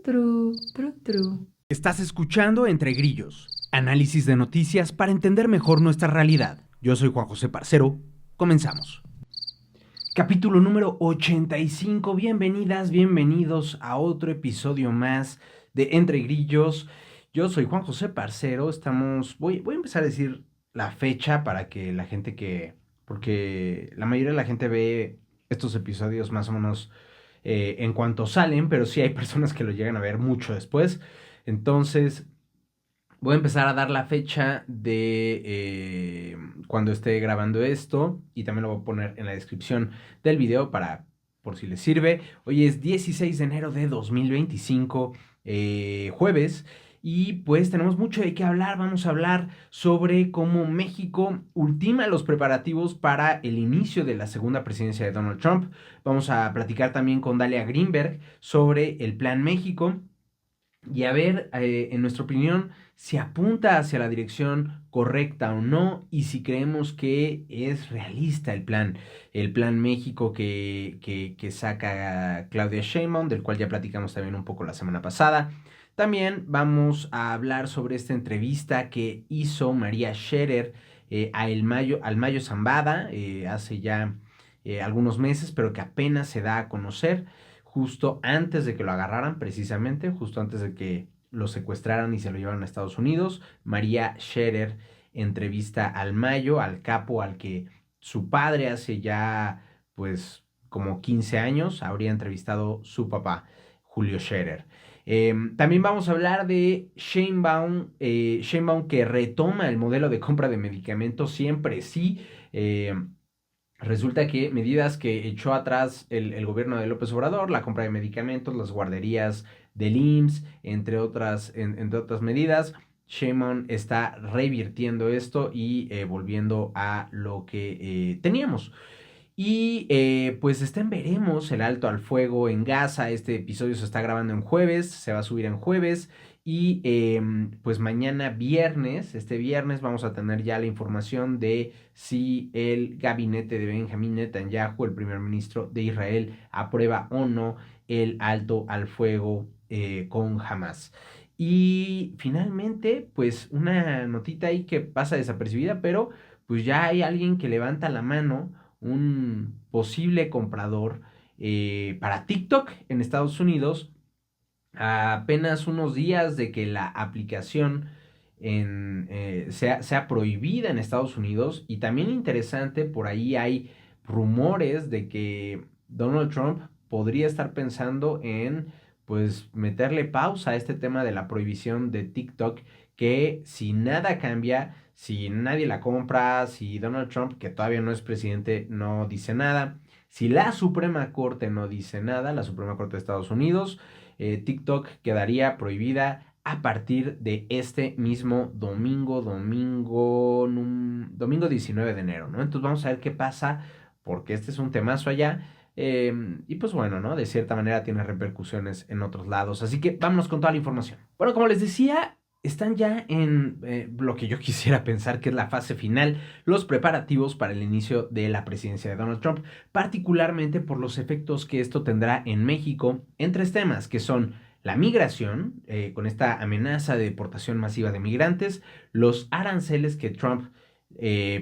Tru. Estás escuchando Entre Grillos, análisis de noticias para entender mejor nuestra realidad. Yo soy Juan José Parcero, comenzamos. Capítulo número 85, bienvenidas, bienvenidos a otro episodio más de Entre Grillos. Yo soy Juan José Parcero, voy a empezar a decir la fecha para que la gente porque la mayoría de la gente ve estos episodios más o menos en cuanto salen, pero sí hay personas que lo llegan a ver mucho después. Entonces, voy a empezar a dar la fecha de cuando esté grabando esto y también lo voy a poner en la descripción del video por si les sirve. Hoy es 16 de enero de 2025, jueves. Y pues tenemos mucho de qué hablar. Vamos a hablar sobre cómo México ultima los preparativos para el inicio de la segunda presidencia de Donald Trump. Vamos a platicar también con Dalia Greenberg sobre el Plan México y a ver, en nuestra opinión, si apunta hacia la dirección correcta o no, y si creemos que es realista el plan México que saca Claudia Sheinbaum, del cual ya platicamos también un poco la semana pasada. También vamos a hablar sobre esta entrevista que hizo María Scherer al Mayo Zambada hace ya algunos meses, pero que apenas se da a conocer justo antes de que lo agarraran, precisamente, justo antes de que lo secuestraran y se lo llevaran a Estados Unidos. María Scherer entrevista al Mayo, al capo, al que su padre hace ya, pues, como 15 años, habría entrevistado su papá, Julio Scherer. También vamos a hablar de Sheinbaum que retoma el modelo de compra de medicamentos siempre sí. Resulta que medidas que echó atrás el gobierno de López Obrador, la compra de medicamentos, las guarderías del IMSS, entre otras medidas, Sheinbaum está revirtiendo esto y volviendo a lo que teníamos. Y pues está en veremos el alto al fuego en Gaza. Este episodio se está grabando en jueves, se va a subir en jueves. Y pues mañana viernes, este viernes vamos a tener ya la información de si el gabinete de Benjamín Netanyahu, el primer ministro de Israel, aprueba o no el alto al fuego con Hamas. Y finalmente, pues una notita ahí que pasa desapercibida, pero pues ya hay alguien que levanta la mano, un posible comprador para TikTok en Estados Unidos, a apenas unos días de que la aplicación sea prohibida en Estados Unidos. Y también interesante, por ahí hay rumores de que Donald Trump podría estar pensando en pues meterle pausa a este tema de la prohibición de TikTok, que si nada cambia, si nadie la compra, si Donald Trump, que todavía no es presidente, no dice nada, si la Suprema Corte no dice nada, la Suprema Corte de Estados Unidos, TikTok quedaría prohibida a partir de este mismo domingo 19 de enero, ¿no? Entonces vamos a ver qué pasa, porque este es un temazo allá. Y pues bueno, ¿no? De cierta manera tiene repercusiones en otros lados. Así que vámonos con toda la información. Bueno, como les decía, están ya en lo que yo quisiera pensar que es la fase final, los preparativos para el inicio de la presidencia de Donald Trump, particularmente por los efectos que esto tendrá en México en tres temas, que son la migración, con esta amenaza de deportación masiva de migrantes, los aranceles que Trump,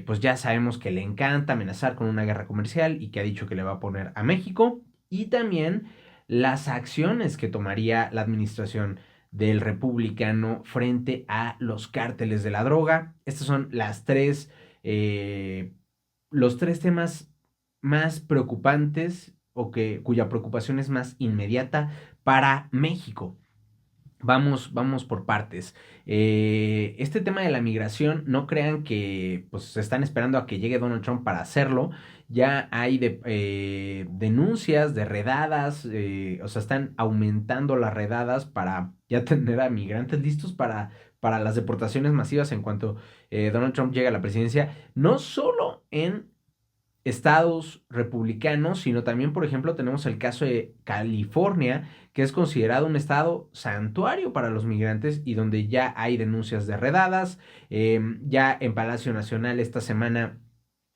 pues ya sabemos que le encanta amenazar con una guerra comercial y que ha dicho que le va a poner a México, y también las acciones que tomaría la administración del republicano frente a los cárteles de la droga. Estos son los tres temas más preocupantes cuya preocupación es más inmediata para México. Vamos por partes. Este tema de la migración, no crean que pues, se están esperando a que llegue Donald Trump para hacerlo. Ya hay denuncias de redadas, o sea, están aumentando las redadas para ya tener a migrantes listos para las deportaciones masivas en cuanto Donald Trump llegue a la presidencia, no solo en estados republicanos, sino también, por ejemplo, tenemos el caso de California, que es considerado un estado santuario para los migrantes y donde ya hay denuncias de redadas. Ya en Palacio Nacional esta semana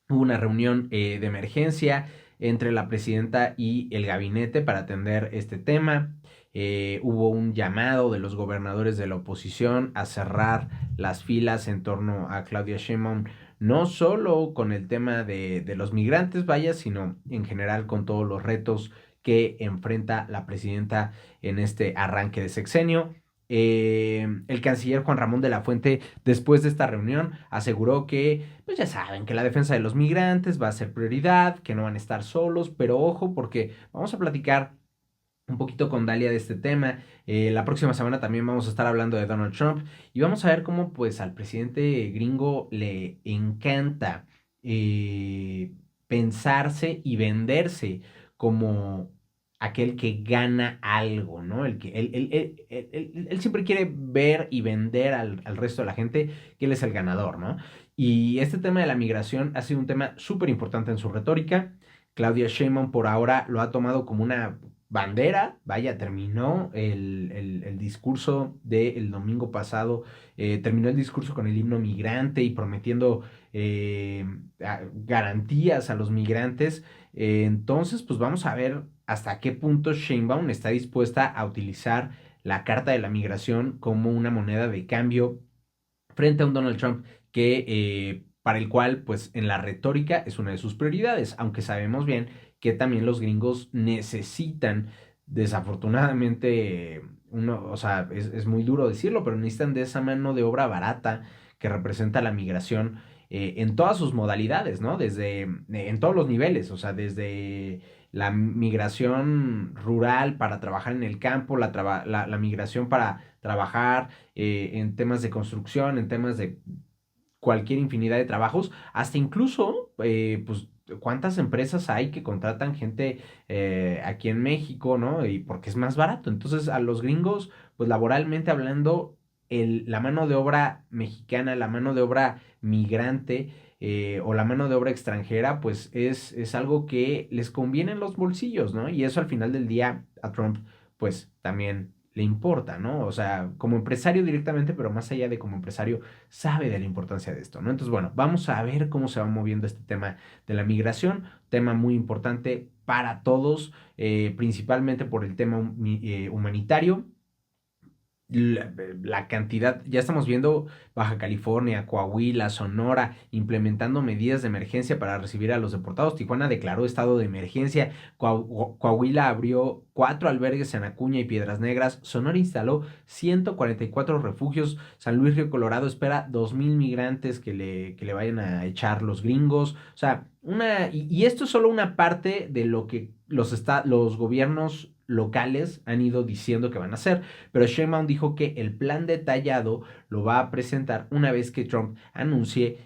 hubo una reunión de emergencia entre la presidenta y el gabinete para atender este tema. Hubo un llamado de los gobernadores de la oposición a cerrar las filas en torno a Claudia Sheinbaum, no solo con el tema de los migrantes, vaya, sino en general con todos los retos que enfrenta la presidenta en este arranque de sexenio. El canciller Juan Ramón de la Fuente, después de esta reunión, aseguró que, pues ya saben, que la defensa de los migrantes va a ser prioridad, que no van a estar solos, pero ojo, porque vamos a platicar un poquito con Dalia de este tema. La próxima semana también vamos a estar hablando de Donald Trump y vamos a ver cómo pues al presidente gringo le encanta pensarse y venderse como aquel que gana algo, ¿no? El que, él siempre quiere ver y vender al resto de la gente que él es el ganador, ¿no? Y este tema de la migración ha sido un tema súper importante en su retórica. Claudia Sheinbaum por ahora lo ha tomado como una bandera, vaya, terminó el discurso del domingo pasado, terminó el discurso con el himno migrante y prometiendo garantías a los migrantes. Entonces, pues vamos a ver hasta qué punto Sheinbaum está dispuesta a utilizar la carta de la migración como una moneda de cambio frente a un Donald Trump que para el cual, pues en la retórica es una de sus prioridades, aunque sabemos bien que también los gringos necesitan, desafortunadamente, uno, o sea, es muy duro decirlo, pero necesitan de esa mano de obra barata que representa la migración en todas sus modalidades, ¿no? Desde, en todos los niveles, o sea, desde la migración rural para trabajar en el campo, la migración para trabajar en temas de construcción, en temas de cualquier infinidad de trabajos, hasta incluso, pues, cuántas empresas hay que contratan gente aquí en México, ¿no? Y porque es más barato. Entonces, a los gringos, pues laboralmente hablando, la mano de obra mexicana, la mano de obra migrante o la mano de obra extranjera, pues es algo que les conviene en los bolsillos, ¿no? Y eso al final del día a Trump, pues también le importa, ¿no? O sea, como empresario directamente, pero más allá de como empresario, sabe de la importancia de esto, ¿no? Entonces, bueno, vamos a ver cómo se va moviendo este tema de la migración, tema muy importante para todos, principalmente por el tema humanitario. La cantidad, ya estamos viendo Baja California, Coahuila, Sonora, implementando medidas de emergencia para recibir a los deportados. Tijuana declaró estado de emergencia. Coahuila abrió 4 albergues en Acuña y Piedras Negras. Sonora instaló 144 refugios. San Luis Río Colorado espera 2,000 migrantes que le vayan a echar los gringos. O sea, y esto es solo una parte de lo que los gobiernos locales han ido diciendo que van a hacer, pero Sheinbaum dijo que el plan detallado lo va a presentar una vez que Trump anuncie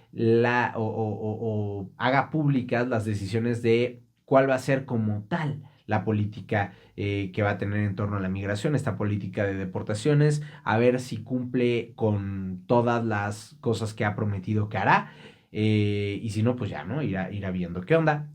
o haga públicas las decisiones de cuál va a ser como tal la política que va a tener en torno a la migración, esta política de deportaciones, a ver si cumple con todas las cosas que ha prometido que hará, y si no, pues ya, ¿no? Irá viendo qué onda.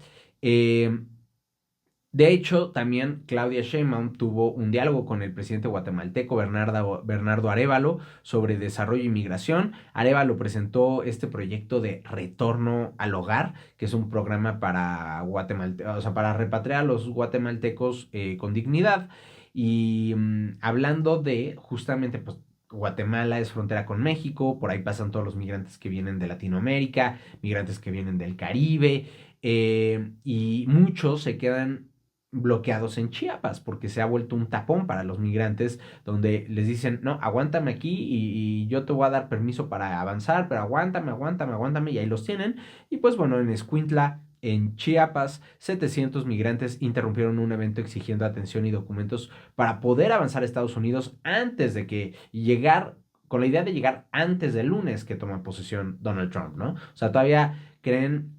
De hecho, también Claudia Sheinbaum tuvo un diálogo con el presidente guatemalteco Bernardo Arévalo sobre desarrollo y migración. Arévalo presentó este proyecto de retorno al hogar, que es un programa para o sea, para repatriar a los guatemaltecos con dignidad. Y hablando de justamente, pues, Guatemala es frontera con México, por ahí pasan todos los migrantes que vienen de Latinoamérica, migrantes que vienen del Caribe, y muchos se quedan bloqueados en Chiapas porque se ha vuelto un tapón para los migrantes donde les dicen, no, aguántame aquí y yo te voy a dar permiso para avanzar, pero aguántame, aguántame, aguántame y ahí los tienen. Y pues bueno, en Escuintla, en Chiapas, 700 migrantes interrumpieron un evento exigiendo atención y documentos para poder avanzar a Estados Unidos antes de que llegar, con la idea de llegar antes del lunes que toma posesión Donald Trump, ¿no? O sea, todavía creen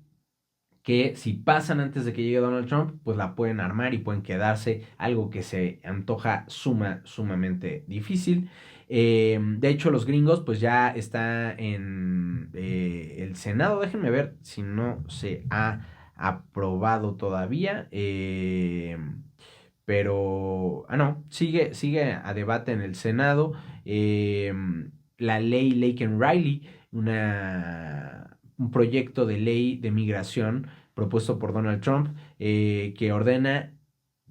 que si pasan antes de que llegue Donald Trump, pues la pueden armar y pueden quedarse, algo que se antoja sumamente difícil. De hecho, los gringos, pues ya está en el Senado, déjenme ver si no se ha aprobado todavía. Pero, no, sigue a debate en el Senado. eh, la ley Laken Riley, un proyecto de ley de migración propuesto por Donald Trump, que ordena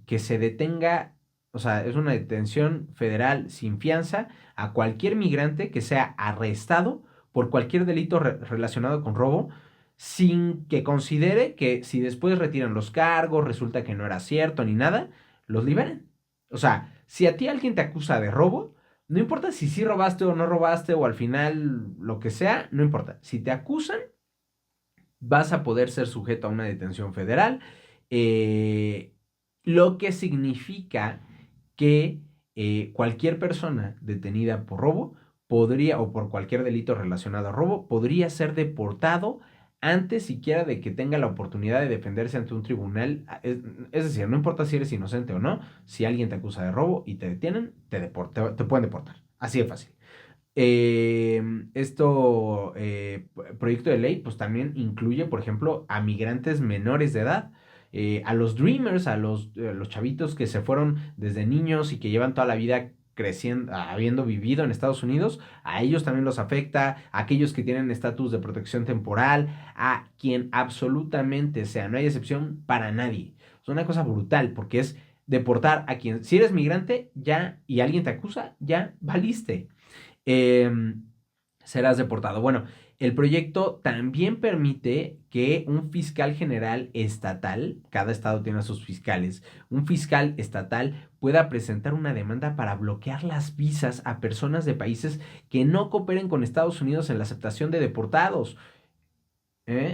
que se detenga o sea, es una detención federal sin fianza a cualquier migrante que sea arrestado por cualquier delito relacionado con robo, sin que considere que si después retiran los cargos, resulta que no era cierto ni nada, los liberen. O sea, si a ti alguien te acusa de robo, no importa si sí robaste o no robaste o al final lo que sea, no importa. Si te acusan, vas a poder ser sujeto a una detención federal, eh, lo que significa que cualquier persona detenida por robo podría, o por cualquier delito relacionado a robo, podría ser deportado antes siquiera de que tenga la oportunidad de defenderse ante un tribunal. Es decir, no importa si eres inocente o no, si alguien te acusa de robo y te detienen, te pueden deportar. Así de fácil. Esto, proyecto de ley, pues también incluye, por ejemplo, a migrantes menores de edad, a los dreamers, los chavitos que se fueron desde niños y que llevan toda la vida creciendo, habiendo vivido en Estados Unidos, a ellos también los afecta, a aquellos que tienen estatus de protección temporal, a quien absolutamente sea, no hay excepción para nadie. Es una cosa brutal porque es deportar a quien, si eres migrante, ya, y alguien te acusa, ya valiste. eh, Serás deportado. Bueno, el proyecto también permite que un fiscal general estatal, cada estado tiene a sus fiscales, un fiscal estatal pueda presentar una demanda para bloquear las visas a personas de países que no cooperen con Estados Unidos en la aceptación de deportados.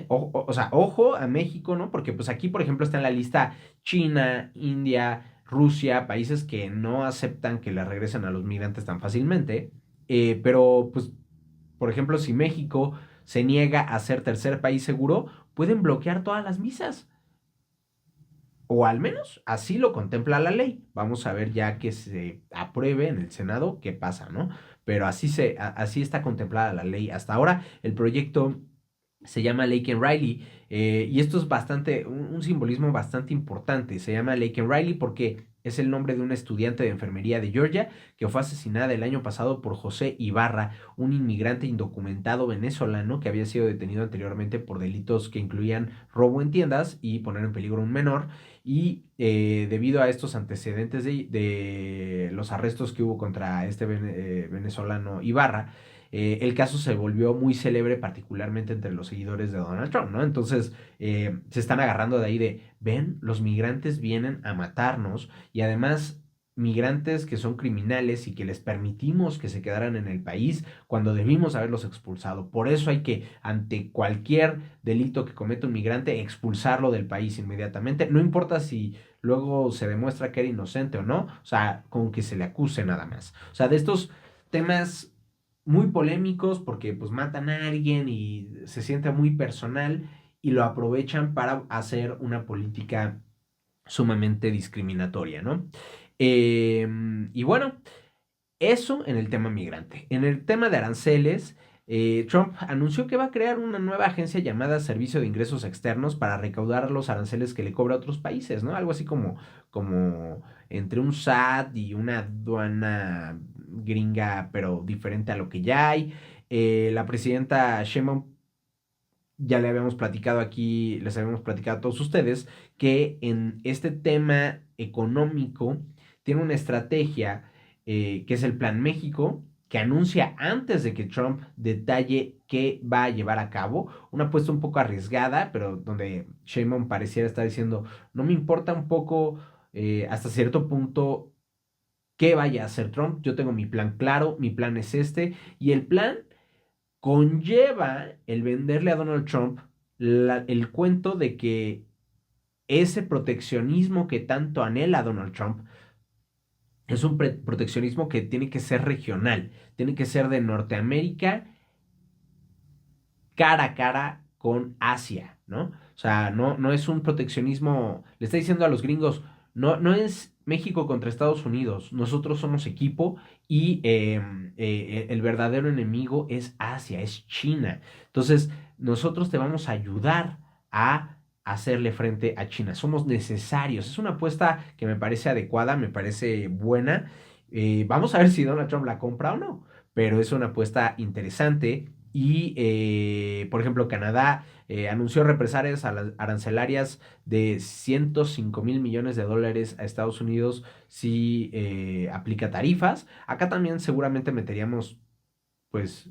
O sea, ojo a México, ¿no? Porque pues aquí, por ejemplo, está en la lista China, India, Rusia, países que no aceptan que le regresen a los migrantes tan fácilmente. Pero, pues, por ejemplo, si México se niega a ser tercer país seguro, pueden bloquear todas las visas. O al menos así lo contempla la ley. Vamos a ver ya que se apruebe en el Senado qué pasa, ¿no? Pero así está contemplada la ley hasta ahora. El proyecto se llama Laken Riley, y esto es un simbolismo bastante importante. Se llama Laken Riley porque es el nombre de una estudiante de enfermería de Georgia que fue asesinada el año pasado por José Ibarra, un inmigrante indocumentado venezolano que había sido detenido anteriormente por delitos que incluían robo en tiendas y poner en peligro a un menor. Y debido a estos antecedentes de los arrestos que hubo contra este venezolano Ibarra, el caso se volvió muy célebre, particularmente entre los seguidores de Donald Trump, ¿no? Entonces, se están agarrando de ahí de, ven, los migrantes vienen a matarnos y además migrantes que son criminales y que les permitimos que se quedaran en el país cuando debimos haberlos expulsado. Por eso hay que, ante cualquier delito que cometa un migrante, expulsarlo del país inmediatamente. No importa si luego se demuestra que era inocente o no, o sea, con que se le acuse nada más. O sea, de estos temas muy polémicos porque pues matan a alguien y se siente muy personal y lo aprovechan para hacer una política sumamente discriminatoria, ¿no? Y bueno, eso en el tema migrante. En el tema de aranceles, Trump anunció que va a crear una nueva agencia llamada Servicio de Ingresos Externos para recaudar los aranceles que le cobra a otros países, ¿no? Algo así como entre un SAT y una aduana gringa, pero diferente a lo que ya hay. La presidenta Sheinbaum, ya le habíamos platicado aquí, les habíamos platicado a todos ustedes, que en este tema económico tiene una estrategia, que es el Plan México, que anuncia antes de que Trump detalle qué va a llevar a cabo. Una apuesta un poco arriesgada, pero donde Sheinbaum pareciera estar diciendo, no me importa un poco, hasta cierto punto qué vaya a hacer Trump, yo tengo mi plan claro, mi plan es este, y el plan conlleva el venderle a Donald Trump el cuento de que ese proteccionismo que tanto anhela Donald Trump es un proteccionismo que tiene que ser regional, tiene que ser de Norteamérica cara a cara con Asia, ¿no? O sea, no es un proteccionismo, le está diciendo a los gringos, no es México contra Estados Unidos, nosotros somos equipo y el verdadero enemigo es Asia, es China. Entonces, nosotros te vamos a ayudar a hacerle frente a China. Somos necesarios. Es una apuesta que me parece adecuada, me parece buena. Vamos a ver si Donald Trump la compra o no, pero es una apuesta interesante Y, por ejemplo, Canadá anunció represalias arancelarias de $105,000 millones a Estados Unidos si aplica tarifas. Acá también seguramente meteríamos, pues,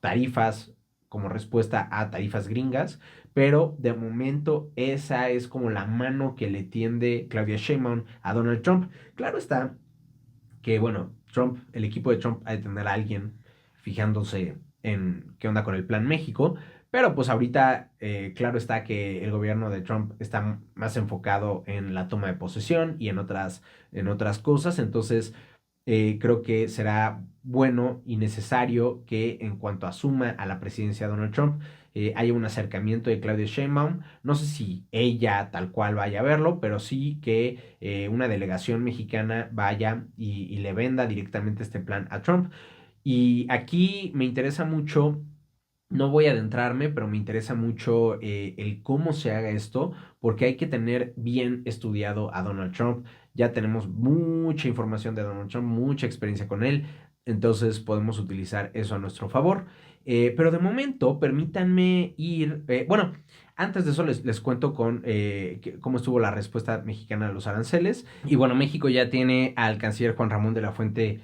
tarifas como respuesta a tarifas gringas, pero de momento esa es como la mano que le tiende Claudia Sheinbaum a Donald Trump. Claro está que, bueno, Trump, el equipo de Trump ha de tener a alguien fijándose en qué onda con el Plan México, pero pues ahorita claro está que el gobierno de Trump está más enfocado en la toma de posesión y en otras cosas, entonces creo que será bueno y necesario que en cuanto asuma a la presidencia Donald Trump, haya un acercamiento de Claudia Sheinbaum. No sé si ella tal cual vaya a verlo, pero sí que una delegación mexicana vaya y le venda directamente este plan a Trump. Y aquí me interesa mucho, no voy a adentrarme, pero me interesa mucho el cómo se haga esto, porque hay que tener bien estudiado a Donald Trump. Ya tenemos mucha información de Donald Trump, mucha experiencia con él, entonces podemos utilizar eso a nuestro favor. Pero de momento, permítanme ir, bueno, antes de eso les cuento con cómo estuvo la respuesta mexicana a los aranceles. Y bueno, México ya tiene al canciller Juan Ramón de la Fuente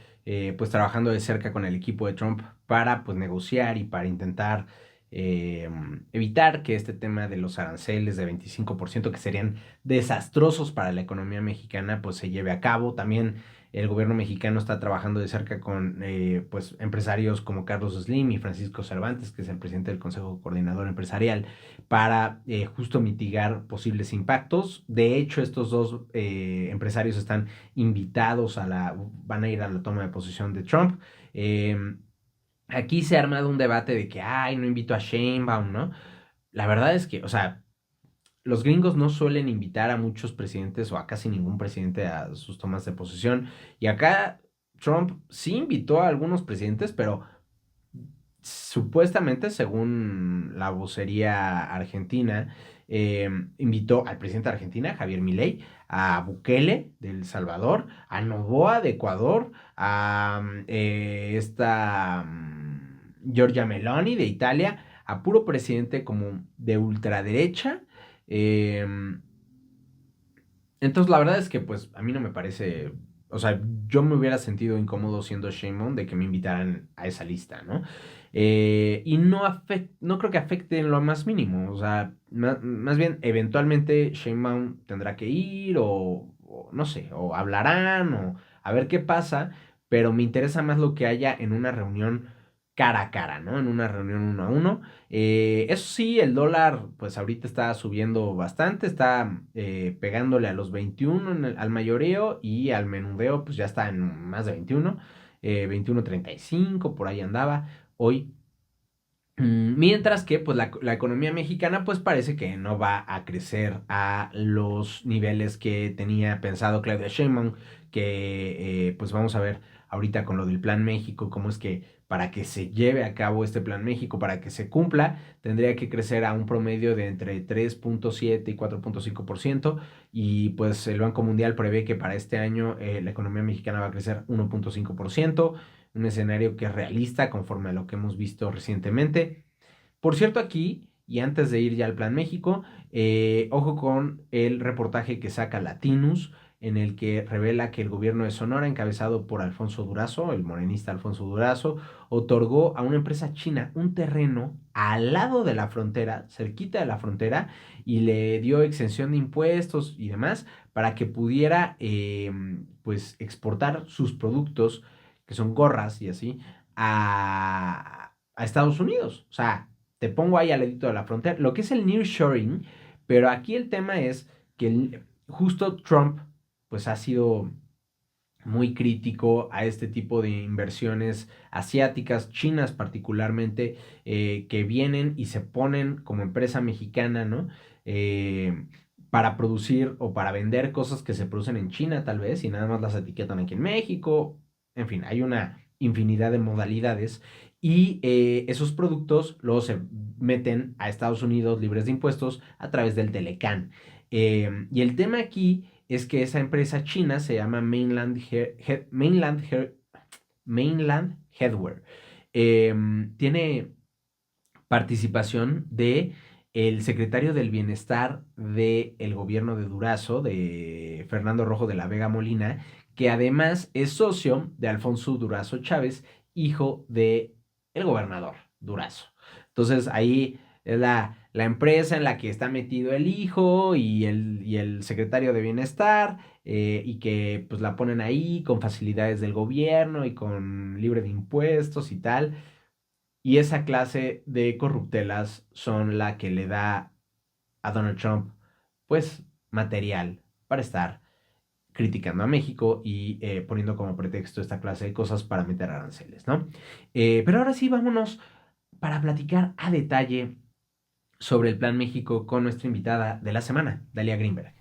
pues trabajando de cerca con el equipo de Trump para pues negociar y para intentar eh, evitar que este tema de los aranceles de 25% que serían desastrosos para la economía mexicana pues se lleve a cabo. También el gobierno mexicano está trabajando de cerca con pues empresarios como Carlos Slim y Francisco Cervantes, que es el presidente del Consejo Coordinador Empresarial, para justo mitigar posibles impactos. De hecho, estos dos empresarios están invitados van a ir a la toma de posición de Trump. Eh, Aquí se ha armado un debate de que, ay, no invito a Sheinbaum, ¿no? La verdad es que, o sea, los gringos no suelen invitar a muchos presidentes o a casi ningún presidente a sus tomas de posesión. Y acá Trump sí invitó a algunos presidentes, pero supuestamente, según la vocería argentina, invitó al presidente de Argentina, Javier Milei, a Bukele de El Salvador, a Noboa de Ecuador, a esta Giorgia Meloni de Italia, a puro presidente como de ultraderecha. eh, entonces, la verdad es que, pues, a mí no me parece. O sea, yo me hubiera sentido incómodo siendo Sheinbaum de que me invitaran a esa lista, ¿no? Y no creo que afecte en lo más mínimo. O sea, más bien, eventualmente Sheinbaum tendrá que ir o no sé, o hablarán o a ver qué pasa, pero me interesa más lo que haya en una reunión cara a cara, ¿no? En una reunión uno a uno. Eso sí, el dólar, pues ahorita está subiendo bastante, está pegándole a los 21 al mayoreo y al menudeo, pues ya está en más de 21, 21.35, por ahí andaba hoy. Mientras que pues la economía mexicana pues parece que no va a crecer a los niveles que tenía pensado Claudia Sheinbaum, que pues vamos a ver ahorita con lo del Plan México, cómo es que para que se lleve a cabo este Plan México, para que se cumpla, tendría que crecer a un promedio de entre 3.7 y 4.5% y pues el Banco Mundial prevé que para este año la economía mexicana va a crecer 1.5%, un escenario que es realista conforme a lo que hemos visto recientemente. Por cierto, aquí, y antes de ir ya al Plan México, ojo con el reportaje que saca Latinus, en el que revela que el gobierno de Sonora, encabezado por Alfonso Durazo, el morenista Alfonso Durazo, otorgó a una empresa china un terreno al lado de la frontera, cerquita de la frontera, y le dio exención de impuestos y demás para que pudiera pues exportar sus productos, que son gorras y así, a Estados Unidos. O sea, te pongo ahí al ladito de la frontera, lo que es el nearshoring, pero aquí el tema es que justo Trump pues ha sido muy crítico a este tipo de inversiones asiáticas, chinas particularmente, que vienen y se ponen como empresa mexicana, ¿no? Para producir o para vender cosas que se producen en China tal vez y nada más las etiquetan aquí en México. En fin, hay una infinidad de modalidades y esos productos luego se meten a Estados Unidos libres de impuestos a través del Telecán. Y el tema aquí es que esa empresa china se llama Mainland Headwear. Eh, Tiene participación de el secretario del Bienestar del gobierno de Durazo, de Fernando Rojo de la Vega Molina, que además es socio de Alfonso Durazo Chávez, hijo de el gobernador Durazo. Entonces ahí es la empresa en la que está metido el hijo y el secretario de Bienestar, y que pues la ponen ahí con facilidades del gobierno y con libre de impuestos y tal. Y esa clase de corruptelas son la que le da a Donald Trump, pues, material para estar criticando a México y poniendo como pretexto esta clase de cosas para meter aranceles, ¿no? Pero ahora sí, vámonos para platicar a detalle sobre el Plan México con nuestra invitada de la semana, Dalia Greenberg.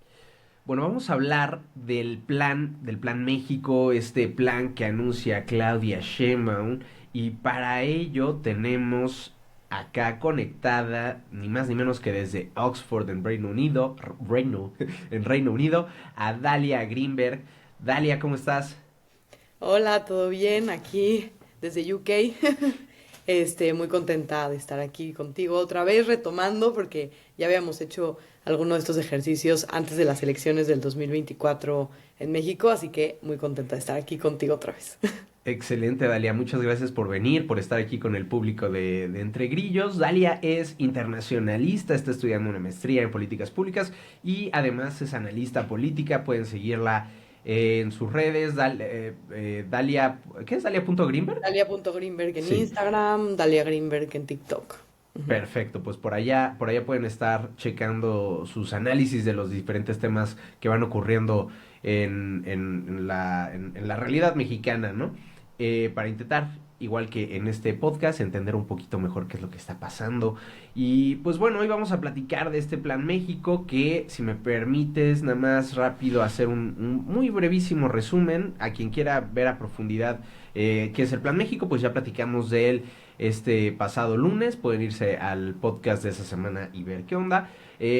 Bueno, vamos a hablar del plan México, este plan que anuncia Claudia Sheinbaum, y para ello tenemos acá conectada, ni más ni menos que desde Oxford en Reino Unido, a Dalia Greenberg. Dalia, ¿cómo estás? Hola, ¿todo bien? Aquí desde UK. Muy contenta de estar aquí contigo otra vez retomando porque ya habíamos hecho algunos de estos ejercicios antes de las elecciones del 2024 en México, así que muy contenta de estar aquí contigo otra vez. Excelente, Dalia. Muchas gracias por venir, por estar aquí con el público de Entre Grillos. Dalia es internacionalista, está estudiando una maestría en políticas públicas y además es analista política. Pueden seguirla en sus redes. Dalia, ¿qué es? Dalia.Greenberg. Dalia.Greenberg en Sí, Instagram, Dalia Greenberg en TikTok. Ujú. perfecto. Pues por allá pueden estar checando sus análisis de los diferentes temas que van ocurriendo en la realidad mexicana, ¿no? Para intentar, igual que en este podcast, entender un poquito mejor qué es lo que está pasando. Y pues bueno, hoy vamos a platicar de este Plan México que, si me permites, nada más rápido hacer un muy brevísimo resumen. A quien quiera ver a profundidad qué es el Plan México, pues ya platicamos de él este pasado lunes. Pueden irse al podcast de esa semana y ver qué onda.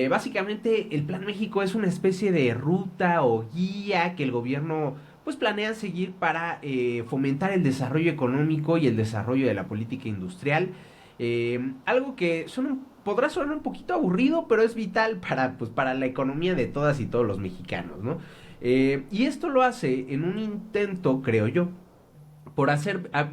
Básicamente, el Plan México es una especie de ruta o guía que el gobierno pues planea seguir para fomentar el desarrollo económico y el desarrollo de la política industrial. Algo que podrá sonar un poquito aburrido, pero es vital para la economía de todas y todos los mexicanos, ¿no? Y esto lo hace en un intento, creo yo, por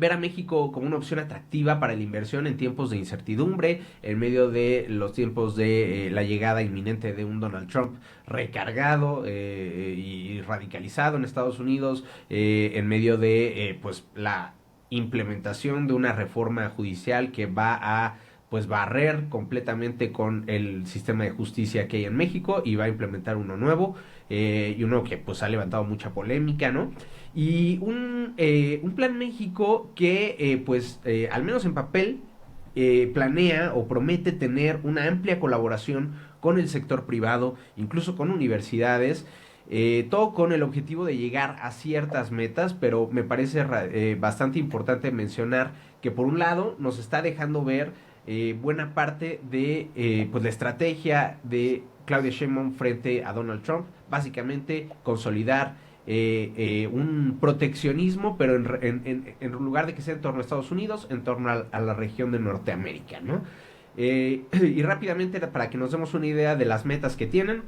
ver a México como una opción atractiva para la inversión en tiempos de incertidumbre, en medio de los tiempos de la llegada inminente de un Donald Trump recargado y radicalizado en Estados Unidos, en medio de pues la implementación de una reforma judicial que va a pues barrer completamente con el sistema de justicia que hay en México y va a implementar uno nuevo, y uno que pues ha levantado mucha polémica, ¿no? Y un plan México que, pues, al menos en papel, planea o promete tener una amplia colaboración con el sector privado, incluso con universidades, todo con el objetivo de llegar a ciertas metas, pero me parece bastante importante mencionar que por un lado nos está dejando ver buena parte de pues la estrategia de Claudia Sheinbaum frente a Donald Trump, básicamente consolidar un proteccionismo, pero en lugar de que sea en torno a Estados Unidos, en torno a la región de Norteamérica, ¿no? Y rápidamente, para que nos demos una idea de las metas que tienen,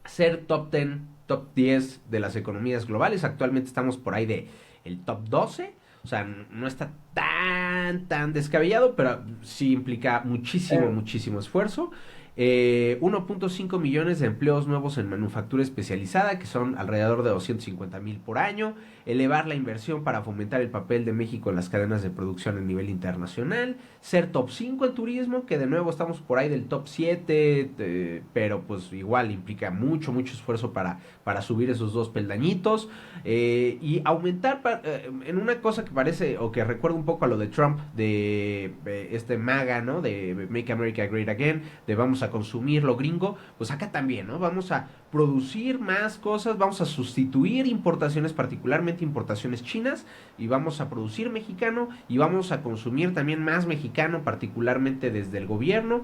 ser top 10, top 10 de las economías globales. Actualmente estamos por ahí de el top 12. O sea, no está tan descabellado, pero sí implica muchísimo, muchísimo esfuerzo. 1.5 millones de empleos nuevos en manufactura especializada, que son alrededor de 250,000 por año. Elevar la inversión para fomentar el papel de México en las cadenas de producción a nivel internacional. Ser top 5 en turismo, que de nuevo estamos por ahí del top 7, pero pues igual implica mucho, mucho esfuerzo para subir esos dos peldañitos. Y aumentar en una cosa que parece o que recuerda un poco a lo de Trump, de este MAGA, ¿no? De Make America Great Again, de vamos a consumir lo gringo. Pues acá también, ¿no? Vamos a producir más cosas, vamos a sustituir importaciones, particularmente importaciones chinas, y vamos a producir mexicano y vamos a consumir también más mexicano, particularmente desde el gobierno.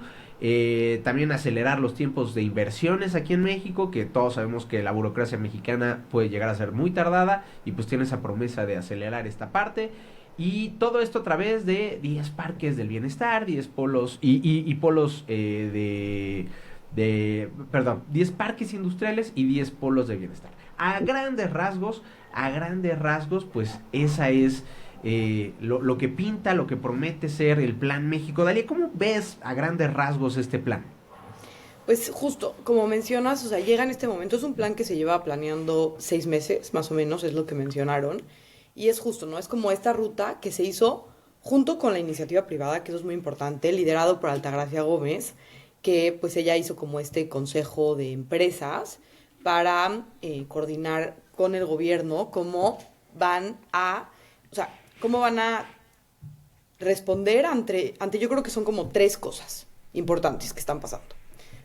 También acelerar los tiempos de inversiones aquí en México, que todos sabemos que la burocracia mexicana puede llegar a ser muy tardada, y pues tiene esa promesa de acelerar esta parte. Y todo esto a través de 10 parques del bienestar, 10 polos y polos perdón, 10 parques industriales y 10 polos de bienestar. A grandes rasgos, pues esa es lo que pinta, lo que promete ser el Plan México. Dalia, ¿cómo ves a grandes rasgos este plan? Pues justo, como mencionas, o sea, llega en este momento, es un plan que se lleva planeando 6 meses, más o menos, es lo que mencionaron, y es justo, ¿no? Es como esta ruta que se hizo junto con la iniciativa privada, que eso es muy importante, liderado por Altagracia Gómez, que pues ella hizo como este consejo de empresas para coordinar con el gobierno cómo van a, o sea, cómo van a responder ante yo creo que son como tres cosas importantes que están pasando.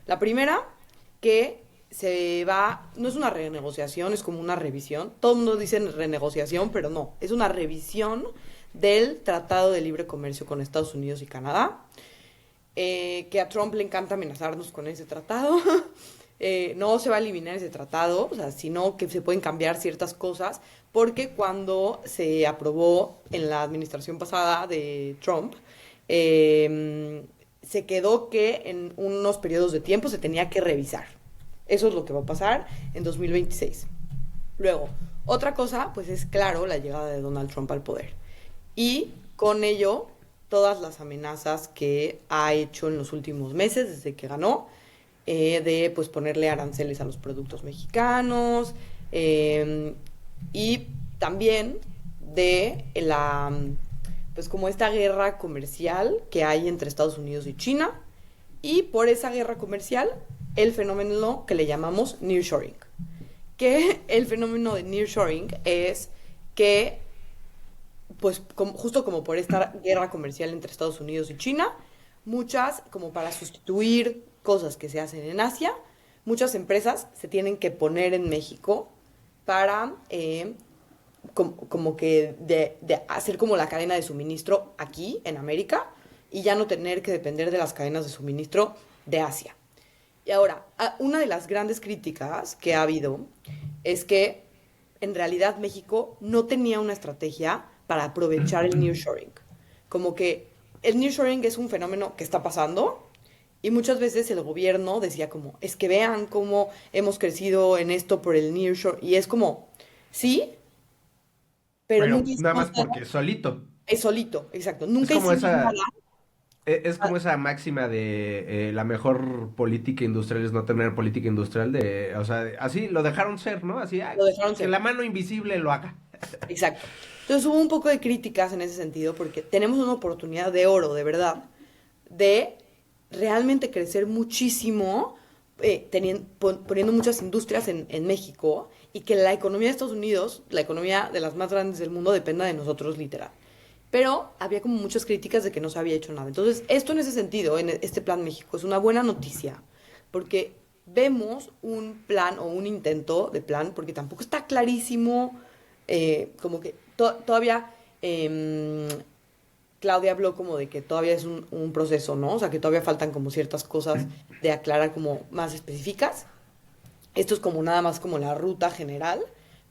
La primera, que se va, no es una renegociación, es como una revisión. Todo el mundo dice renegociación, pero no, es una revisión del Tratado de Libre Comercio con Estados Unidos y Canadá, que a Trump le encanta amenazarnos con ese tratado. No se va a eliminar ese tratado, o sea, sino que se pueden cambiar ciertas cosas, porque cuando se aprobó en la administración pasada de Trump, se quedó que en unos periodos de tiempo se tenía que revisar. Eso es lo que va a pasar en 2026. Luego, otra cosa, pues es claro la llegada de Donald Trump al poder. Y con ello, todas las amenazas que ha hecho en los últimos meses, desde que ganó, de pues ponerle aranceles a los productos mexicanos, y también de pues como esta guerra comercial que hay entre Estados Unidos y China, y por esa guerra comercial el fenómeno que le llamamos nearshoring, que el fenómeno de nearshoring es que pues justo como por esta guerra comercial entre Estados Unidos y China, muchas, como para sustituir cosas que se hacen en Asia, muchas empresas se tienen que poner en México para como que de hacer como la cadena de suministro aquí en América y ya no tener que depender de las cadenas de suministro de Asia. Y ahora, una de las grandes críticas que ha habido es que en realidad México no tenía una estrategia para aprovechar el nearshoring. Como que el nearshoring es un fenómeno que está pasando y muchas veces el gobierno decía como, es que vean cómo hemos crecido en esto por el nearshoring. Y es como, sí, pero Pero nunca nada hicimos más nada. porque solito. Es solito, exacto. Es Nunca como hicimos esa, nada. es como esa máxima de la mejor política industrial es no tener política industrial o sea, así lo dejaron ser, ¿no? Así, Lo dejaron que ser. la mano invisible lo haga. Exacto. Entonces hubo un poco de críticas en ese sentido porque tenemos una oportunidad de oro, de verdad, de realmente crecer muchísimo, poniendo muchas industrias en México y que la economía de Estados Unidos, la economía de las más grandes del mundo, dependa de nosotros literal. Pero había como muchas críticas de que no se había hecho nada. Entonces, esto en ese sentido, en este Plan México, es una buena noticia, porque vemos un plan o un intento de plan, porque tampoco está clarísimo, como que todavía Claudia habló como de que todavía es un proceso, ¿no? O sea, que todavía faltan como ciertas cosas de aclarar como más específicas. Esto es como nada más como la ruta general,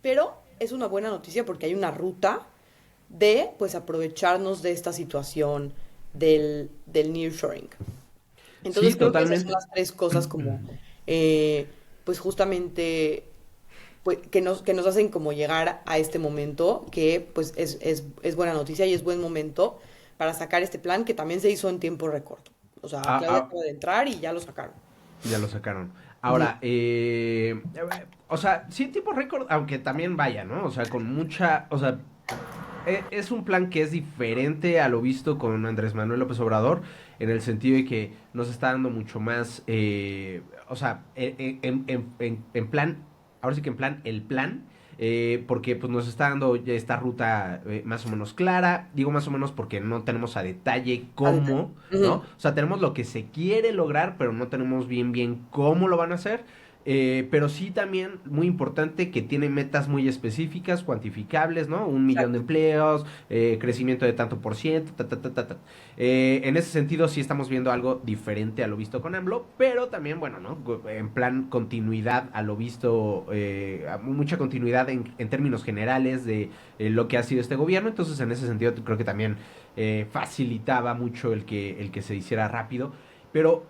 pero es una buena noticia porque hay una ruta de pues aprovecharnos de esta situación del nearshoring. Sí, Entonces creo que esas son totalmente. las tres cosas como eh, pues justamente pues, que nos hacen como llegar a este momento que pues es buena noticia y es buen momento para sacar este plan que también se hizo en tiempo récord. O sea, Ah, Claudia ah, acaba de entrar y ya lo sacaron. ya lo sacaron. Ujú. Ahora, o sea, sí, tipo récord, aunque también vaya, ¿no? O sea, con mucha, o sea, es un plan que es diferente a lo visto con Andrés Manuel López Obrador, en el sentido de que nos está dando mucho más, o sea, en plan, ahora sí que en plan, el plan, porque pues nos está dando ya esta ruta más o menos clara, digo más o menos porque no tenemos a detalle A detalle. cómo, ¿no? Ujú. O sea, tenemos lo que se quiere lograr, pero no tenemos bien bien cómo lo van a hacer. pero sí también muy importante que tiene metas muy específicas, cuantificables, ¿no? 1 millón de Exacto. empleos, crecimiento de tanto por ciento, ta, ta, ta, ta, ta. En ese sentido sí estamos viendo algo diferente a lo visto con AMLO, pero también, bueno, ¿no? En plan continuidad a lo visto, mucha continuidad en términos generales de lo que ha sido este gobierno, entonces en ese sentido creo que también facilitaba mucho el que se hiciera rápido, pero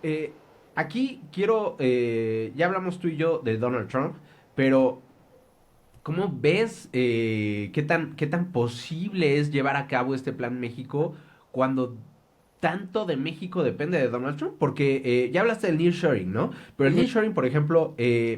aquí quiero, ya hablamos tú y yo de Donald Trump, pero ¿cómo ves qué tan posible es llevar a cabo este plan México cuando tanto de México depende de Donald Trump? Porque ya hablaste del nearshoring, ¿no? Pero el Ujú. nearshoring, por ejemplo,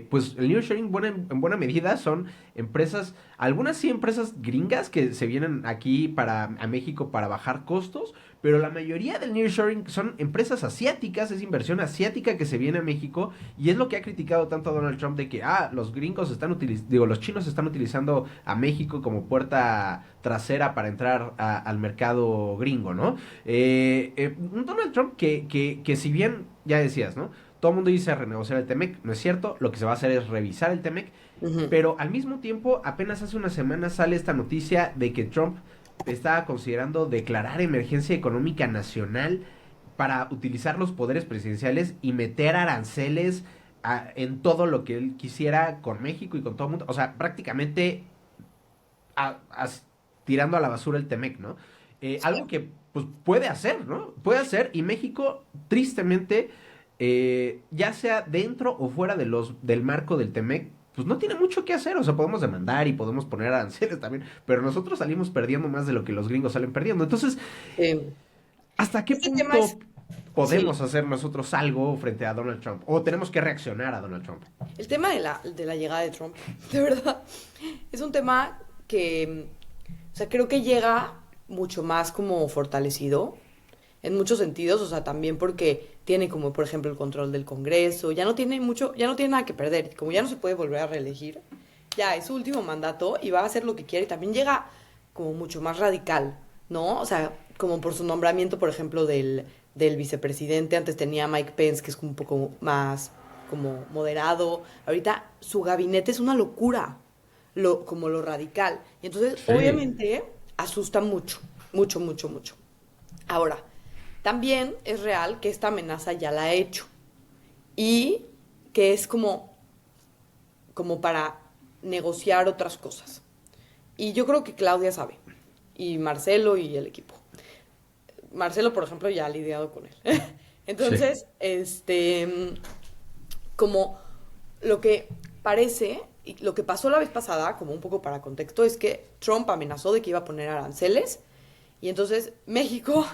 pues el nearshoring en buena medida son empresas, algunas sí empresas gringas que se vienen aquí a México para bajar costos, pero la mayoría del nearshoring son empresas asiáticas, es inversión asiática que se viene a México y es lo que ha criticado tanto a Donald Trump de que, los gringos están utilizando, digo, los chinos están utilizando a México como puerta trasera para entrar al mercado gringo, ¿no? Un Donald Trump que si bien, ya decías, ¿no? Todo el mundo dice renegociar el TEMEC, no es cierto, lo que se va a hacer es revisar el TEMEC, Ujú. pero al mismo tiempo, apenas hace una semana sale esta noticia de que Trump estaba considerando declarar emergencia económica nacional para utilizar los poderes presidenciales y meter aranceles en todo lo que él quisiera con México y con todo el mundo. O sea, prácticamente a- a- tirando a la basura el Temec, ¿no? Algo que pues puede hacer, ¿no? Puede hacer y México, tristemente, ya sea dentro o fuera del marco del Temec, pues no tiene mucho que hacer, o sea, podemos demandar y podemos poner aranceles también, pero nosotros salimos perdiendo más de lo que los gringos salen perdiendo. Entonces, Sí. ¿hasta qué Este tema es, punto sí, podemos hacer nosotros algo frente a Donald Trump? ¿O tenemos que reaccionar a Donald Trump? el tema de la llegada de Trump, de verdad, es un tema que, o sea, creo que llega mucho más como fortalecido en muchos sentidos, o sea, también porque tiene como, por ejemplo, el control del Congreso, ya no tiene mucho, ya no tiene nada que perder, como ya no se puede volver a reelegir, ya es su último mandato y va a hacer lo que quiere y también llega como mucho más radical, ¿no? O sea, como por su nombramiento, por ejemplo, del vicepresidente, antes tenía a Mike Pence, que es un poco más como moderado, ahorita su gabinete es una locura, como lo radical, y entonces Sí, obviamente asusta mucho, mucho, mucho, mucho. Ahora, también es real que esta amenaza ya la ha hecho y que es como para negociar otras cosas. Y yo creo que Claudia sabe, y Marcelo y el equipo. Marcelo, por ejemplo, ya ha lidiado con él. sí. Entonces, como lo que parece, y lo que pasó la vez pasada, como un poco para contexto, es que Trump amenazó de que iba a poner aranceles y entonces México,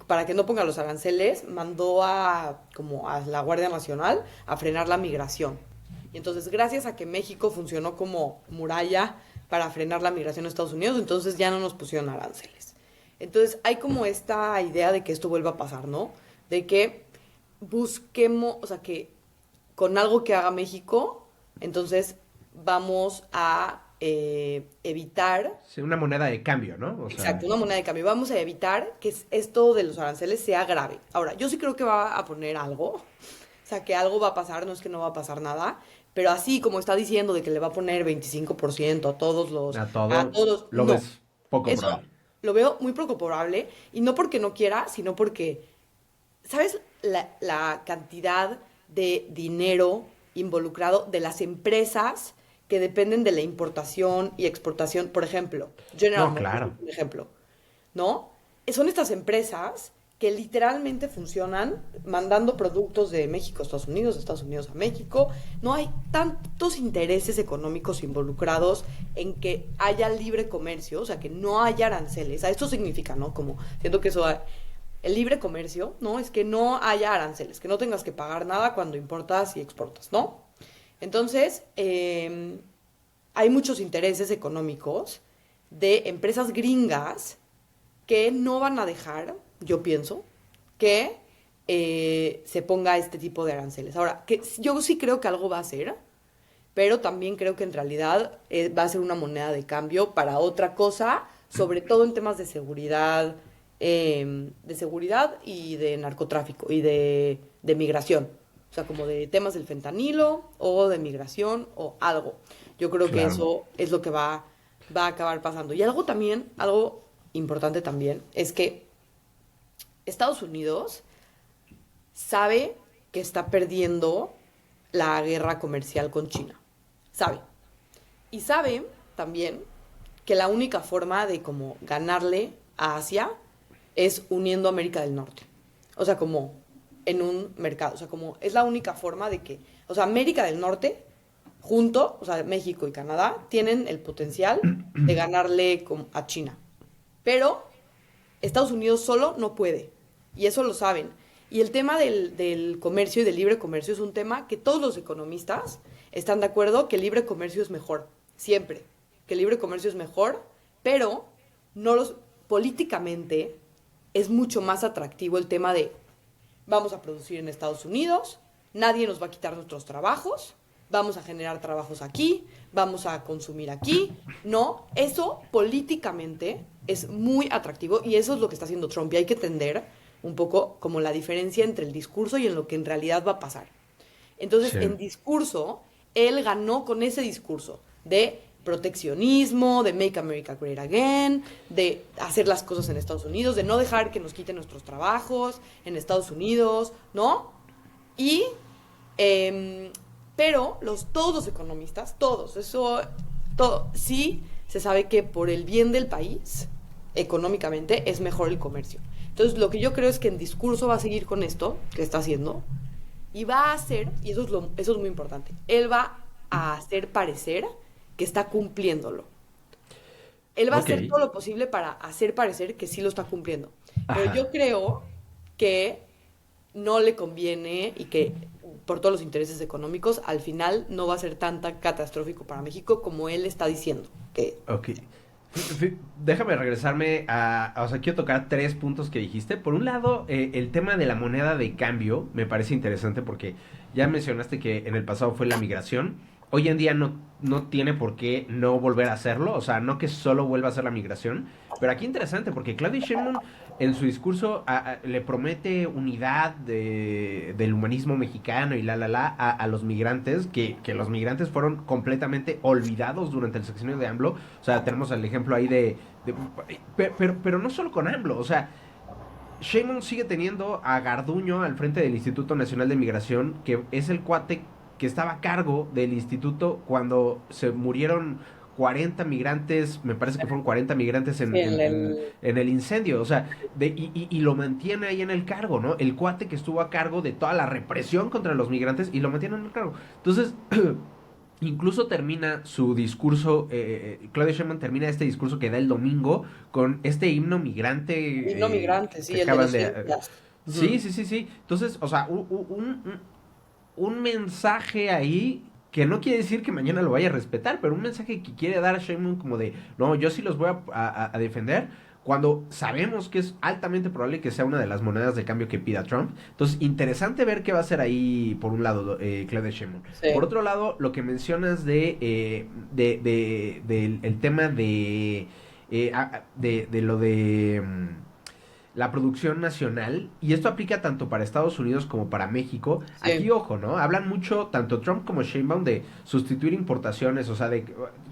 para que no ponga los aranceles, mandó como a la Guardia Nacional a frenar la migración. Y entonces, gracias a que México funcionó como muralla para frenar la migración a Estados Unidos, entonces ya no nos pusieron aranceles. Entonces, hay como esta idea de que esto vuelva a pasar, ¿no? De que busquemos, o sea, que con algo que haga México, entonces vamos a evitar. Sí, una moneda de cambio, ¿no? O sea, Exacto, una moneda de cambio. Vamos a evitar que esto de los aranceles sea grave. Ahora, yo sí creo que va a poner algo, o sea, que algo va a pasar, no es que no va a pasar nada, pero así como está diciendo de que le va a poner 25% a a todo todos, lo no. ves poco Eso probable. lo veo muy poco probable y no porque no quiera, sino porque, ¿sabes la cantidad de dinero involucrado de las empresas que dependen de la importación y exportación? Por ejemplo, General No, Motors, claro. por ejemplo, ¿no? Son estas empresas que literalmente funcionan mandando productos de México a Estados Unidos, de Estados Unidos a México. No hay tantos intereses económicos involucrados en que haya libre comercio, o sea, que no haya aranceles. A esto significa, ¿no? Como siento que eso, el libre comercio, ¿no? Es que no haya aranceles, que no tengas que pagar nada cuando importas y exportas, ¿no? Entonces, hay muchos intereses económicos de empresas gringas que no van a dejar, yo pienso, que se ponga este tipo de aranceles. Ahora, que yo sí creo que algo va a hacer, pero también creo que en realidad va a ser una moneda de cambio para otra cosa, sobre todo en temas de seguridad y de narcotráfico y de migración. O sea, como de temas del fentanilo o de migración o algo. Yo creo que Claro. eso es lo que va a acabar pasando. Y algo también, algo importante también, es que Estados Unidos sabe que está perdiendo la guerra comercial con China. Sabe. Y sabe también que la única forma de como ganarle a Asia es uniendo América del Norte. O sea, como en un mercado. O sea, como es la única forma de que, o sea, América del Norte, junto, o sea, México y Canadá, tienen el potencial de ganarle a China. Pero Estados Unidos solo no puede. Y eso lo saben. Y el tema del comercio y del libre comercio es un tema que todos los economistas están de acuerdo que el libre comercio es mejor. Siempre. Que el libre comercio es mejor, pero no los políticamente es mucho más atractivo el tema de vamos a producir en Estados Unidos, nadie nos va a quitar nuestros trabajos, vamos a generar trabajos aquí, vamos a consumir aquí. No, eso políticamente es muy atractivo y eso es lo que está haciendo Trump y hay que entender un poco como la diferencia entre el discurso y en lo que en realidad va a pasar. Entonces, Sí. en discurso, él ganó con ese discurso de proteccionismo, de Make America Great Again, de hacer las cosas en Estados Unidos, de no dejar que nos quiten nuestros trabajos en Estados Unidos, ¿no? Y, em, pero todos los economistas, todos, eso, todo, sí se sabe que por el bien del país, económicamente, es mejor el comercio. Entonces, lo que yo creo es que en discurso va a seguir con esto que está haciendo y va a hacer, y eso es muy importante, él va a hacer parecer que está cumpliéndolo. Él va a Ok. hacer todo lo posible para hacer parecer que sí lo está cumpliendo. Pero Ajá. yo creo que no le conviene y que por todos los intereses económicos, al final no va a ser tan catastrófico para México como él está diciendo. Que Ok. Déjame regresarme o sea, quiero tocar tres puntos que dijiste. Por un lado, el tema de la moneda de cambio me parece interesante porque ya mencionaste que en el pasado fue la migración. Hoy en día no tiene por qué no volver a hacerlo. O sea, no que solo vuelva a ser la migración. Pero aquí interesante porque Claudia Sheinbaum en su discurso le promete unidad del humanismo mexicano y a los migrantes, que los migrantes fueron completamente olvidados durante el sexenio de AMLO. O sea, tenemos el ejemplo ahí pero no solo con AMLO, o sea, Sheinbaum sigue teniendo a Garduño al frente del Instituto Nacional de Migración, que es el cuate que estaba a cargo del instituto cuando se murieron 40 migrantes, me parece que fueron 40 migrantes sí, en el incendio, o sea, y lo mantiene ahí en el cargo, ¿no? El cuate que estuvo a cargo de toda la represión contra los migrantes y lo mantiene en el cargo. Entonces, incluso termina su discurso, Claudia Sheinbaum termina este discurso que da el domingo con este himno himno migrante migrante, que sí, el de acaban los de... incas. Sí, Ujú. sí, sí, sí. Entonces, o sea, un mensaje ahí que no quiere decir que mañana lo vaya a respetar, pero un mensaje que quiere dar a Sheinbaum como de, no, yo sí los voy a defender, cuando sabemos que es altamente probable que sea una de las monedas de cambio que pida Trump. Entonces, interesante ver qué va a hacer ahí, por un lado, Claudia Sheinbaum. Por Sí. otro lado, lo que mencionas del el tema de lo de... la producción nacional, y esto aplica tanto para Estados Unidos como para México. Aquí, Sí. ojo, ¿no? Hablan mucho, tanto Trump como Sheinbaum, de sustituir importaciones, o sea,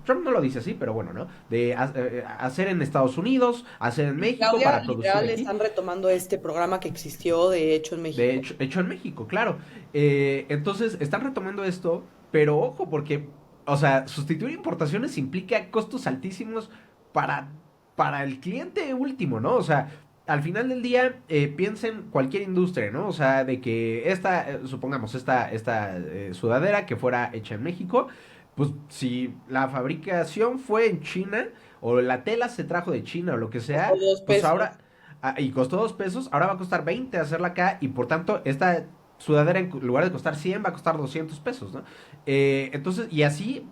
Trump no lo dice así, pero bueno, ¿no? De hacer en Estados Unidos, hacer en Y México Claudia, para producir literal, aquí. están retomando este programa que existió de hecho en De México. hecho en México, claro. Entonces, están retomando esto, pero ojo, porque, o sea, sustituir importaciones implica costos altísimos para, para el cliente último, ¿no? O sea, al final del día, piensen cualquier industria, ¿no? O sea, de que supongamos, esta sudadera que fuera hecha en México, pues si la fabricación fue en China, o la tela se trajo de China, o lo que Costó sea, dos pues pesos. ahora y costó 2 pesos, ahora va a costar 20 hacerla acá y por tanto esta sudadera en lugar de costar 100 va a costar 200 pesos, ¿no? Entonces, y así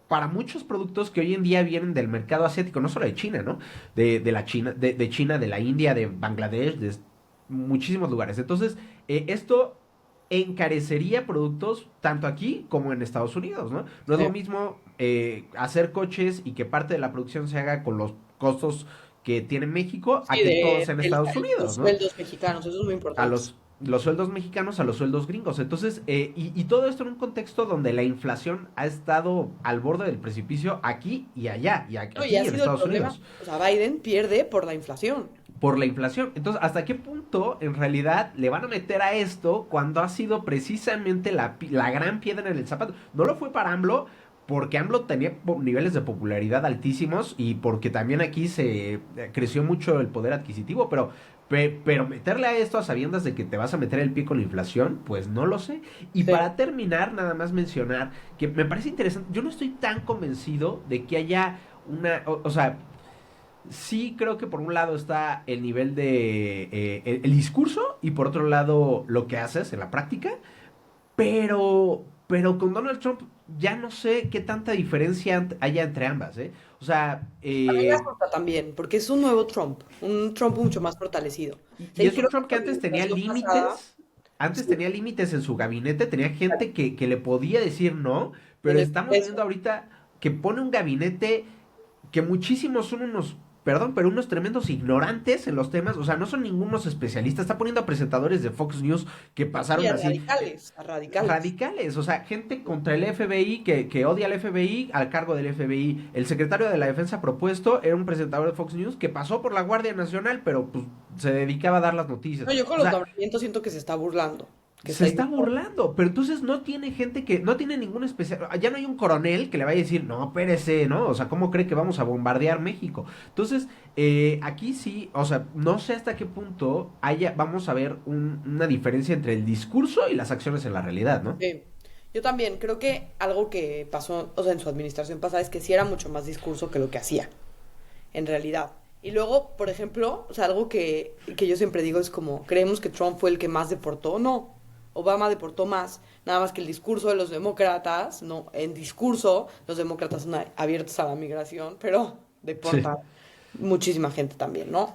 para muchos productos que hoy en día vienen del mercado asiático, no solo de China, ¿no? De la China, de China, de la India, de Bangladesh, de muchísimos lugares. Entonces, esto encarecería productos tanto aquí como en Estados Unidos, ¿no? No es Sí. lo mismo hacer coches y que parte de la producción se haga con los costos que tiene México a Sí, que todos en Estados los Unidos, ¿no? sueldos mexicanos, eso es muy A importante. los los sueldos mexicanos a los sueldos gringos. Entonces, y todo esto en un contexto donde la inflación ha estado al borde del precipicio aquí y allá, y No, aquí y ha en sido el Estados problema. Unidos, O sea, Biden pierde por la inflación. por la inflación. Entonces, ¿hasta qué punto en realidad le van a meter a esto cuando ha sido precisamente la gran piedra en el zapato? No lo fue para AMLO, porque AMLO tenía niveles de popularidad altísimos y porque también aquí se creció mucho el poder adquisitivo, pero meterle a esto a sabiendas de que te vas a meter el pie con la inflación, pues no lo sé. Y Sí. para terminar, nada más mencionar que me parece interesante, yo no estoy tan convencido de que haya o sea, sí creo que por un lado está el nivel de el discurso y por otro lado lo que haces en la práctica, pero con Donald Trump ya no sé qué tanta diferencia haya entre ambas, ¿eh? O sea, A mí me asusta también, porque es un nuevo Trump, un Trump mucho más fortalecido. O sea, y y es un creo que Trump en su que administración pasada, antes sí, tenía límites en su gabinete, tenía gente que le podía decir no, en pero el estamos Congreso. viendo ahorita que pone un gabinete que muchísimos son unos, perdón, pero unos tremendos ignorantes en los temas, o sea, no son ningunos especialistas, está poniendo a presentadores de Fox News que Y pasaron así, a radicales. radicales, o sea, gente contra el FBI que odia al FBI al cargo del FBI. El secretario de la Defensa propuesto era un presentador de Fox News que pasó por la Guardia Nacional, pero pues se dedicaba a dar las noticias. No, yo con O los sea, nombramientos siento que se está burlando, que se está está diciendo, burlando, pero entonces no tiene gente que, no tiene ningún especial, ya no hay un coronel que le vaya a decir, no, espérese, ¿no? O sea, ¿cómo cree que vamos a bombardear México? Entonces, aquí sí, o sea, no sé hasta qué punto vamos a ver una diferencia entre el discurso y las acciones en la realidad, ¿no? sí. Yo también creo que algo que pasó, o sea, en su administración pasada es que sí era mucho más discurso que lo que hacía, en realidad. Y luego, por ejemplo, o sea, algo que yo siempre digo es como, creemos que Trump fue el que más deportó. No, Obama deportó más, nada más que el discurso de los demócratas, no, en discurso los demócratas son abiertos a la migración, pero deportan Sí. muchísima gente también, ¿no?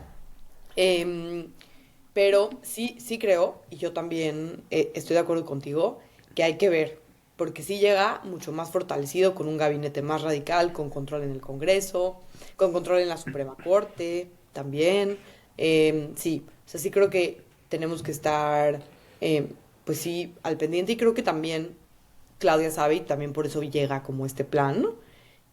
Em, pero sí, sí creo, y yo también estoy de acuerdo contigo, que hay que ver, porque sí llega mucho más fortalecido con un gabinete más radical, con control en el Congreso, con control en la Suprema Corte también. Sí, o sea, sí creo que tenemos que estar, pues sí, al pendiente y creo que también Claudia sabe y también por eso llega como este plan, ¿no?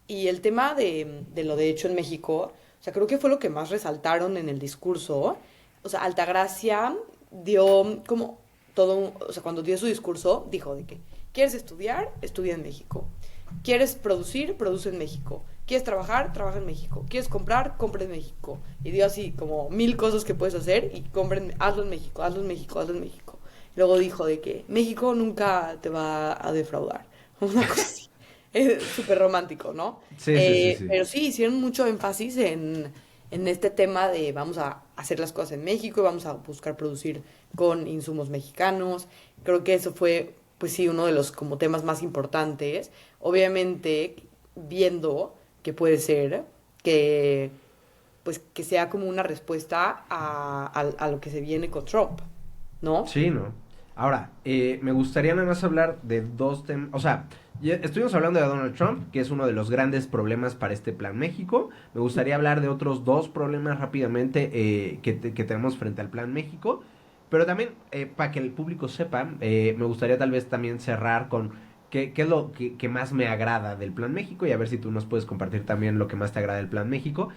Y el tema de lo de hecho en México, o sea, creo que fue lo que más resaltaron en el discurso. O sea, Altagracia dio como todo, o sea, cuando dio su discurso, dijo de que quieres estudiar, estudia en México. Quieres producir, produce en México. Quieres trabajar, trabaja en México. Quieres comprar, compra en México. Y dio así como 1000 cosas que puedes hacer y compren, hazlo en México, hazlo en México, hazlo en México. Luego dijo de que México nunca te va a defraudar. Una cosa así. Es súper romántico, ¿no? Sí, sí, sí, sí. Pero sí, hicieron mucho énfasis en este tema de vamos a hacer las cosas en México y vamos a buscar producir con insumos mexicanos. Creo que eso fue, pues sí, uno de los como temas más importantes. Obviamente, viendo que puede ser que, pues, que sea como una respuesta a lo que se viene con Trump, ¿no? Sí, ¿no? Ahora, me gustaría nada más hablar de dos temas. O sea, ya estuvimos hablando de Donald Trump, que es uno de los grandes problemas para este Plan México. Me gustaría hablar de otros dos problemas rápidamente que tenemos frente al Plan México. Pero también, para que el público sepa, me gustaría tal vez también cerrar con qué es lo que más me agrada del Plan México y a ver si tú nos puedes compartir también lo que más te agrada del Plan México.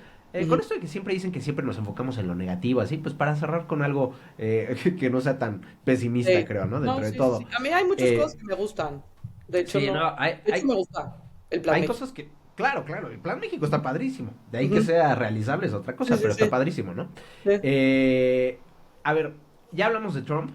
Con Ujú. esto de que siempre dicen que siempre nos enfocamos en lo negativo, así, pues para cerrar con algo que no sea tan pesimista, Sí. creo, ¿no? No, Dentro de sí, sí, todo. sí. A mí hay muchas cosas Eh, que me gustan. De hecho, sí, no. no, De hecho, me gusta el Plan hay México. cosas que, claro, claro, el Plan México está padrísimo. De ahí que Ujú. sea realizable es otra Sí, cosa, sí, pero está sí. padrísimo, ¿no? Sí. Eh, a ver, ya hablamos de Trump,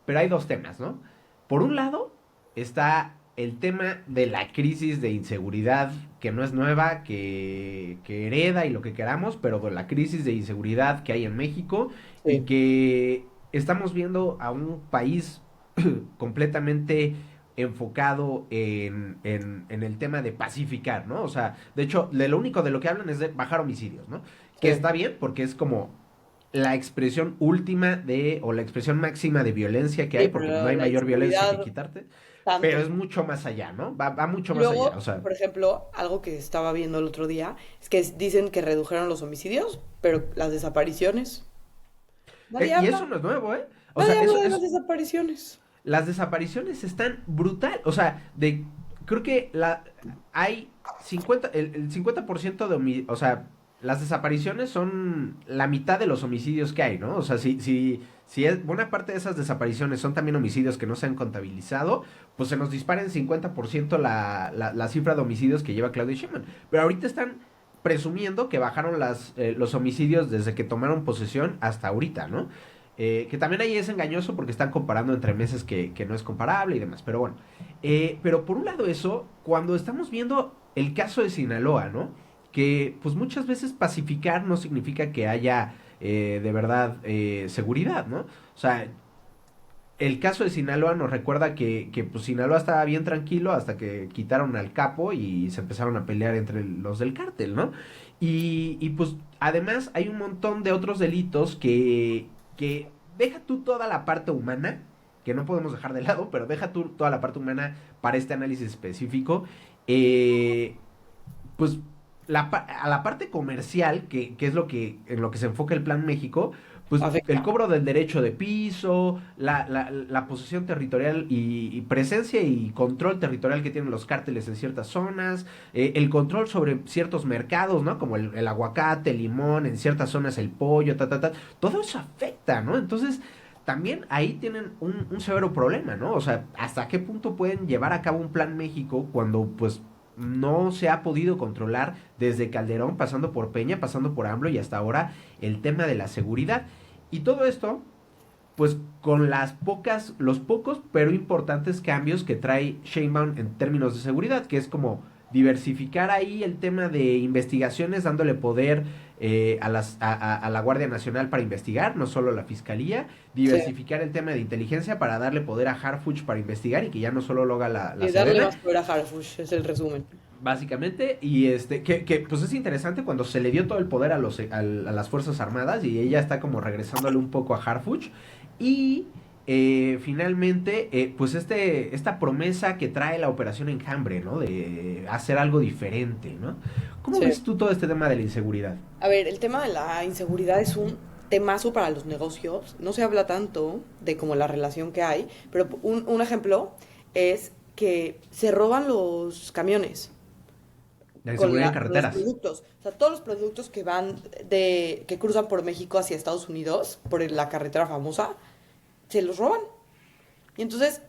pero hay dos temas, ¿no? Por un lado está el tema de la crisis de inseguridad, que no es nueva, que hereda y lo que queramos, pero de la crisis de inseguridad que hay en México y Sí. que estamos viendo a un país completamente enfocado en el tema de pacificar, ¿no? O sea, de hecho, de lo único de lo que hablan es de bajar homicidios, ¿no? Que Sí. está bien porque es como la expresión última o la expresión máxima de violencia que hay, Sí, porque no pero hay la mayor violencia que inseguridad, quitarte, pero tanto. es mucho más allá, ¿no? Va mucho Y más allá, o luego, sea, por ejemplo, algo que estaba viendo el otro día es que dicen que redujeron los homicidios, pero las desapariciones. Nadie Y habla. eso no es nuevo, ¿eh? O Nadie sea, habla de las desapariciones. las desapariciones están brutal. O sea, creo que hay 50% de o sea, las desapariciones son la mitad de los homicidios que hay, ¿no? O sea, si es, buena parte de esas desapariciones son también homicidios que no se han contabilizado, pues se nos dispara en 50% la cifra de homicidios que lleva Claudio Sheinbaum. Pero ahorita están presumiendo que bajaron los homicidios desde que tomaron posesión hasta ahorita, ¿no? Que también ahí es engañoso porque están comparando entre meses que no es comparable y demás. Pero bueno, pero por un lado eso, cuando estamos viendo el caso de Sinaloa, ¿no? Que pues muchas veces pacificar no significa que haya de verdad seguridad, ¿no? O sea, el caso de Sinaloa nos recuerda que pues Sinaloa estaba bien tranquilo hasta que quitaron al capo y se empezaron a pelear entre los del cártel, ¿no? Pues además hay un montón de otros delitos que deja tú toda la parte humana, que no podemos dejar de lado, pero deja tú toda la parte humana para este análisis específico. Eh, pues a la parte comercial, que es en lo que se enfoca el Plan México, pues el Afecta. cobro del derecho de piso, la posesión territorial y presencia y control territorial que tienen los cárteles en ciertas zonas, el control sobre ciertos mercados, ¿no? Como el aguacate, el limón, en ciertas zonas el pollo, todo eso afecta, ¿no? Entonces, también ahí tienen un severo problema, ¿no? O sea, ¿hasta qué punto pueden llevar a cabo un Plan México cuando, pues, no se ha podido controlar desde Calderón, pasando por Peña, pasando por AMLO y hasta ahora el tema de la seguridad? Y todo esto, pues con los pocos pero importantes cambios que trae Sheinbaum en términos de seguridad, que es como diversificar ahí el tema de investigaciones, dándole poder a la Guardia Nacional para investigar, no solo a la Fiscalía, Sí. diversificar el tema de inteligencia para darle poder a Harfuch para investigar y que ya no solo lo haga la Y darle Sedena, más poder a Harfush, es el resumen. básicamente, y pues es interesante cuando se le dio todo el poder a las Fuerzas Armadas y ella está como regresándole un poco a Harfuch y finalmente pues esta promesa que trae la Operación Enjambre, ¿no? De hacer algo diferente, ¿no? ¿Cómo Sí. ves tú todo este tema de la inseguridad? A ver, el tema de la inseguridad es un temazo para los negocios. No se habla tanto de como la relación que hay, pero un ejemplo es que se roban los camiones La inseguridad en con los carreteras. productos. O sea, todos los productos que que cruzan por México hacia Estados Unidos, por la carretera famosa, se los roban. Y entonces,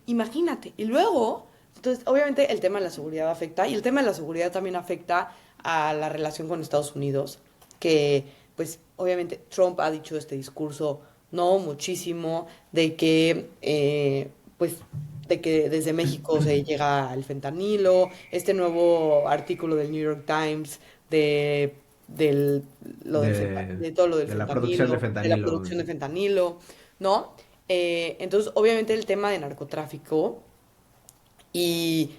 imagínate. Y luego, entonces, obviamente el tema de la seguridad afecta, y el tema de la seguridad también afecta a la relación con Estados Unidos, que, pues, obviamente Trump ha dicho este discurso, no muchísimo, de que, pues, de que desde México se llega al fentanilo, este nuevo artículo del New York Times de, del, De, de todo lo del de la producción de fentanilo, de la fentanilo. producción de fentanilo, ¿no? Entonces, obviamente el tema de narcotráfico y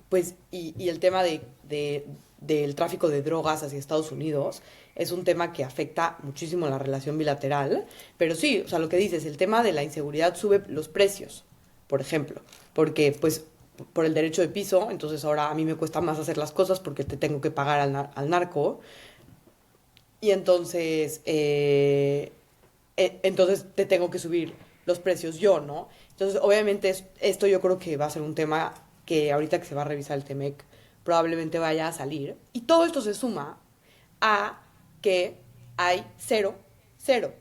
pues y el tema del tráfico de drogas hacia Estados Unidos es un tema que afecta muchísimo la relación bilateral, pero sí, o sea, lo que dices, el tema de la inseguridad sube los precios, por ejemplo, porque pues por el derecho de piso, entonces ahora a mí me cuesta más hacer las cosas porque te tengo que pagar al narco y entonces te tengo que subir los precios yo, ¿no? Entonces, obviamente, esto yo creo que va a ser un tema que ahorita que se va a revisar el TEMEC probablemente vaya a salir. Y todo esto se suma a que hay cero, cero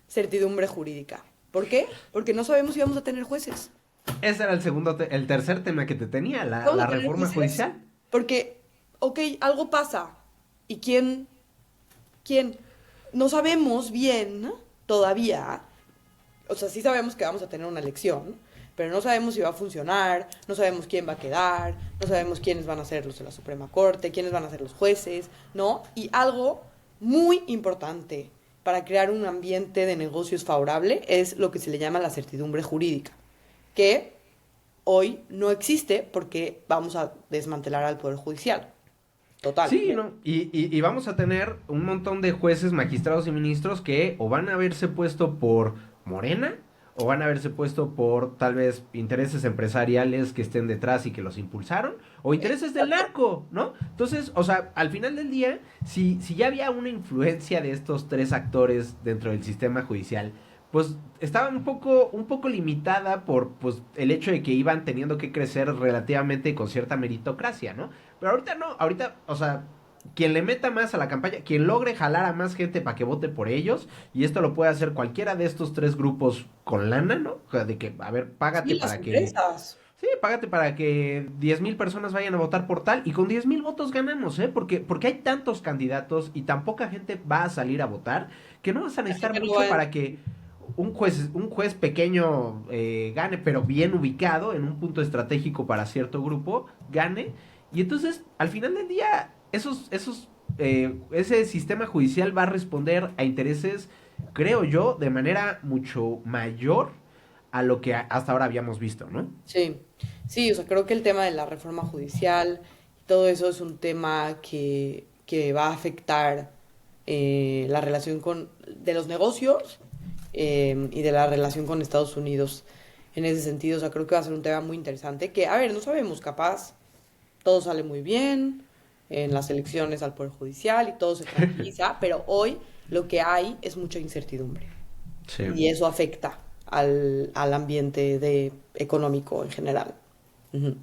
certidumbre jurídica. ¿Por qué? Porque no sabemos si vamos a tener jueces. Ese era el tercer tema que te tenía, Vamos la a tener reforma jueces judicial. porque, ok, algo pasa. ¿Y quién? No sabemos bien todavía. O sea, sí sabemos que vamos a tener una elección, pero no sabemos si va a funcionar, no sabemos quién va a quedar, no sabemos quiénes van a ser los de la Suprema Corte, quiénes van a ser los jueces, ¿no? Y algo muy importante para crear un ambiente de negocios favorable es lo que se le llama la certidumbre jurídica, que hoy no existe porque vamos a desmantelar al Poder Judicial. Sí, Totalmente. ¿no? Y vamos a tener un montón de jueces, magistrados y ministros que o van a haberse puesto por Morena o van a haberse puesto por tal vez intereses empresariales que estén detrás y que los impulsaron, o intereses del narco, ¿no? Entonces, o sea, al final del día, si ya había una influencia de estos tres actores dentro del sistema judicial, pues estaba un poco limitada por pues, el hecho de que iban teniendo que crecer relativamente con cierta meritocracia, ¿no? Pero ahorita no, ahorita, o sea, quien le meta más a la campaña, quien logre jalar a más gente para que vote por ellos, y esto lo puede hacer cualquiera de estos tres grupos con lana, ¿no? O sea, de que, a ver, Sí, págate las para que... empresas. Sí, págate para que 10,000 personas vayan a votar por tal, y con 10,000 votos ganamos, ¿eh? Porque hay tantos candidatos y tan poca gente va a salir a votar, que no vas a La necesitar gente no mucho va para que un juez pequeño gane, pero bien ubicado en un punto estratégico para cierto grupo, gane. Y entonces, al final del día, ese sistema judicial va a responder a intereses, creo yo, de manera mucho mayor a lo que hasta ahora habíamos visto, ¿no? Sí, sí, o sea, creo que el tema de la reforma judicial y todo eso es un tema que va a afectar la relación de los negocios y de la relación con Estados Unidos en ese sentido. O sea, creo que va a ser un tema muy interesante que, a ver, no sabemos, capaz todo sale muy bien en las elecciones al Poder Judicial y todo se tranquiliza, pero hoy lo que hay es mucha incertidumbre Sí. y eso afecta al ambiente económico en general. Ujú.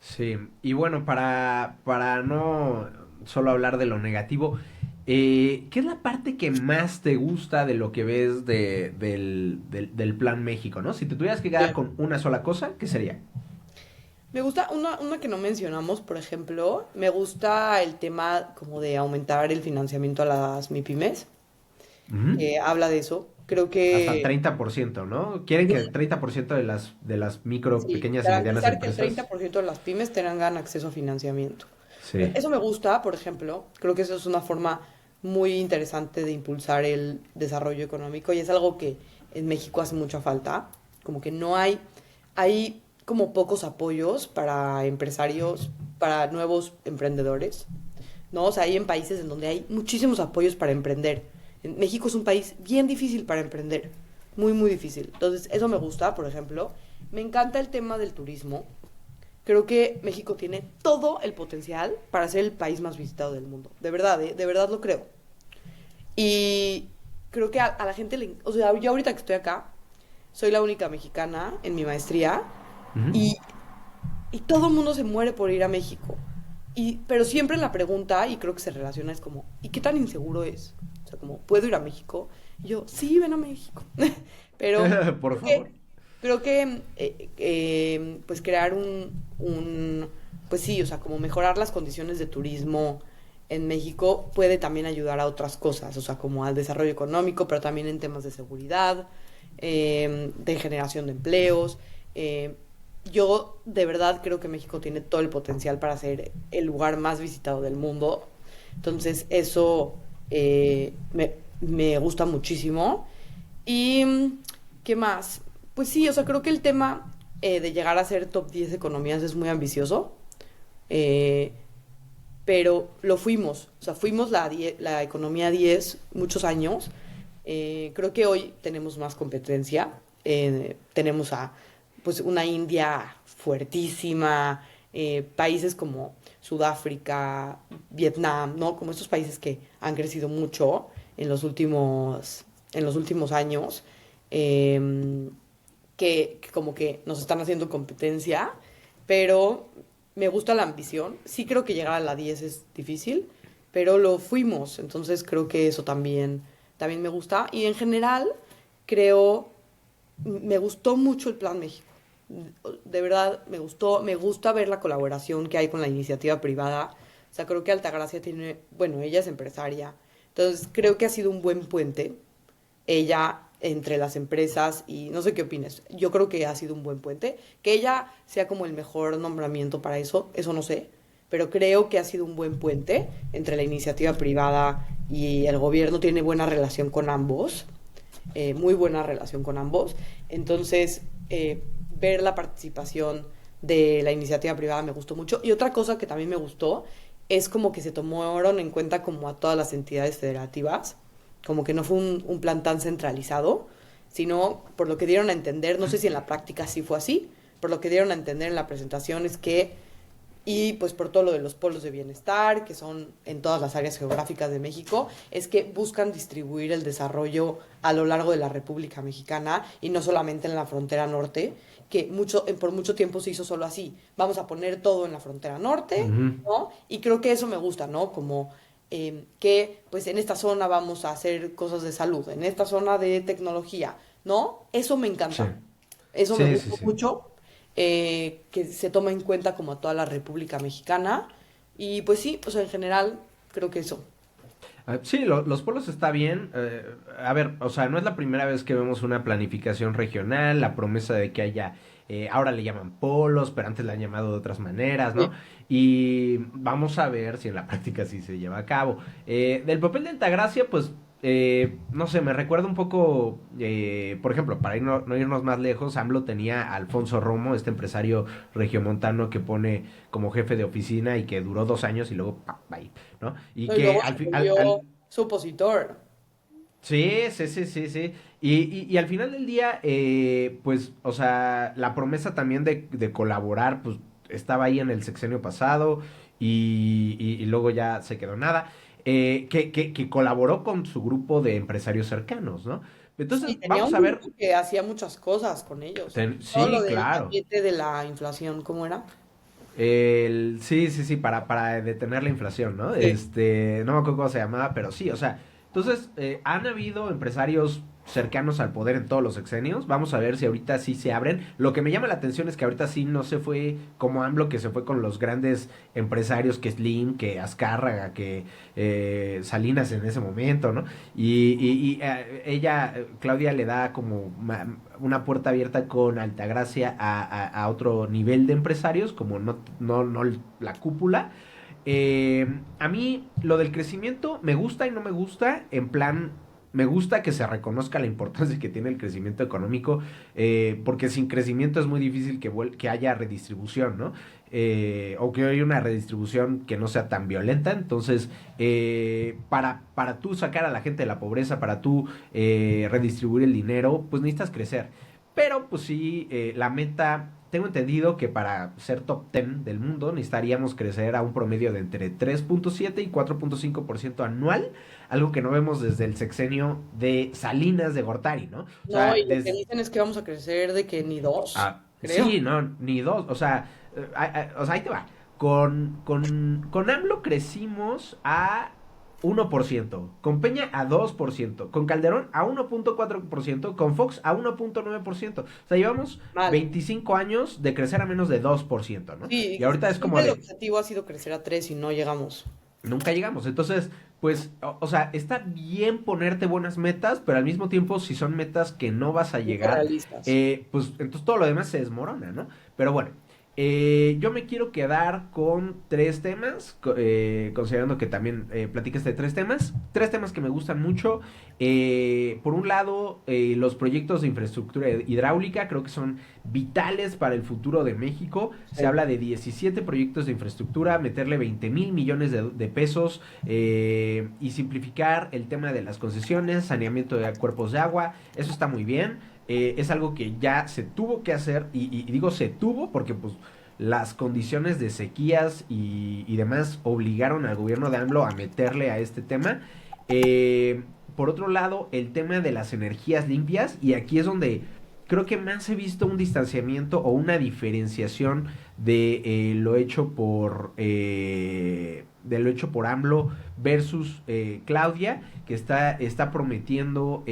Sí, y bueno, para no solo hablar de lo negativo, ¿qué es la parte que más te gusta de lo que ves del Plan México, ¿no? Si te tuvieras que quedar Sí. con una sola cosa, ¿qué sería? Me gusta una que no mencionamos, por ejemplo, me gusta el tema como de aumentar el financiamiento a las MIPYMES, Ujú. que habla de eso. Creo Hasta que 30%, ¿no? Quieren que el 30% de las micro, sí, pequeñas y medianas garantizar que el treinta empresas. por ciento de las pymes tengan acceso a financiamiento. Sí. Eso me gusta, por ejemplo. Creo que eso es una forma muy interesante de impulsar el desarrollo económico y es algo que en México hace mucha falta. Como que no hay como pocos apoyos para empresarios, para nuevos emprendedores, ¿no? O sea, hay en países en donde hay muchísimos apoyos para emprender. En México es un país bien difícil para emprender, muy, muy difícil. Entonces, eso me gusta, por ejemplo. Me encanta el tema del turismo. Creo que México tiene todo el potencial para ser el país más visitado del mundo. De verdad, ¿eh? De verdad lo creo. Y creo que a la gente le... O sea, yo ahorita que estoy acá, soy la única mexicana en mi maestría Ujú. y, y todo el mundo se muere por ir a México. Pero siempre la pregunta, y creo que se relaciona, es como, ¿y qué tan inseguro es? O sea, como, ¿puedo ir a México? Y yo, sí, ven a México. Pero Por creo favor. que pues crear pues sí, o sea, como mejorar las condiciones de turismo en México puede también ayudar a otras cosas, o sea, como al desarrollo económico, pero también en temas de seguridad, de generación de empleos. eh, yo de verdad creo que México tiene todo el potencial para ser el lugar más visitado del mundo. Entonces eso me gusta muchísimo. ¿Y qué más? Pues sí, o sea, creo que el tema de llegar a ser top 10 economías es muy ambicioso, eh, pero lo fuimos. O sea, fuimos la economía 10 muchos años. Creo que hoy tenemos más competencia. Tenemos a pues una India fuertísima, países como Sudáfrica, Vietnam, ¿no? Como estos países que han crecido mucho en los últimos años, eh, que como que nos están haciendo competencia, pero me gusta la ambición. Sí creo que llegar a la 10 es difícil, pero lo fuimos, entonces creo que eso también me gusta. Y en general, creo, me gustó mucho el Plan México. De verdad, me gusta ver la colaboración que hay con la iniciativa privada. O sea, creo que Altagracia tiene, bueno, ella es empresaria, entonces creo que ha sido un buen puente ella entre las empresas y no sé qué opinas. Yo creo que ha sido un buen puente. Que ella sea como el mejor nombramiento para eso no sé. Pero creo que ha sido un buen puente entre la iniciativa privada y el gobierno. Tiene buena relación con ambos, muy buena relación con ambos. Entonces, ver la participación de la iniciativa privada me gustó mucho. Y otra cosa que también me gustó es como que se tomaron en cuenta como a todas las entidades federativas, como que no fue un plan tan centralizado, sino por lo que dieron a entender, no sé si en la práctica sí fue así, por lo que dieron a entender en la presentación es que, y pues por todo lo de los polos de bienestar, que son en todas las áreas geográficas de México, es que buscan distribuir el desarrollo a lo largo de la República Mexicana y no solamente en la frontera norte, que por mucho tiempo se hizo solo así. Vamos a poner todo en la frontera norte, Ujú. ¿no? Y creo que eso me gusta, ¿no? Como que pues en esta zona vamos a hacer cosas de salud, en esta zona de tecnología, ¿no? Eso me Sí, encanta. Eso me sí, sí, gusta sí. mucho, que se toma en cuenta como a toda la República Mexicana. Y pues sí, o sea, en general, creo que eso. Sí, los polos está bien. A ver, o sea, no es la primera vez que vemos una planificación regional, la promesa de que haya, ahora le llaman polos, pero antes le han llamado de otras maneras, ¿no? Sí. Y vamos a ver si en la práctica sí se lleva a cabo. Del papel de Altagracia, pues, no sé, me recuerda un poco, por ejemplo, para no irnos más lejos, AMLO tenía a Alfonso Romo, este empresario regiomontano que pone como jefe de oficina y que duró 2 años y luego, ¡pa! Bye, ¿no? Y No, y que luego se volvió supositor. sí, sí, sí, sí, sí. Y al final del día, pues, o sea, la promesa también de colaborar, pues, estaba ahí en el sexenio pasado y luego ya se quedó nada. Que colaboró con su grupo de empresarios cercanos, ¿no? Entonces, Sí, tenía vamos un a ver. grupo que hacía muchas cosas con ellos. Todo lo Sí, del claro. paquete de la inflación, ¿cómo era? Sí, sí, sí, para detener la inflación, ¿no? Sí. No me acuerdo cómo se llamaba, pero sí, o sea, entonces, han habido empresarios cercanos al poder en todos los sexenios. Vamos a ver si ahorita sí se abren. Lo que me llama la atención es que ahorita sí no se fue como AMLO, que se fue con los grandes empresarios, que Slim, que Azcárraga, que Salinas en ese momento, ¿no? Ella, Claudia, le da como una puerta abierta con Altagracia a otro nivel de empresarios, como no la cúpula. A mí lo del crecimiento me gusta y no me gusta, en plan, me gusta que se reconozca la importancia que tiene el crecimiento económico, porque sin crecimiento es muy difícil que haya redistribución, ¿no? O que haya una redistribución que no sea tan violenta. Entonces, para tú sacar a la gente de la pobreza, para tú redistribuir el dinero, pues necesitas crecer. Pero, pues sí, la meta, tengo entendido que para ser top 10 del mundo necesitaríamos crecer a un promedio de entre 3.7 y 4.5% anual, algo que no vemos desde el sexenio de Salinas de Gortari, ¿no? O No, sea, y lo que dicen es que vamos a crecer de que ni dos, creo. sí, no, ni dos, o sea, ahí te va. Con AMLO crecimos a 1%, con Peña a 2%, con Calderón a 1.4%, con Fox a 1.9%. O sea, llevamos Mal. 25 años de crecer a menos de 2%, ¿no? Y Sí, ahorita es como siempre el de, objetivo ha sido crecer a tres y no llegamos. nunca llegamos. Entonces, pues, o sea, está bien ponerte buenas metas, pero al mismo tiempo, si son metas que no vas a Poco llegar, realistas. pues entonces todo lo demás se desmorona, ¿no? Pero bueno, yo me quiero quedar con tres temas, considerando que también platicaste de tres temas que me gustan mucho. Por un lado, los proyectos de infraestructura hidráulica creo que son vitales para el futuro de México. Se Sí. habla de 17 proyectos de infraestructura, meterle 20,000 millones de pesos, y simplificar el tema de las concesiones, saneamiento de cuerpos de agua. Eso está muy bien. Es algo que ya se tuvo que hacer, y digo se tuvo porque pues las condiciones de sequías y demás obligaron al gobierno de AMLO a meterle a este tema. Eh, por otro lado, el tema de las energías limpias, y aquí es donde creo que más he visto un distanciamiento o una diferenciación de lo hecho por AMLO versus Claudia, que está prometiendo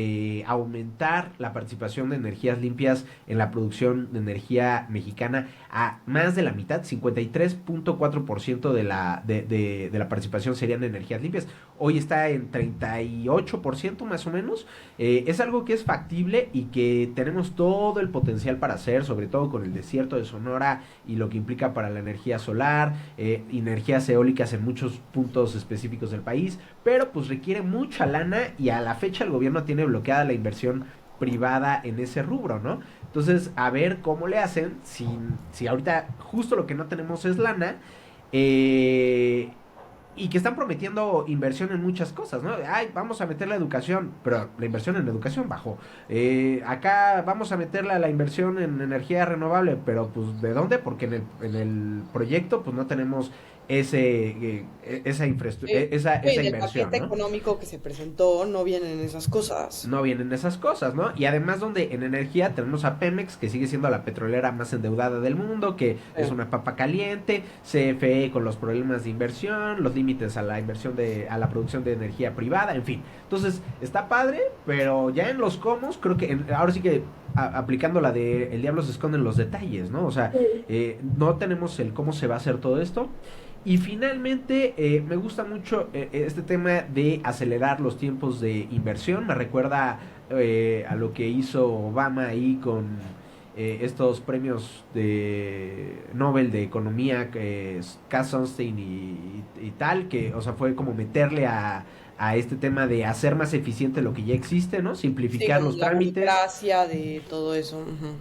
aumentar la participación de energías limpias en la producción de energía mexicana a más de la mitad. 53.4% de la participación serían energías limpias. Hoy está en 38% más o menos. Es algo que es factible y que tenemos todo el potencial para hacer, sobre todo con el desierto de Sonora y lo que implica para la energía solar, energías eólicas en muchos puntos específicos del país, pero pues requiere mucha lana y a la fecha el gobierno tiene bloqueada la inversión privada en ese rubro, ¿no? Entonces, a ver cómo le hacen si ahorita justo lo que no tenemos es lana. eh, y que están prometiendo inversión en muchas cosas, ¿no? Ay, vamos a meter la educación, pero la inversión en educación bajó. Acá vamos a meter la inversión en energía renovable, pero pues ¿de dónde? Porque en el proyecto pues no tenemos esa infraestructura, esa En el inversión, paquete ¿no? económico que se presentó no vienen esas cosas. No vienen esas cosas, ¿no? Y además donde en energía tenemos a Pemex, que sigue siendo la petrolera más endeudada del mundo, que es Sí. una papa caliente, CFE con los problemas de inversión, los límites a la inversión a la producción de energía privada, en fin. Entonces, está padre, pero ya en los comos, creo que ahora sí que aplicando la de el diablo se esconde en los detalles, ¿no? O sea, no tenemos el cómo se va a hacer todo esto. Y finalmente, me gusta mucho este tema de acelerar los tiempos de inversión. Me recuerda a lo que hizo Obama ahí con estos premios de Nobel de Economía, que es Cass Sunstein y tal, que, o sea, fue como meterle a este tema de hacer más eficiente lo que ya existe, ¿no? Sí, Simplificar como los la trámites. burocracia de todo eso. Ujú.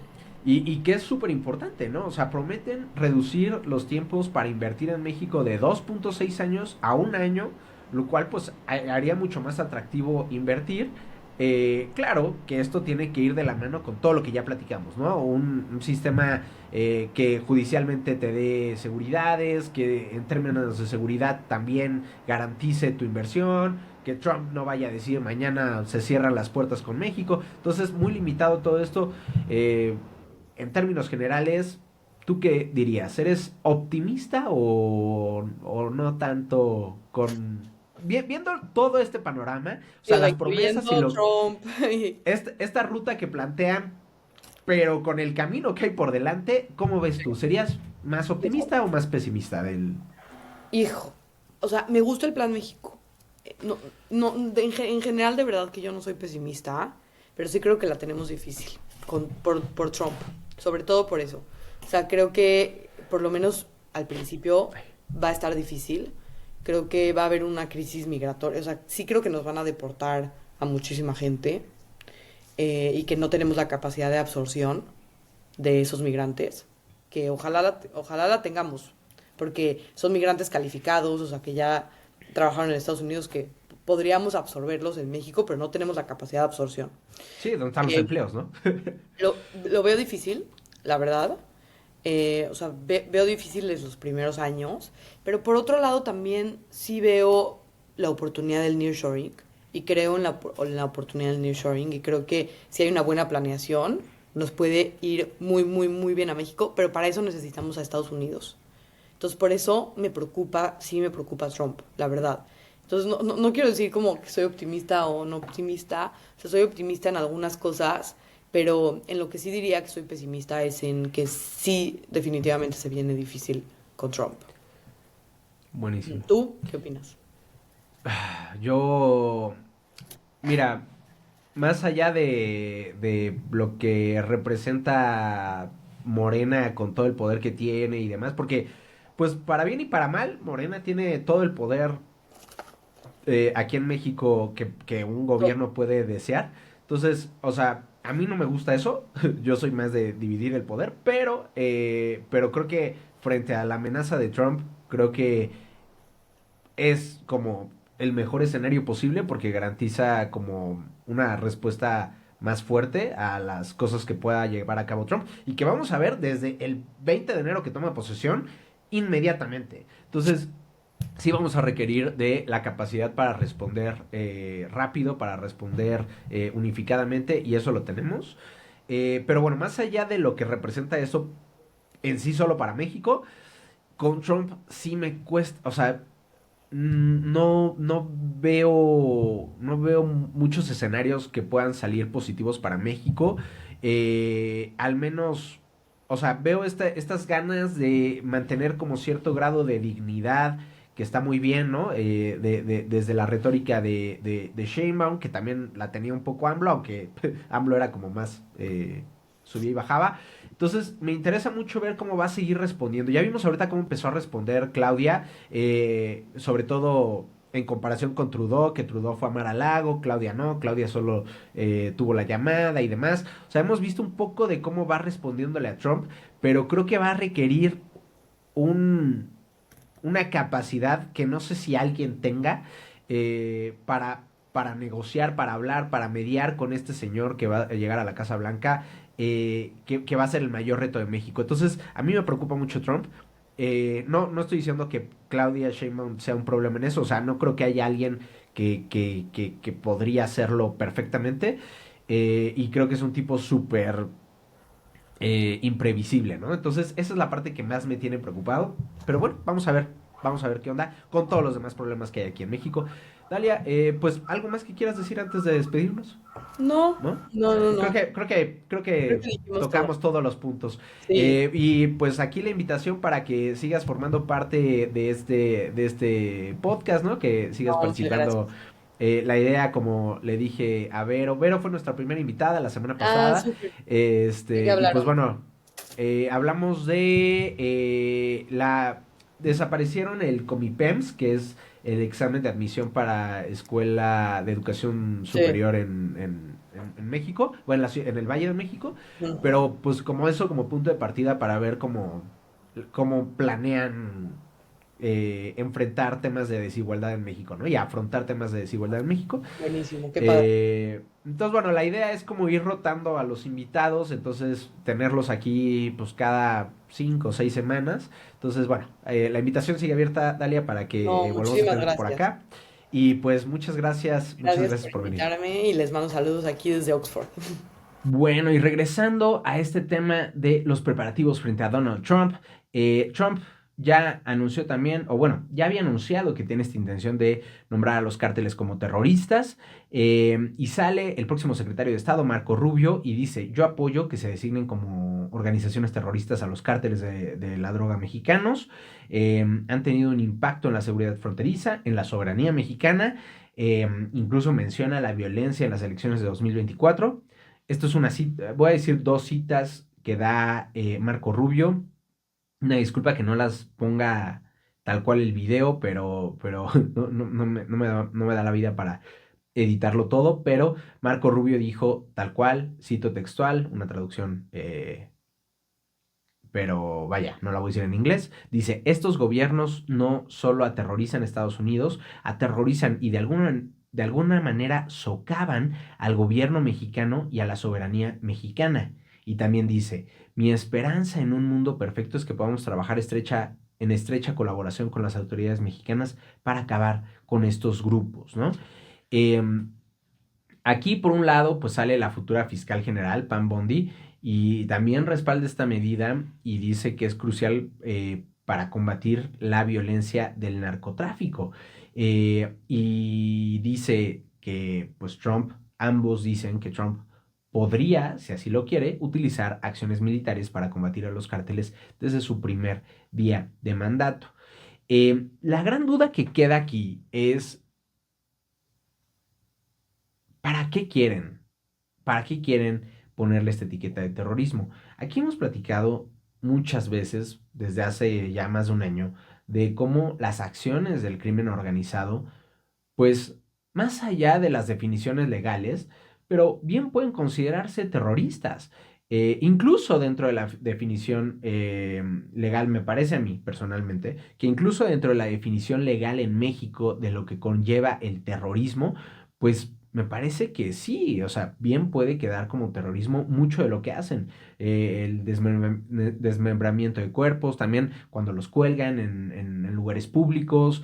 Y que es súper importante, ¿no? O sea, prometen reducir los tiempos para invertir en México de 2.6 años a un año, lo cual pues haría mucho más atractivo invertir. Claro que esto tiene que ir de la mano con todo lo que ya platicamos, ¿no? Un sistema que judicialmente te dé seguridades, que en términos de seguridad también garantice tu inversión, que Trump no vaya a decir mañana se cierran las puertas con México. Entonces, muy limitado todo esto. En términos generales, ¿tú qué dirías? ¿Eres optimista o no tanto con... Viendo todo este panorama, o sea, Digo, las promesas y incluyendo Trump. esta ruta que plantean, pero con el camino que hay por delante, ¿cómo ves tú? ¿Serías más Hijo, optimista o más pesimista del... hijo. O sea, me gusta el Plan México. No, no, en general, de verdad que yo no soy pesimista, pero sí creo que la tenemos difícil por Trump. Sobre todo por eso. O sea, creo que por lo menos al principio va a estar difícil. Creo que va a haber una crisis migratoria. O sea, sí creo que nos van a deportar a muchísima gente y que no tenemos la capacidad de absorción de esos migrantes, que ojalá la tengamos, porque son migrantes calificados, o sea, que ya trabajaron en Estados Unidos, que podríamos absorberlos en México, pero no tenemos la capacidad de absorción. Sí, ¿dónde están los Eh, empleos, no? lo veo difícil, la verdad. O sea, veo difíciles los primeros años, pero por otro lado también sí veo la oportunidad del nearshoring y creo en la oportunidad del nearshoring y creo que si hay una buena planeación nos puede ir muy, muy, muy bien a México, pero para eso necesitamos a Estados Unidos. Entonces por eso me preocupa, sí me preocupa Trump, la verdad. Entonces no quiero decir como que soy optimista o no optimista, o sea, soy optimista en algunas cosas, pero en lo que sí diría que soy pesimista es en que sí definitivamente se viene difícil con Trump. Buenísimo. ¿Tú qué opinas? Yo, mira, más allá de lo que representa Morena con todo el poder que tiene y demás, porque pues para bien y para mal, Morena tiene todo el poder aquí en México que un gobierno puede desear. Entonces, o sea, a mí no me gusta eso, yo soy más de dividir el poder, pero creo que frente a la amenaza de Trump, creo que es como el mejor escenario posible porque garantiza como una respuesta más fuerte a las cosas que pueda llevar a cabo Trump y que vamos a ver desde el 20 de enero que toma posesión inmediatamente. Entonces, sí vamos a requerir de la capacidad para responder rápido, para responder unificadamente y eso lo tenemos. Pero bueno, más allá de lo que representa eso en sí solo para México, con Trump sí me cuesta, o sea, no veo muchos escenarios que puedan salir positivos para México. Al menos, o sea, veo estas ganas de mantener como cierto grado de dignidad, que está muy bien, ¿no? Desde la retórica de Sheinbaum, que también la tenía un poco AMLO, aunque AMLO era como más subía y bajaba. Entonces, me interesa mucho ver cómo va a seguir respondiendo. Ya vimos ahorita cómo empezó a responder Claudia, sobre todo en comparación con Trudeau, que Trudeau fue a Mar a Lago, Claudia no, Claudia solo tuvo la llamada y demás. O sea, hemos visto un poco de cómo va respondiéndole a Trump, pero creo que va a requerir un, una capacidad que no sé si alguien tenga para negociar, para hablar, para mediar con este señor que va a llegar a la Casa Blanca, que va a ser el mayor reto de México. Entonces, a mí me preocupa mucho Trump. No estoy diciendo que Claudia Sheinbaum sea un problema en eso, o sea, no creo que haya alguien que podría hacerlo perfectamente, y creo que es un tipo súper imprevisible, ¿no? Entonces, esa es la parte que más me tiene preocupado. Pero bueno, vamos a ver qué onda con todos los demás problemas que hay aquí en México. Dalia, pues algo más que quieras decir antes de despedirnos, No, ¿no? no, no, Creo no. que, creo que, creo Creo que que dijimos todo. tocamos todos los puntos. Sí. Y pues aquí la invitación para que sigas formando parte de este podcast, ¿no? Que sigas No, muchas participando. gracias. La idea, como le dije a Vero fue nuestra primera invitada la semana Ah, pasada. súper. ¿De qué Y pues hablaron? bueno, hablamos de desaparecieron el Comipems, que es el examen de admisión para escuela de educación Sí. superior en México, o en el Valle de México, Ujú. pero pues como eso, como punto de partida para ver cómo planean enfrentar temas de desigualdad en México, ¿no? Y afrontar temas de desigualdad en México. Buenísimo, qué padre. Entonces, bueno, la idea es como ir rotando a los invitados, entonces tenerlos aquí pues cada 5 o 6 semanas. Entonces, bueno, la invitación sigue abierta, Dalia, para que No, volvamos a muchísimas tenerte por gracias. acá. Y pues muchas Gracias gracias por por venir. invitarme y les mando saludos aquí desde Oxford. Bueno, y regresando a este tema de los preparativos frente a Donald Trump, Trump ya anunció también, o bueno, ya había anunciado que tiene esta intención de nombrar a los cárteles como terroristas, y sale el próximo secretario de Estado, Marco Rubio, y dice, yo apoyo que se designen como organizaciones terroristas a los cárteles de la droga mexicanos. Han tenido un impacto en la seguridad fronteriza, en la soberanía mexicana. Incluso menciona la violencia en las elecciones de 2024. Esto es una cita, voy a decir dos citas que da Marco Rubio. Una disculpa que no las ponga tal cual el video, pero no me da la vida para editarlo todo, pero Marco Rubio dijo tal cual, cito textual, una traducción, pero vaya, no la voy a decir en inglés. Dice, estos gobiernos no solo aterrorizan a Estados Unidos, aterrorizan y de alguna manera socavan al gobierno mexicano y a la soberanía mexicana. Y también dice, mi esperanza en un mundo perfecto es que podamos trabajar en estrecha colaboración con las autoridades mexicanas para acabar con estos grupos, ¿no? Em, Aquí, por un lado, pues sale la futura fiscal general, Pam Bondi, y también respalda esta medida y dice que es crucial para combatir la violencia del narcotráfico. Y dice que, pues ambos dicen que Trump podría, si así lo quiere, utilizar acciones militares para combatir a los cárteles desde su primer día de mandato. La gran duda que queda aquí es, ¿para qué quieren? ¿Para qué quieren ponerle esta etiqueta de terrorismo? Aquí hemos platicado muchas veces, desde hace ya más de un año, de cómo las acciones del crimen organizado, pues más allá de las definiciones legales, pero bien pueden considerarse terroristas. Incluso dentro de la definición legal, me parece a mí personalmente, que incluso dentro de la definición legal en México de lo que conlleva el terrorismo, pues me parece que sí, o sea, bien puede quedar como terrorismo mucho de lo que hacen. El desmembramiento de cuerpos, también cuando los cuelgan en lugares públicos,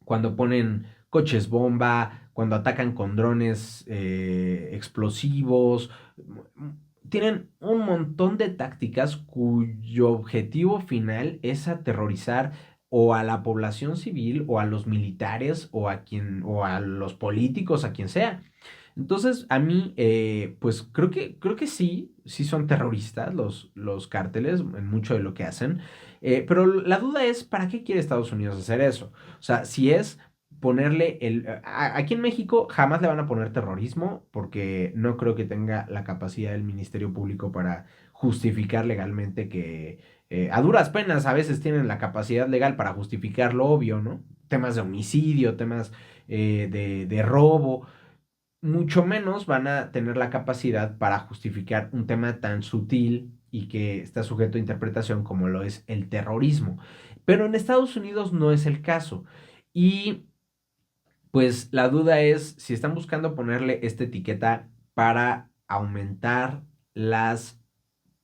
cuando ponen coches bomba, cuando atacan con drones explosivos. Tienen un montón de tácticas cuyo objetivo final es aterrorizar o a la población civil o a los militares o a los políticos, a quien sea. Entonces, a mí, pues creo que sí son terroristas los cárteles en mucho de lo que hacen. Pero la duda es, ¿para qué quiere Estados Unidos hacer eso? O sea, si es ponerle aquí en México jamás le van a poner terrorismo porque no creo que tenga la capacidad del Ministerio Público para justificar legalmente que a duras penas a veces tienen la capacidad legal para justificar lo obvio, ¿no? Temas de homicidio, temas de robo, mucho menos van a tener la capacidad para justificar un tema tan sutil y que está sujeto a interpretación como lo es el terrorismo. Pero en Estados Unidos no es el caso. Y pues la duda es si están buscando ponerle esta etiqueta para aumentar las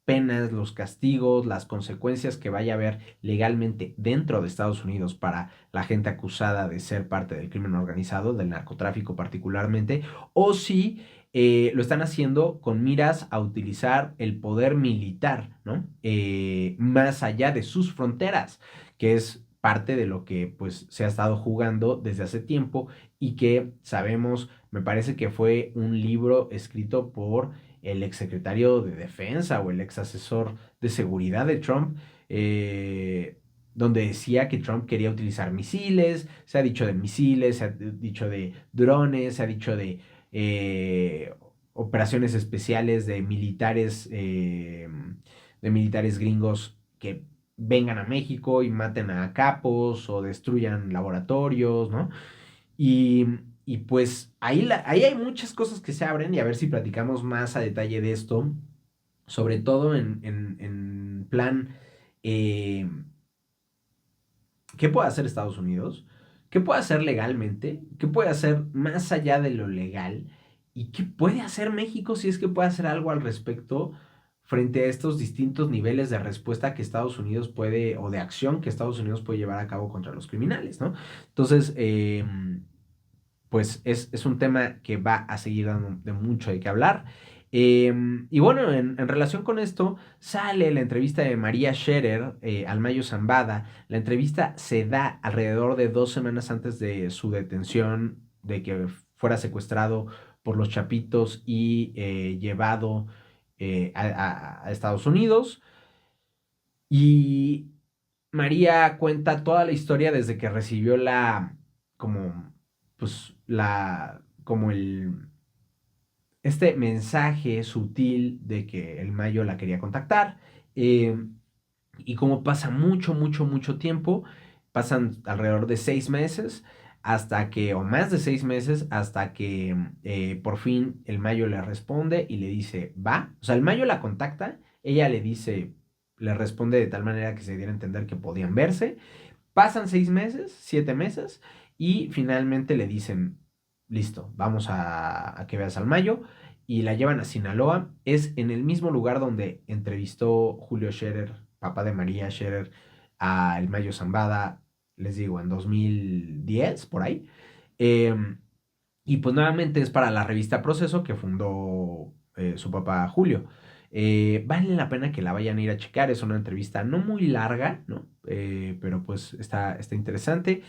penas, los castigos, las consecuencias que vaya a haber legalmente dentro de Estados Unidos para la gente acusada de ser parte del crimen organizado, del narcotráfico particularmente, o si lo están haciendo con miras a utilizar el poder militar, ¿no? Más allá de sus fronteras, que es parte de lo que pues se ha estado jugando desde hace tiempo y que sabemos, me parece que fue un libro escrito por el exsecretario de Defensa o el ex asesor de seguridad de Trump, donde decía que Trump quería utilizar misiles, se ha dicho de misiles, se ha dicho de drones, se ha dicho operaciones especiales de militares gringos que vengan a México y maten a capos o destruyan laboratorios, ¿no? Y, y pues ahí hay muchas cosas que se abren y a ver si platicamos más a detalle de esto, sobre todo en plan, eh, ¿qué puede hacer Estados Unidos? ¿Qué puede hacer legalmente? ¿Qué puede hacer más allá de lo legal? ¿Y qué puede hacer México si es que puede hacer algo al respecto frente a estos distintos niveles de respuesta que Estados Unidos puede, o de acción que Estados Unidos puede llevar a cabo contra los criminales, ¿no? Entonces, pues es un tema que va a seguir dando de mucho de qué hablar. Y bueno, en relación con esto, sale la entrevista de María Scherer al Mayo Zambada. La entrevista se da alrededor de 2 semanas antes de su detención, de que fuera secuestrado por los Chapitos y llevado a Estados Unidos. Y María cuenta toda la historia desde que recibió como, pues, como este mensaje sutil de que el Mayo la quería contactar. eh, y como pasa mucho, mucho, mucho tiempo, pasan alrededor de 6 meses, hasta que, o más de 6 meses, hasta que por fin el Mayo le responde y le dice, va. O sea, el Mayo la contacta, ella le dice, le responde de tal manera que se diera a entender que podían verse. Pasan 6 meses, 7 meses, y finalmente le dicen, listo, vamos a que veas al Mayo, y la llevan a Sinaloa. Es en el mismo lugar donde entrevistó Julio Scherer, papá de María Scherer, a el Mayo Zambada, les digo, en 2010, por ahí. Em, y pues nuevamente es para la revista Proceso que fundó su papá Julio. Vale la pena que la vayan a ir a checar, es una entrevista no muy larga, ¿no? Pero pues está interesante.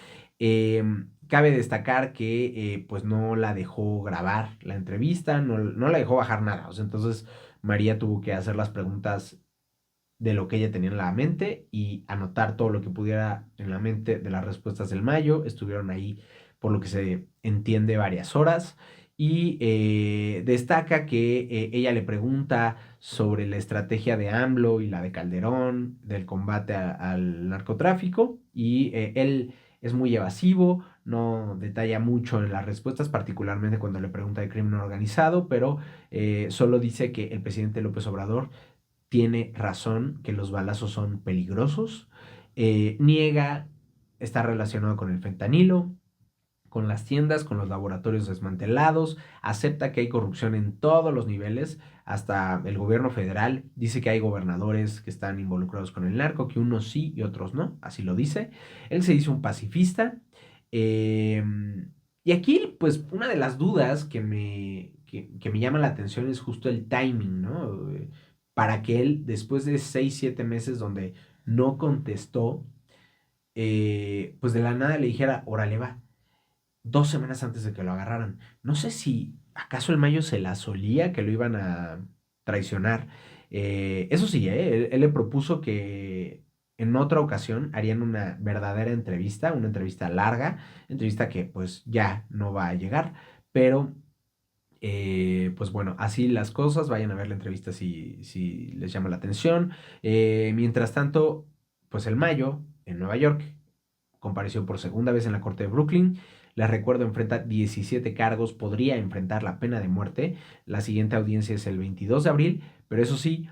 Cabe destacar que pues no la dejó grabar la entrevista, no la dejó bajar nada. O sea, entonces María tuvo que hacer las preguntas de lo que ella tenía en la mente y anotar todo lo que pudiera en la mente de las respuestas del Mayo. Estuvieron ahí, por lo que se entiende, varias horas. Y destaca que ella le pregunta sobre la estrategia de AMLO y la de Calderón del combate al narcotráfico. Y él es muy evasivo, no detalla mucho en las respuestas, particularmente cuando le pregunta de crimen organizado, pero solo dice que el presidente López Obrador tiene razón que los balazos son peligrosos, niega estar relacionado con el fentanilo, con las tiendas, con los laboratorios desmantelados, acepta que hay corrupción en todos los niveles, hasta el gobierno federal, dice que hay gobernadores que están involucrados con el narco, que unos sí y otros no, así lo dice. Él se dice un pacifista. eh, y aquí, pues, una de las dudas que me llama la atención es justo el timing, ¿no? Para que él, después de 6, 7 meses donde no contestó, pues de la nada le dijera, órale, va, 2 semanas antes de que lo agarraran. No sé si acaso el Mayo se la solía que lo iban a traicionar. Eso sí, él le propuso que en otra ocasión harían una verdadera entrevista, una entrevista larga, entrevista que pues ya no va a llegar, pero pues bueno, así las cosas, vayan a ver la entrevista si les llama la atención. Mientras tanto, pues el Mayo en Nueva York compareció por segunda vez en la corte de Brooklyn. Les recuerdo, enfrenta 17 cargos, podría enfrentar la pena de muerte. La siguiente audiencia es el 22 de abril, pero eso sí,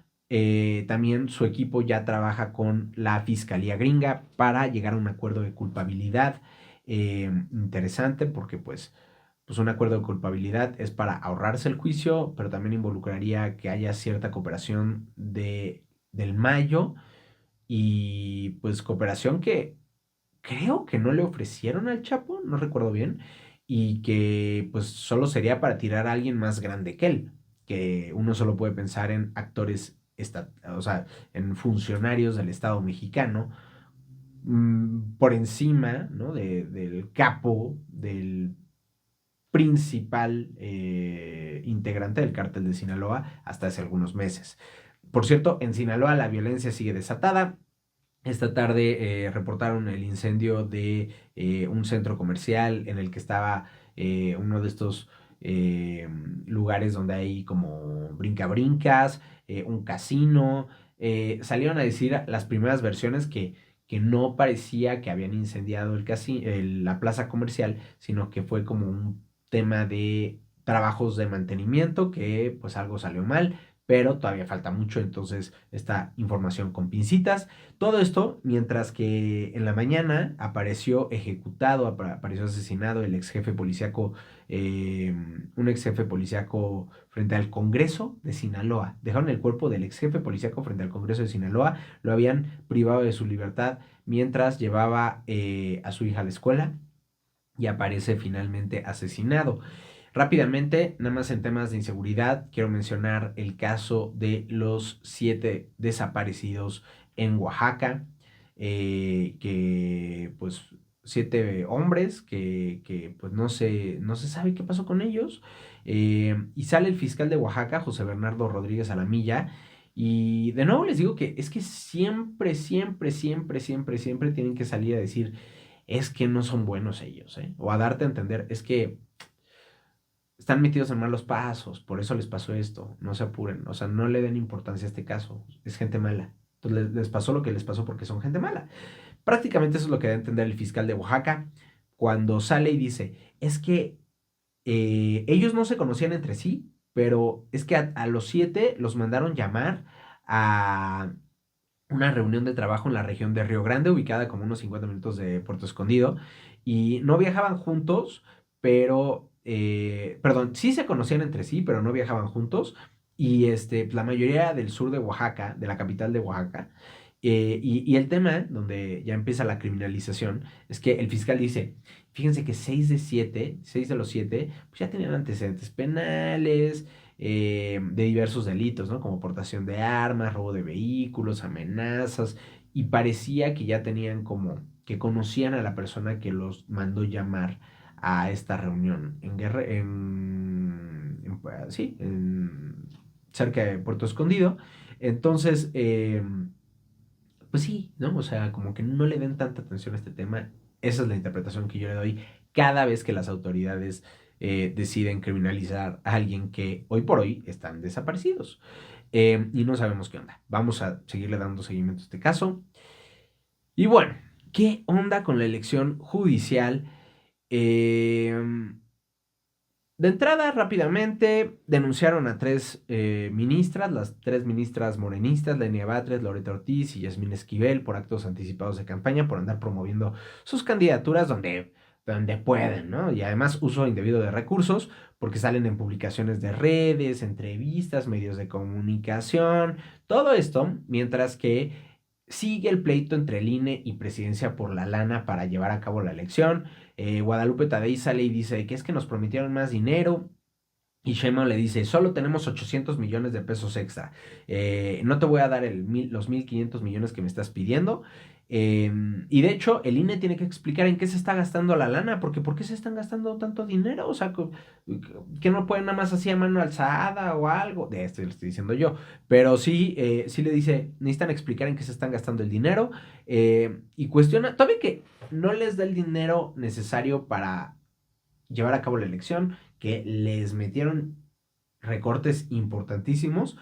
También su equipo ya trabaja con la Fiscalía Gringa para llegar a un acuerdo de culpabilidad interesante porque pues un acuerdo de culpabilidad es para ahorrarse el juicio, pero también involucraría que haya cierta cooperación del Mayo y pues cooperación que creo que no le ofrecieron al Chapo, no recuerdo bien, y que pues solo sería para tirar a alguien más grande que él, que uno solo puede pensar en actores, o sea, en funcionarios del Estado mexicano, por encima, ¿no? Del capo, del principal integrante del cártel de Sinaloa hasta hace algunos meses. Por cierto, en Sinaloa la violencia sigue desatada. Esta tarde reportaron el incendio de un centro comercial en el que estaba uno de estos eh, lugares donde hay como brinca-brincas, un casino. Salieron a decir las primeras versiones que no parecía que habían incendiado la plaza comercial, sino que fue como un tema de trabajos de mantenimiento, que pues algo salió mal, pero todavía falta mucho, entonces esta información con pincitas. Todo esto mientras que en la mañana apareció ejecutado, apareció asesinado el ex jefe policíaco, eh, un ex jefe policíaco frente al Congreso de Sinaloa. Dejaron el cuerpo del ex jefe policíaco frente al Congreso de Sinaloa, lo habían privado de su libertad mientras llevaba a su hija a la escuela y aparece finalmente asesinado. Rápidamente, nada más en temas de inseguridad, quiero mencionar el caso de los 7 desaparecidos en Oaxaca, que pues 7 hombres que pues no se sabe qué pasó con ellos. Y sale el fiscal de Oaxaca, José Bernardo Rodríguez Alamilla, y de nuevo les digo que es que siempre, siempre, siempre, siempre, siempre tienen que salir a decir, es que no son buenos ellos, ¿eh? O a darte a entender, es que están metidos en malos pasos, por eso les pasó esto, no se apuren, o sea, no le den importancia a este caso, es gente mala. Entonces les pasó lo que les pasó porque son gente mala. Prácticamente eso es lo que da a entender el fiscal de Oaxaca cuando sale y dice, es que ellos no se conocían entre sí, pero es que a los 7 los mandaron llamar a una reunión de trabajo en la región de Río Grande, ubicada como unos 50 minutos de Puerto Escondido, y no viajaban juntos, pero, perdón, sí se conocían entre sí, pero no viajaban juntos, y la mayoría del sur de Oaxaca, de la capital de Oaxaca, y el tema, donde ya empieza la criminalización, es que el fiscal dice, fíjense que 6 de los 7, pues ya tenían antecedentes penales, de diversos delitos, ¿no? Como portación de armas, robo de vehículos, amenazas, y parecía que ya tenían como que conocían a la persona que los mandó llamar a esta reunión en guerra, sí, cerca de Puerto Escondido. Entonces, pues sí, ¿no? O sea, como que no le den tanta atención a este tema. Esa es la interpretación que yo le doy cada vez que las autoridades deciden criminalizar a alguien que hoy por hoy están desaparecidos. Y no sabemos qué onda. Vamos a seguirle dando seguimiento a este caso. Y bueno, ¿qué onda con la elección judicial? Eh, de entrada, rápidamente, denunciaron a 3 ministras, las 3 ministras morenistas, Lenia Batres, Loreta Ortiz y Yasmín Esquivel, por actos anticipados de campaña, por andar promoviendo sus candidaturas donde pueden, ¿no? Y además uso indebido de recursos, porque salen en publicaciones de redes, entrevistas, medios de comunicación, todo esto, mientras que sigue el pleito entre el INE y Presidencia por la lana para llevar a cabo la elección. Guadalupe Tadei sale y dice que es que nos prometieron más dinero. Y Sheinbaum le dice, solo tenemos 800 millones de pesos extra. No te voy a dar los 1.500 millones que me estás pidiendo. Y de hecho, el INE tiene que explicar en qué se está gastando la lana, porque ¿por qué se están gastando tanto dinero? O sea, que no pueden nada más así a mano alzada o algo. De esto lo estoy diciendo yo. Pero sí, sí le dice, necesitan explicar en qué se están gastando el dinero. Y cuestiona, todavía que no les da el dinero necesario para llevar a cabo la elección, que les metieron recortes importantísimos.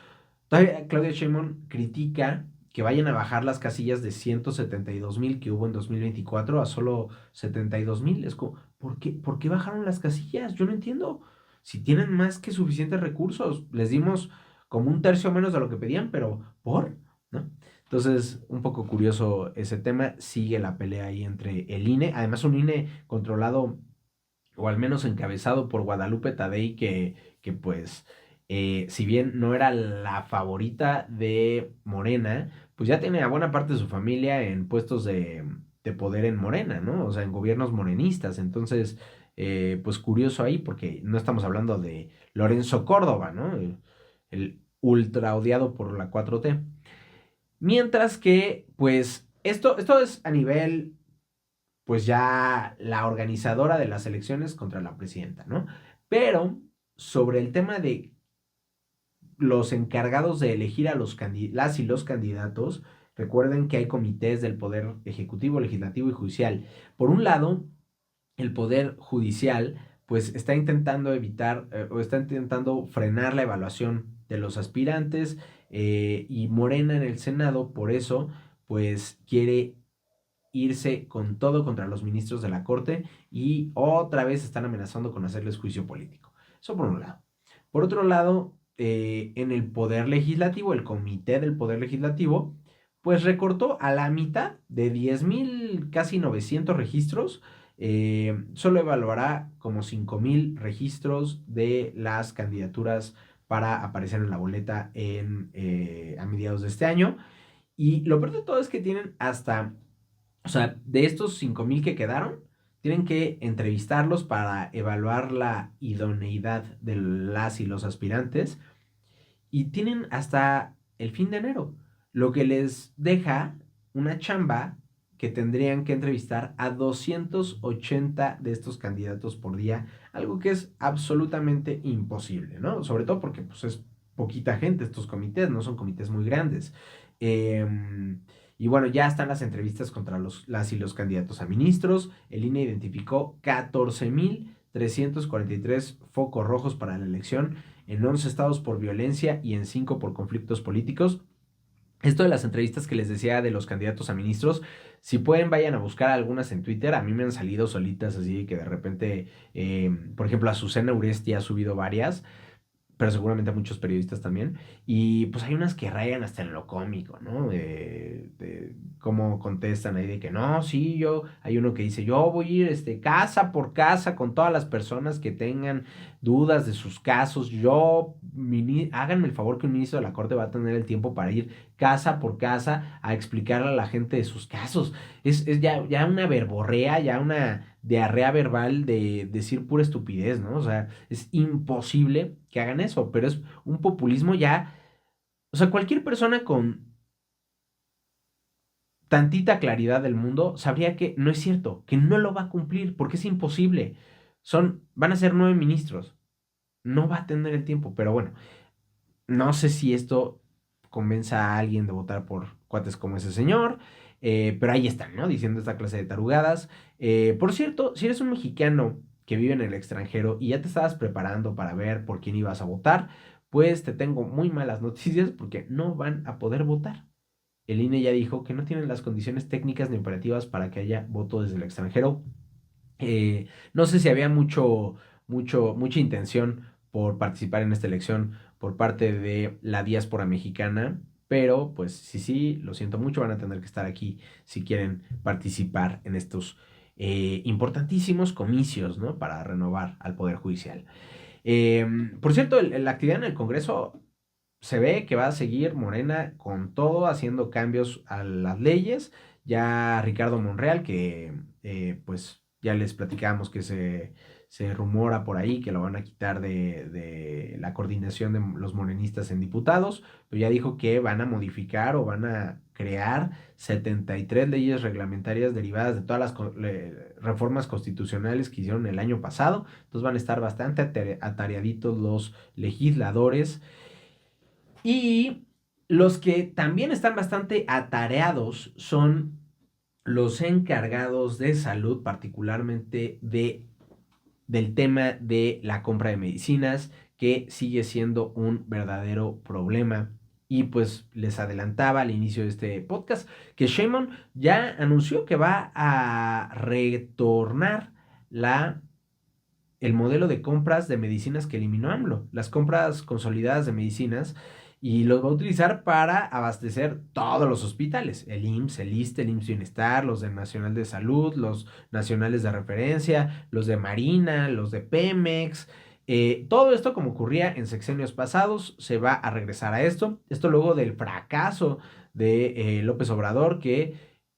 Todavía Claudia Sheinbaum critica que vayan a bajar las casillas de 172,000 que hubo en 2024 a solo 72,000. Es como, ¿por qué bajaron las casillas? Yo no entiendo. Si tienen más que suficientes recursos, les dimos como un tercio menos de lo que pedían, pero ¿no? Entonces, un poco curioso ese tema, sigue la pelea ahí entre el INE, además un INE controlado o al menos encabezado por Guadalupe Tadei, que pues, si bien no era la favorita de Morena, pues ya tiene a buena parte de su familia en puestos de poder en Morena, ¿no? O sea, en gobiernos morenistas. Entonces, pues curioso ahí, porque no estamos hablando de Lorenzo Córdoba, ¿no? El ultra odiado por la 4T. Mientras que, pues, esto es a nivel pues ya la organizadora de las elecciones contra la presidenta, ¿no? Pero sobre el tema de los encargados de elegir a las y los candidatos, recuerden que hay comités del Poder Ejecutivo, Legislativo y Judicial. Por un lado, el Poder Judicial, pues está intentando evitar o está intentando frenar la evaluación de los aspirantes y Morena en el Senado, por eso, pues quiere irse con todo contra los ministros de la Corte y otra vez están amenazando con hacerles juicio político. Eso por un lado. Por otro lado, en el Poder Legislativo, el Comité del Poder Legislativo, pues recortó a la mitad de 10,000, casi 900 registros. Solo evaluará como 5,000 registros de las candidaturas para aparecer en la boleta a mediados de este año. Y lo peor de todo es que tienen hasta, o sea, de estos 5,000 que quedaron, tienen que entrevistarlos para evaluar la idoneidad de las y los aspirantes y tienen hasta el fin de enero, lo que les deja una chamba que tendrían que entrevistar a 280 de estos candidatos por día, algo que es absolutamente imposible, ¿no? Sobre todo porque pues, es poquita gente estos comités, no son comités muy grandes. Eh, y bueno, ya están las entrevistas contra las y los candidatos a ministros. El INE identificó 14,343 focos rojos para la elección en 11 estados por violencia y en 5 por conflictos políticos. Esto de las entrevistas que les decía de los candidatos a ministros, si pueden vayan a buscar algunas en Twitter, a mí me han salido solitas así que de repente, por ejemplo, Azucena Uresti ha subido varias, pero seguramente a muchos periodistas también. Y pues hay unas que rayan hasta en lo cómico, ¿no? De cómo contestan ahí de que no, sí, hay uno que dice, yo voy a ir casa por casa con todas las personas que tengan dudas de sus casos. Háganme el favor que un ministro de la Corte va a tener el tiempo para ir casa por casa a explicarle a la gente de sus casos. Es ya una verborrea, ya una diarrea verbal de decir pura estupidez, ¿no? O sea, es imposible que hagan eso, pero es un populismo ya, o sea, cualquier persona con tantita claridad del mundo sabría que no es cierto, que no lo va a cumplir, porque es imposible. Van a ser 9 ministros, no va a tener el tiempo, pero bueno, no sé si esto convenza a alguien de votar por cuates como ese señor, pero ahí están, ¿no? Diciendo esta clase de tarugadas. Por cierto, si eres un mexicano que vive en el extranjero y ya te estabas preparando para ver por quién ibas a votar, pues te tengo muy malas noticias porque no van a poder votar. El INE ya dijo que no tienen las condiciones técnicas ni operativas para que haya voto desde el extranjero. No sé si había mucha intención por participar en esta elección por parte de la diáspora mexicana, pero pues sí, lo siento mucho, van a tener que estar aquí si quieren participar en estos importantísimos comicios, ¿no? Para renovar al Poder Judicial. Eh, por cierto, la actividad en el Congreso se ve que va a seguir Morena con todo, haciendo cambios a las leyes. Ya Ricardo Monreal, que pues ya les platicamos que se rumora por ahí que lo van a quitar de la coordinación de los morenistas en diputados, pero ya dijo que van a modificar o van a crear 73 leyes reglamentarias derivadas de todas las reformas constitucionales que hicieron el año pasado. Entonces van a estar bastante atareaditos los legisladores. Y los que también están bastante atareados son los encargados de salud, particularmente del tema de la compra de medicinas, que sigue siendo un verdadero problema. Y pues les adelantaba al inicio de este podcast que Sheinbaum ya anunció que va a retornar la el modelo de compras de medicinas que eliminó AMLO, las compras consolidadas de medicinas, y los va a utilizar para abastecer todos los hospitales, el IMSS, el ISSSTE, el IMSS Bienestar, los de Nacional de Salud, los nacionales de referencia, los de Marina, los de Pemex. Todo esto, como ocurría en sexenios pasados, se va a regresar a esto. Esto luego del fracaso de López Obrador, que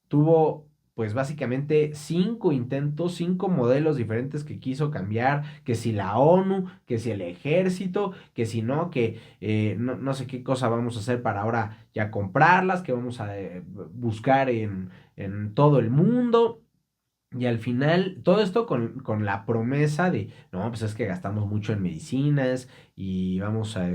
tuvo pues básicamente 5 intentos, 5 modelos diferentes que quiso cambiar, que si la ONU, que si el ejército, que si no, que no sé qué cosa vamos a hacer para ahora ya comprarlas, que vamos a buscar en todo el mundo. Y al final, todo esto con la promesa de, no, pues es que gastamos mucho en medicinas y vamos a,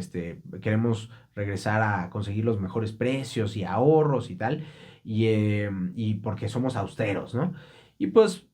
queremos regresar a conseguir los mejores precios y ahorros y tal, y porque somos austeros, ¿no? Y pues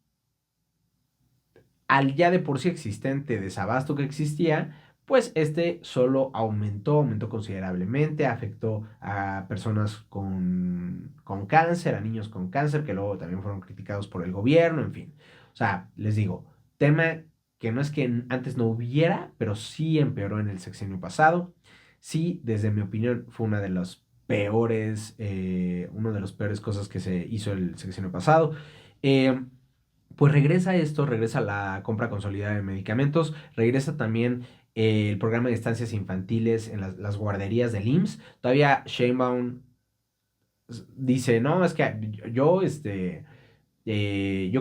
al ya de por sí existente desabasto que existía, pues solo aumentó considerablemente, afectó a personas con cáncer, a niños con cáncer, que luego también fueron criticados por el gobierno, en fin. O sea, les digo, tema que no es que antes no hubiera, pero sí empeoró en el sexenio pasado. Sí, desde mi opinión, fue uno de los peores cosas que se hizo el sexenio pasado. Eh, pues regresa esto, regresa la compra consolidada de medicamentos, regresa también el programa de estancias infantiles en las guarderías del IMSS. Todavía Sheinbaum dice, no, es que yo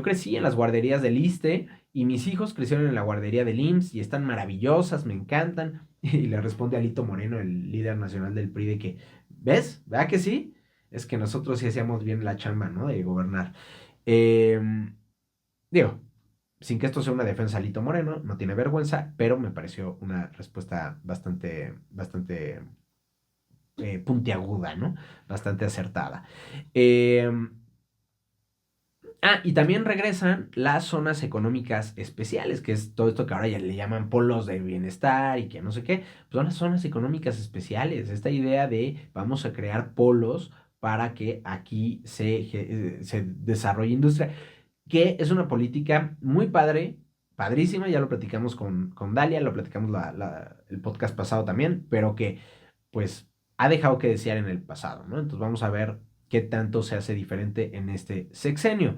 crecí en las guarderías del ISSSTE y mis hijos crecieron en la guardería del IMSS y están maravillosas, me encantan. Y le responde Alito Moreno, el líder nacional del PRI, de que, ¿ves? ¿Verdad que sí? Es que nosotros sí hacíamos bien la chamba, ¿no? De gobernar. Eh, Digo, sin que esto sea una defensa a Alito Moreno, no tiene vergüenza, pero me pareció una respuesta bastante puntiaguda, ¿no? Bastante acertada. Eh, y también regresan las zonas económicas especiales, que es todo esto que ahora ya le llaman polos de bienestar y que no sé qué, pues son las zonas económicas especiales, esta idea de vamos a crear polos para que aquí se desarrolle industria, que es una política muy padre, padrísima, ya lo platicamos con Dalia, lo platicamos el podcast pasado también, pero que pues ha dejado que desear en el pasado, ¿no? Entonces vamos a ver qué tanto se hace diferente en este sexenio.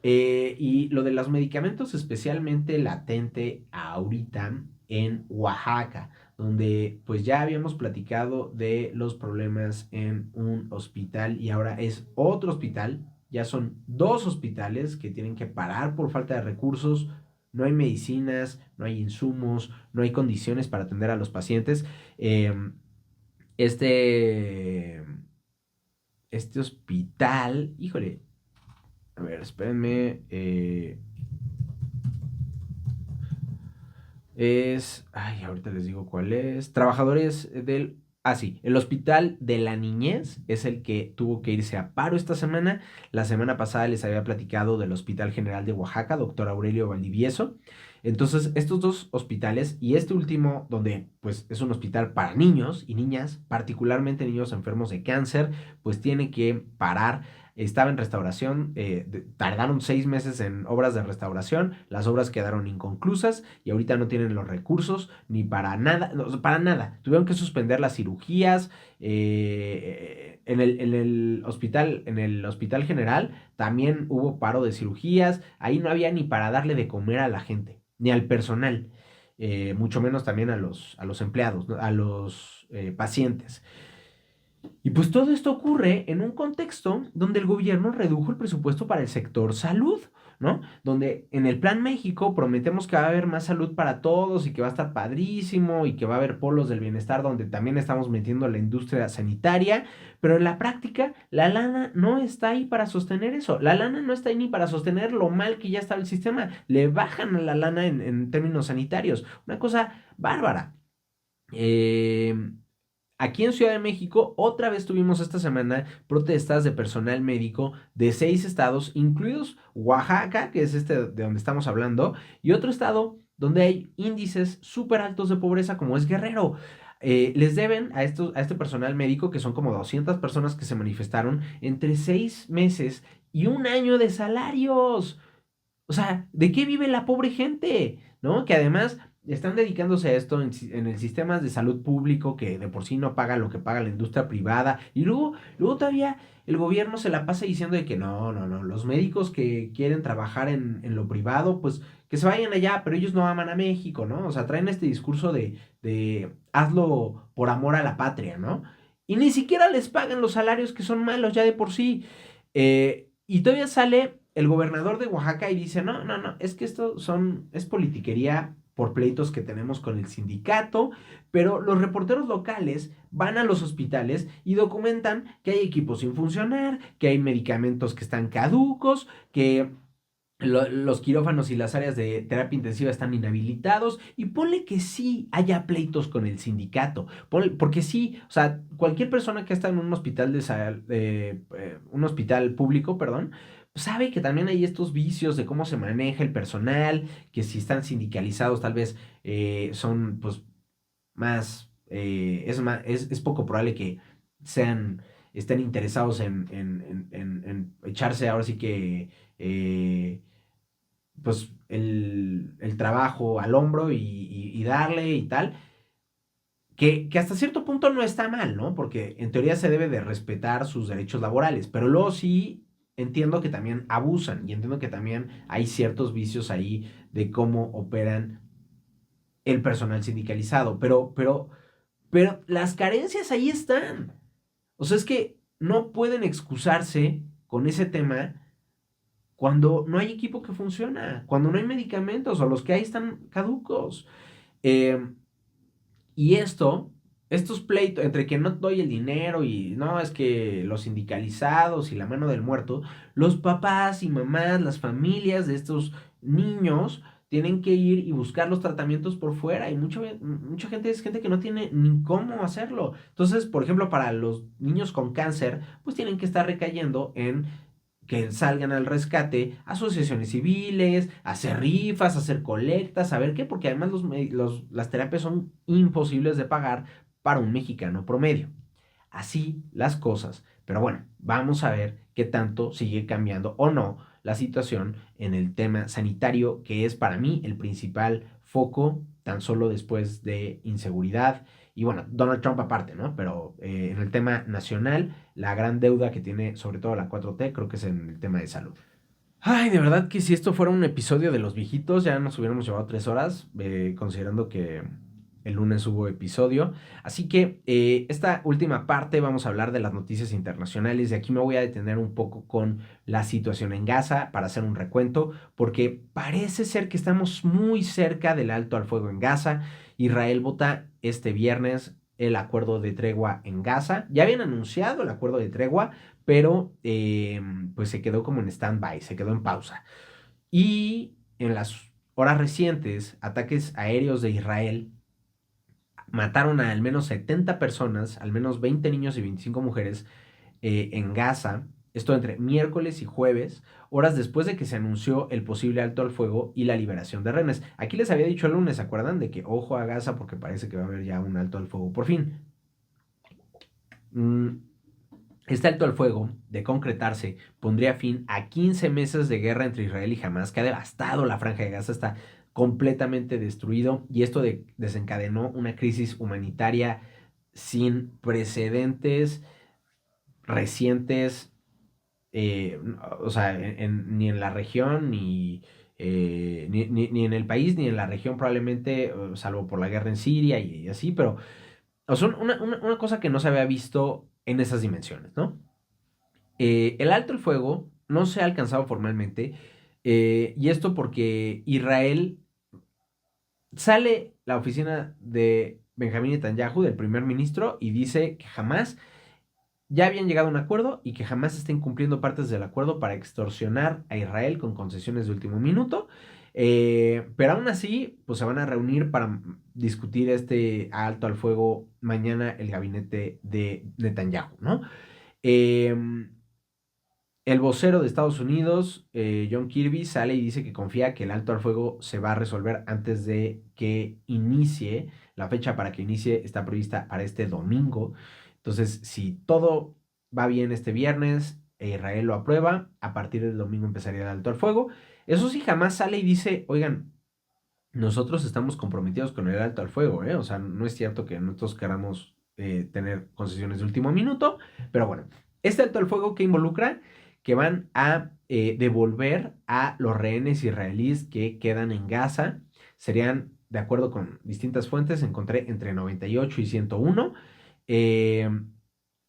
Y lo de los medicamentos especialmente latente ahorita en Oaxaca, donde pues ya habíamos platicado de los problemas en un hospital y ahora es otro hospital, ya son 2 hospitales que tienen que parar por falta de recursos, no hay medicinas, no hay insumos, no hay condiciones para atender a los pacientes. Eh, este, este hospital, híjole, a ver, espérenme. Ay, ahorita les digo cuál es. Trabajadores del... Ah, sí, el Hospital de la Niñez es el que tuvo que irse a paro esta semana. La semana pasada les había platicado del Hospital General de Oaxaca, doctor Aurelio Valdivieso. Entonces, estos 2 hospitales y este último, donde pues es un hospital para niños y niñas, particularmente niños enfermos de cáncer, pues tiene que parar. Estaba en restauración, tardaron 6 meses en obras de restauración, las obras quedaron inconclusas y ahorita no tienen los recursos ni para nada, no, para nada. Tuvieron que suspender las cirugías. En el hospital general también hubo paro de cirugías. Ahí no había ni para darle de comer a la gente, ni al personal, mucho menos también a los empleados, ¿no? A los pacientes. Y pues todo esto ocurre en un contexto donde el gobierno redujo el presupuesto para el sector salud, ¿no? Donde en el Plan México prometemos que va a haber más salud para todos y que va a estar padrísimo y que va a haber polos del bienestar donde también estamos metiendo a la industria sanitaria, pero en la práctica la lana no está ahí para sostener eso. La lana no está ahí ni para sostener lo mal que ya está el sistema. Le bajan a la lana en términos sanitarios. Una cosa bárbara. Eh, Aquí en Ciudad de México, otra vez tuvimos esta semana protestas de personal médico de 6 estados, incluidos Oaxaca, que es de donde estamos hablando, y otro estado donde hay índices súper altos de pobreza, como es Guerrero. Les deben a este personal médico, que son como 200 personas que se manifestaron, entre 6 meses y un año de salarios. O sea, ¿de qué vive la pobre gente? ¿No? Que además están dedicándose a esto en el sistema de salud público que de por sí no paga lo que paga la industria privada. Y luego todavía el gobierno se la pasa diciendo de que no, los médicos que quieren trabajar en lo privado, pues que se vayan allá, pero ellos no aman a México, ¿no? O sea, traen este discurso de hazlo por amor a la patria, ¿no? Y ni siquiera les pagan los salarios que son malos ya de por sí. Y todavía sale el gobernador de Oaxaca y dice, no, es que es politiquería por pleitos que tenemos con el sindicato, pero los reporteros locales van a los hospitales y documentan que hay equipos sin funcionar, que hay medicamentos que están caducos, que los quirófanos y las áreas de terapia intensiva están inhabilitados y ponle que sí haya pleitos con el sindicato, porque sí, o sea, cualquier persona que está en un hospital un hospital público, perdón, sabe que también hay estos vicios de cómo se maneja el personal, que si están sindicalizados tal vez son pues es poco probable que estén interesados en echarse ahora sí que pues el trabajo al hombro y darle y tal, que hasta cierto punto no está mal, ¿no? Porque en teoría se debe de respetar sus derechos laborales, pero luego sí entiendo que también abusan y entiendo que también hay ciertos vicios ahí de cómo operan el personal sindicalizado, pero las carencias ahí están. O sea, es que no pueden excusarse con ese tema cuando no hay equipo que funciona, cuando no hay medicamentos o los que hay están caducos. Eh, y estos pleitos entre que no doy el dinero y no, es que los sindicalizados y la mano del muerto, los papás y mamás, las familias de estos niños tienen que ir y buscar los tratamientos por fuera y mucha gente es gente que no tiene ni cómo hacerlo. Entonces, por ejemplo, para los niños con cáncer, pues tienen que estar recayendo en que salgan al rescate asociaciones civiles, hacer rifas, hacer colectas, a ver qué, porque además las terapias son imposibles de pagar para un mexicano promedio. Así las cosas. Pero bueno, vamos a ver qué tanto sigue cambiando o no la situación en el tema sanitario, que es para mí el principal foco, tan solo después de inseguridad. Y bueno, Donald Trump aparte, ¿no? Pero en el tema nacional, la gran deuda que tiene sobre todo la 4T, creo que es en el tema de salud. Ay, de verdad que si esto fuera un episodio de los viejitos, ya nos hubiéramos llevado 3 horas, considerando que el lunes hubo episodio. Así que esta última parte vamos a hablar de las noticias internacionales y aquí me voy a detener un poco con la situación en Gaza para hacer un recuento, porque parece ser que estamos muy cerca del alto al fuego en Gaza. Israel vota este viernes el acuerdo de tregua en Gaza. Ya habían anunciado el acuerdo de tregua, pero pues se quedó como en stand-by, se quedó en pausa. Y en las horas recientes, ataques aéreos de Israel mataron a al menos 70 personas, al menos 20 niños y 25 mujeres en Gaza. Esto entre miércoles y jueves, horas después de que se anunció el posible alto al fuego y la liberación de rehenes. Aquí les había dicho el lunes, ¿se acuerdan? De que ojo a Gaza porque parece que va a haber ya un alto al fuego por fin. Mm, Este alto al fuego, de concretarse, pondría fin a 15 meses de guerra entre Israel y Hamas, que ha devastado la franja de Gaza, está completamente destruido y esto desencadenó una crisis humanitaria sin precedentes recientes, o sea, ni en la región, ni en el país, ni en la región probablemente, salvo por la guerra en Siria y así, pero o sea, una cosa que no se había visto en esas dimensiones, ¿no? El alto el fuego no se ha alcanzado formalmente, y esto porque Israel sale la oficina de Benjamín Netanyahu, del primer ministro, y dice que jamás ya habían llegado a un acuerdo y que jamás estén cumpliendo partes del acuerdo para extorsionar a Israel con concesiones de último minuto. Pero aún así, pues se van a reunir para discutir este alto al fuego mañana el gabinete de Netanyahu, ¿no? Eh, el vocero de Estados Unidos, John Kirby, sale y dice que confía que el alto al fuego se va a resolver antes de que inicie. La fecha para que inicie está prevista para este domingo. Entonces, si todo va bien este viernes, Israel lo aprueba. A partir del domingo empezaría el alto al fuego. Eso sí, Hamás sale y dice, oigan, nosotros estamos comprometidos con el alto al fuego, ¿eh? O sea, no es cierto que nosotros queramos tener concesiones de último minuto, pero bueno, este alto al fuego que involucra que van a devolver a los rehenes israelíes que quedan en Gaza, serían, de acuerdo con distintas fuentes, encontré entre 98 y 101. Eh,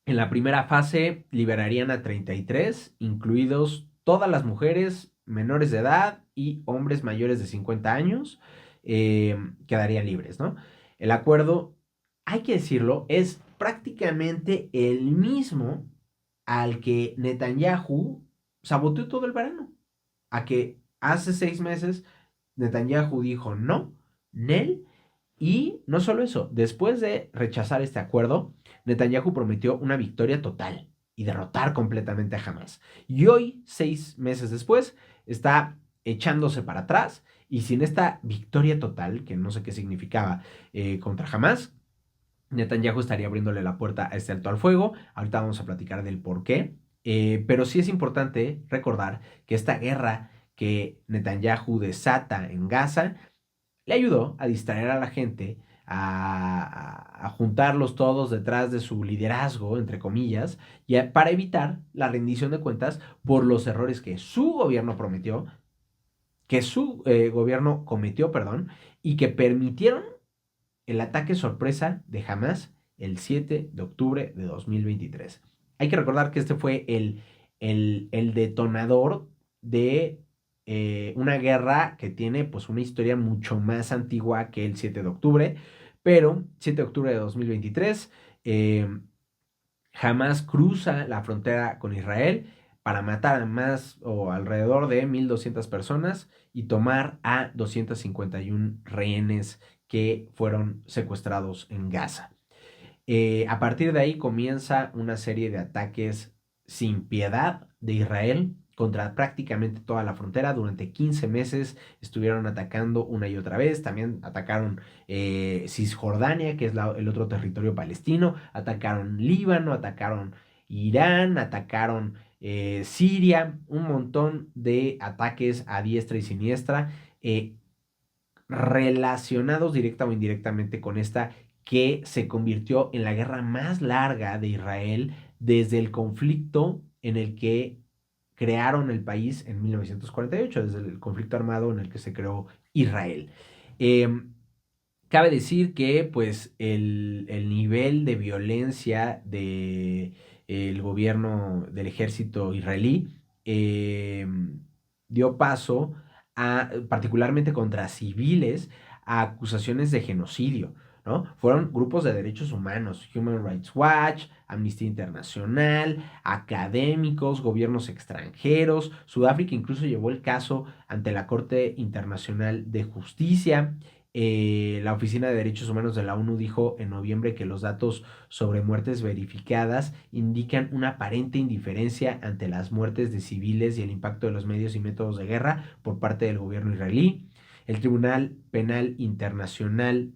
en la primera fase liberarían a 33, incluidos todas las mujeres menores de edad y hombres mayores de 50 años, quedarían libres, ¿no? El acuerdo, hay que decirlo, es prácticamente el mismo al que Netanyahu saboteó todo el verano. A que hace 6 meses Netanyahu dijo no, Nel, y no solo eso, después de rechazar este acuerdo, Netanyahu prometió una victoria total y derrotar completamente a Hamas. Y hoy, 6 meses después, está echándose para atrás y sin esta victoria total, que no sé qué significaba, contra Hamas, Netanyahu estaría abriéndole la puerta a este alto al fuego. Ahorita vamos a platicar del por qué. Pero sí es importante recordar que esta guerra que Netanyahu desata en Gaza le ayudó a distraer a la gente, a juntarlos todos detrás de su liderazgo, entre comillas, para evitar la rendición de cuentas por los errores que su gobierno prometió, que su gobierno cometió, perdón, y que permitieron el ataque sorpresa de Hamas el 7 de octubre de 2023. Hay que recordar que este fue el detonador de una guerra que tiene pues una historia mucho más antigua que el 7 de octubre, pero 7 de octubre de 2023, Hamas cruza la frontera con Israel para matar a más o alrededor de 1,200 personas y tomar a 251 rehenes que fueron secuestrados en Gaza. A partir de ahí comienza una serie de ataques sin piedad de Israel contra prácticamente toda la frontera. Durante 15 meses estuvieron atacando una y otra vez. También atacaron Cisjordania, que es el otro territorio palestino. Atacaron Líbano, atacaron Irán, atacaron Siria. Un montón de ataques a diestra y siniestra. Relacionados directa o indirectamente con esta que se convirtió en la guerra más larga de Israel desde el conflicto en el que crearon el país en 1948, desde el conflicto armado en el que se creó Israel. Eh, Cabe decir que pues el nivel de violencia de el gobierno del ejército israelí dio paso a, particularmente contra civiles, a acusaciones de genocidio, ¿no? Fueron grupos de derechos humanos, Human Rights Watch, Amnistía Internacional, académicos, gobiernos extranjeros. Sudáfrica incluso llevó el caso ante la Corte Internacional de Justicia. La Oficina de Derechos Humanos de la ONU dijo en noviembre que los datos sobre muertes verificadas indican una aparente indiferencia ante las muertes de civiles y el impacto de los medios y métodos de guerra por parte del gobierno israelí. El Tribunal Penal Internacional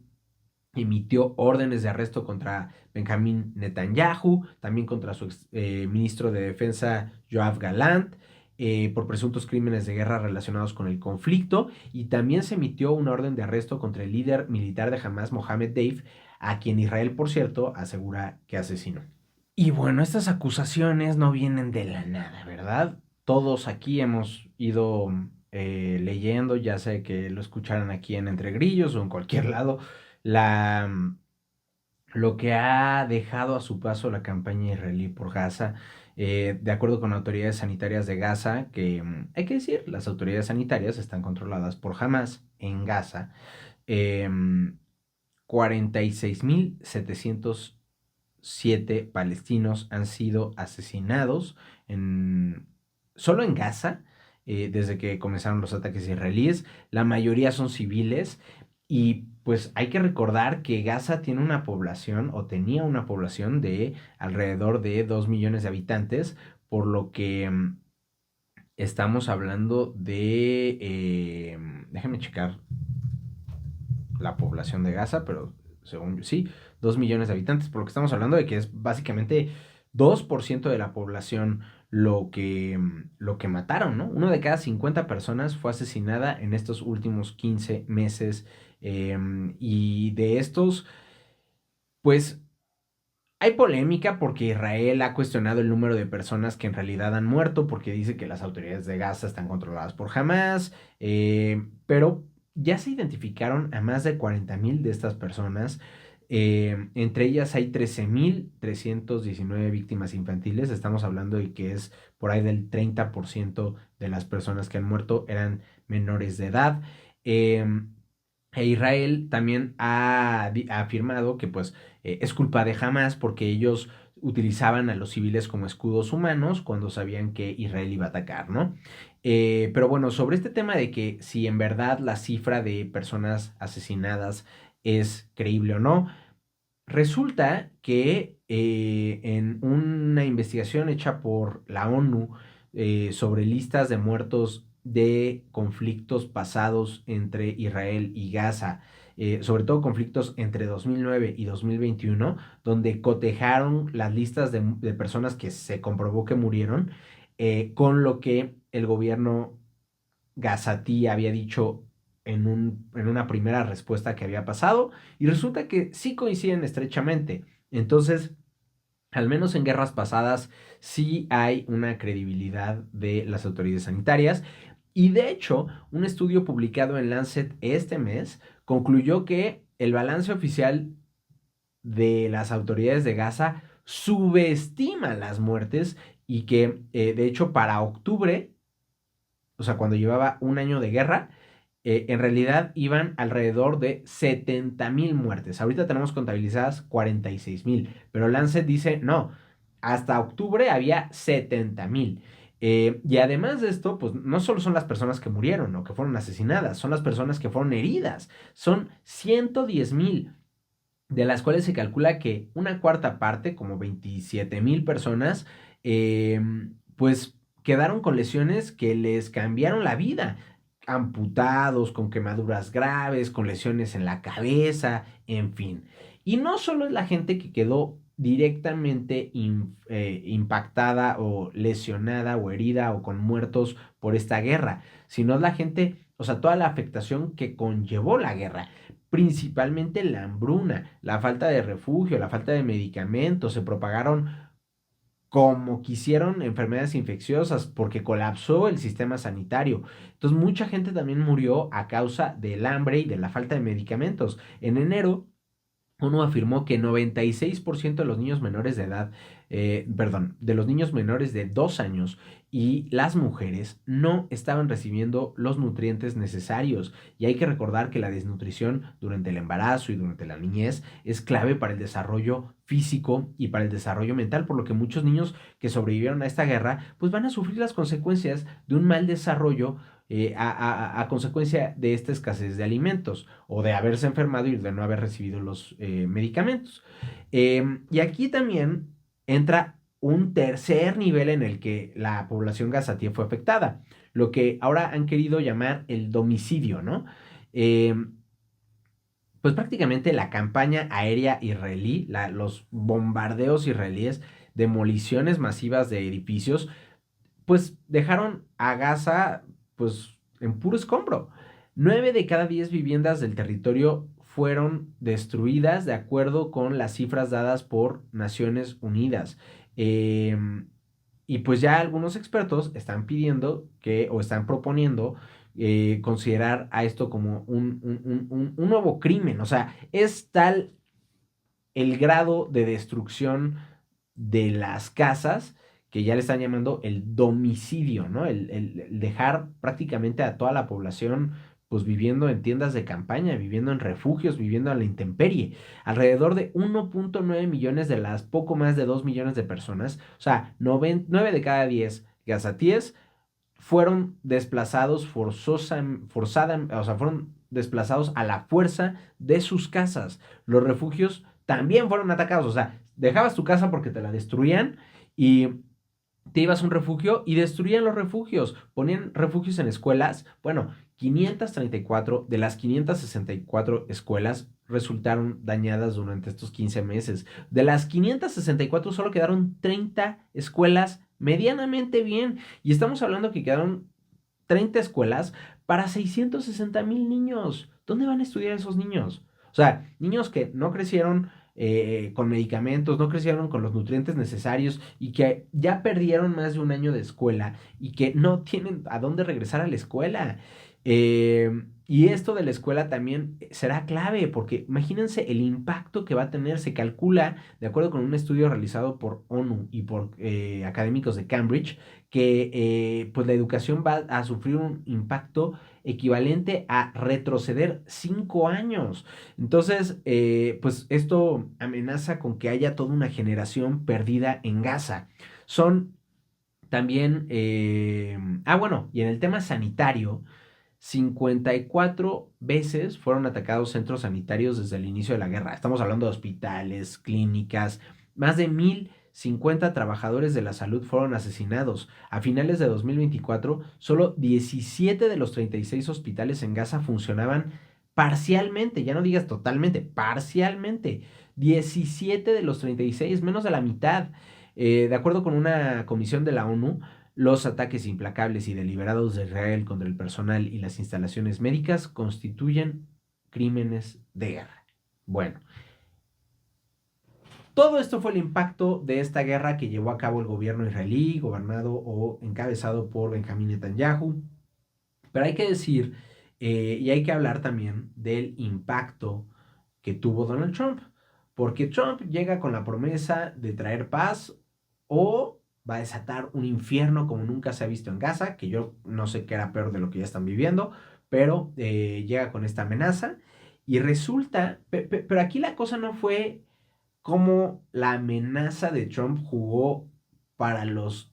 emitió órdenes de arresto contra Benjamín Netanyahu, también contra su ministro de Defensa Yoav Galant, por presuntos crímenes de guerra relacionados con el conflicto, y también se emitió una orden de arresto contra el líder militar de Hamas, Mohammed Deif, a quien Israel, por cierto, asegura que asesinó. Y bueno, estas acusaciones no vienen de la nada, ¿verdad? Todos aquí hemos ido leyendo, ya sea que lo escucharan aquí en Entre Grillos o en cualquier lado, la, lo que ha dejado a su paso la campaña israelí por Gaza. De acuerdo con autoridades sanitarias de Gaza, que hay que decir, las autoridades sanitarias están controladas por Hamas en Gaza. 46,707 palestinos han sido asesinados solo en Gaza desde que comenzaron los ataques israelíes. La mayoría son civiles y pues hay que recordar que Gaza tiene una población o tenía una población de alrededor de 2 millones de habitantes, por lo que estamos hablando de, déjenme checar la población de Gaza, pero según yo sí, 2 millones de habitantes, por lo que estamos hablando de que es básicamente 2% de la población lo que mataron, ¿no? Uno de cada 50 personas fue asesinada en estos últimos 15 meses. Y de estos, pues hay polémica porque Israel ha cuestionado el número de personas que en realidad han muerto porque dice que las autoridades de Gaza están controladas por Hamas, pero ya se identificaron a más de 40,000 de estas personas. Entre ellas hay 13,319 víctimas infantiles. Estamos hablando de que es por ahí del 30% de las personas que han muerto eran menores de edad. Eh, Israel también ha afirmado que pues es culpa de Hamas porque ellos utilizaban a los civiles como escudos humanos cuando sabían que Israel iba a atacar, ¿no? Pero bueno, sobre este tema de que si en verdad la cifra de personas asesinadas es creíble o no, resulta que en una investigación hecha por la ONU sobre listas de muertos de conflictos pasados entre Israel y Gaza, sobre todo conflictos entre 2009 y 2021, donde cotejaron las listas de personas que se comprobó que murieron con lo que el gobierno Gazatí había dicho en una primera respuesta que había pasado, y resulta que sí coinciden estrechamente. Entonces, al menos en guerras pasadas, sí hay una credibilidad de las autoridades sanitarias. Y de hecho, un estudio publicado en Lancet este mes concluyó que el balance oficial de las autoridades de Gaza subestima las muertes y que, de hecho, para octubre, o sea, cuando llevaba un año de guerra, en realidad iban alrededor de 70,000 muertes. Ahorita tenemos contabilizadas 46,000, pero Lancet dice, no, hasta octubre había 70,000. Y además de esto, pues no solo son las personas que murieron o que fueron asesinadas, son las personas que fueron heridas. Son 110,000, de las cuales se calcula que una cuarta parte, como 27,000 personas, eh, pues quedaron con lesiones que les cambiaron la vida. Amputados, con quemaduras graves, con lesiones en la cabeza, en fin. Y no solo es la gente que quedó directamente impactada o lesionada o herida o con muertos por esta guerra, sino es la gente, o sea, toda la afectación que conllevó la guerra, principalmente la hambruna, la falta de refugio, la falta de medicamentos. Se propagaron como quisieron enfermedades infecciosas porque colapsó el sistema sanitario. Entonces mucha gente también murió a causa del hambre y de la falta de medicamentos. En enero uno afirmó que 96% de los niños menores de edad, perdón, de los niños menores de 2 años y las mujeres no estaban recibiendo los nutrientes necesarios. Y hay que recordar que la desnutrición durante el embarazo y durante la niñez es clave para el desarrollo físico y para el desarrollo mental, por lo que muchos niños que sobrevivieron a esta guerra, pues van a sufrir las consecuencias de un mal desarrollo a consecuencia de esta escasez de alimentos o de haberse enfermado y de no haber recibido los medicamentos. Y aquí también entra un tercer nivel en el que la población gazatí fue afectada, lo que ahora han querido llamar el domicidio, ¿no? Eh, pues prácticamente la campaña aérea israelí, los bombardeos israelíes, demoliciones masivas de edificios, pues dejaron a Gaza pues en puro escombro. 9 de cada 10 viviendas del territorio fueron destruidas de acuerdo con las cifras dadas por Naciones Unidas. Eh, y pues ya algunos expertos están pidiendo que o están proponiendo considerar a esto como un nuevo crimen. O sea, es tal el grado de destrucción de las casas que ya le están llamando el domicidio, ¿no? El dejar prácticamente a toda la población pues viviendo en tiendas de campaña, viviendo en refugios, viviendo a la intemperie. Alrededor de 1,9 millones de las poco más de 2 millones de personas, o sea, 9 de cada 10 gazatíes fueron desplazados o sea, fueron desplazados a la fuerza de sus casas. Los refugios también fueron atacados, o sea, dejabas tu casa porque te la destruían y te ibas a un refugio y destruían los refugios, ponían refugios en escuelas. Bueno, 534 de las 564 escuelas resultaron dañadas durante estos 15 meses. De las 564 solo quedaron 30 escuelas medianamente bien. Y estamos hablando que quedaron 30 escuelas para 660,000 niños. ¿Dónde van a estudiar esos niños? O sea, niños que no crecieron con medicamentos, no crecieron con los nutrientes necesarios y que ya perdieron más de un año de escuela y que no tienen a dónde regresar a la escuela. Y esto de la escuela también será clave, porque imagínense el impacto que va a tener. Se calcula, de acuerdo con un estudio realizado por ONU y por académicos de Cambridge, que pues la educación va a sufrir un impacto equivalente a retroceder 5 años. Entonces, pues esto amenaza con que haya toda una generación perdida en Gaza. Son también, bueno, y en el tema sanitario, 54 veces fueron atacados centros sanitarios desde el inicio de la guerra. Estamos hablando de hospitales, clínicas, más de 1,050 trabajadores de la salud fueron asesinados. A finales de 2024, solo 17 de los 36 hospitales en Gaza funcionaban parcialmente, ya no digas totalmente, parcialmente. 17 de los 36, menos de la mitad. De acuerdo con una comisión de la ONU, los ataques implacables y deliberados de Israel contra el personal y las instalaciones médicas constituyen crímenes de guerra. Bueno, todo esto fue el impacto de esta guerra que llevó a cabo el gobierno israelí, gobernado o encabezado por Benjamín Netanyahu. Pero hay que decir, y hay que hablar también del impacto que tuvo Donald Trump, porque Trump llega con la promesa de traer paz o va a desatar un infierno como nunca se ha visto en Gaza, que yo no sé qué era peor de lo que ya están viviendo, pero llega con esta amenaza y resulta, pero aquí la cosa no fue cómo la amenaza de Trump jugó para los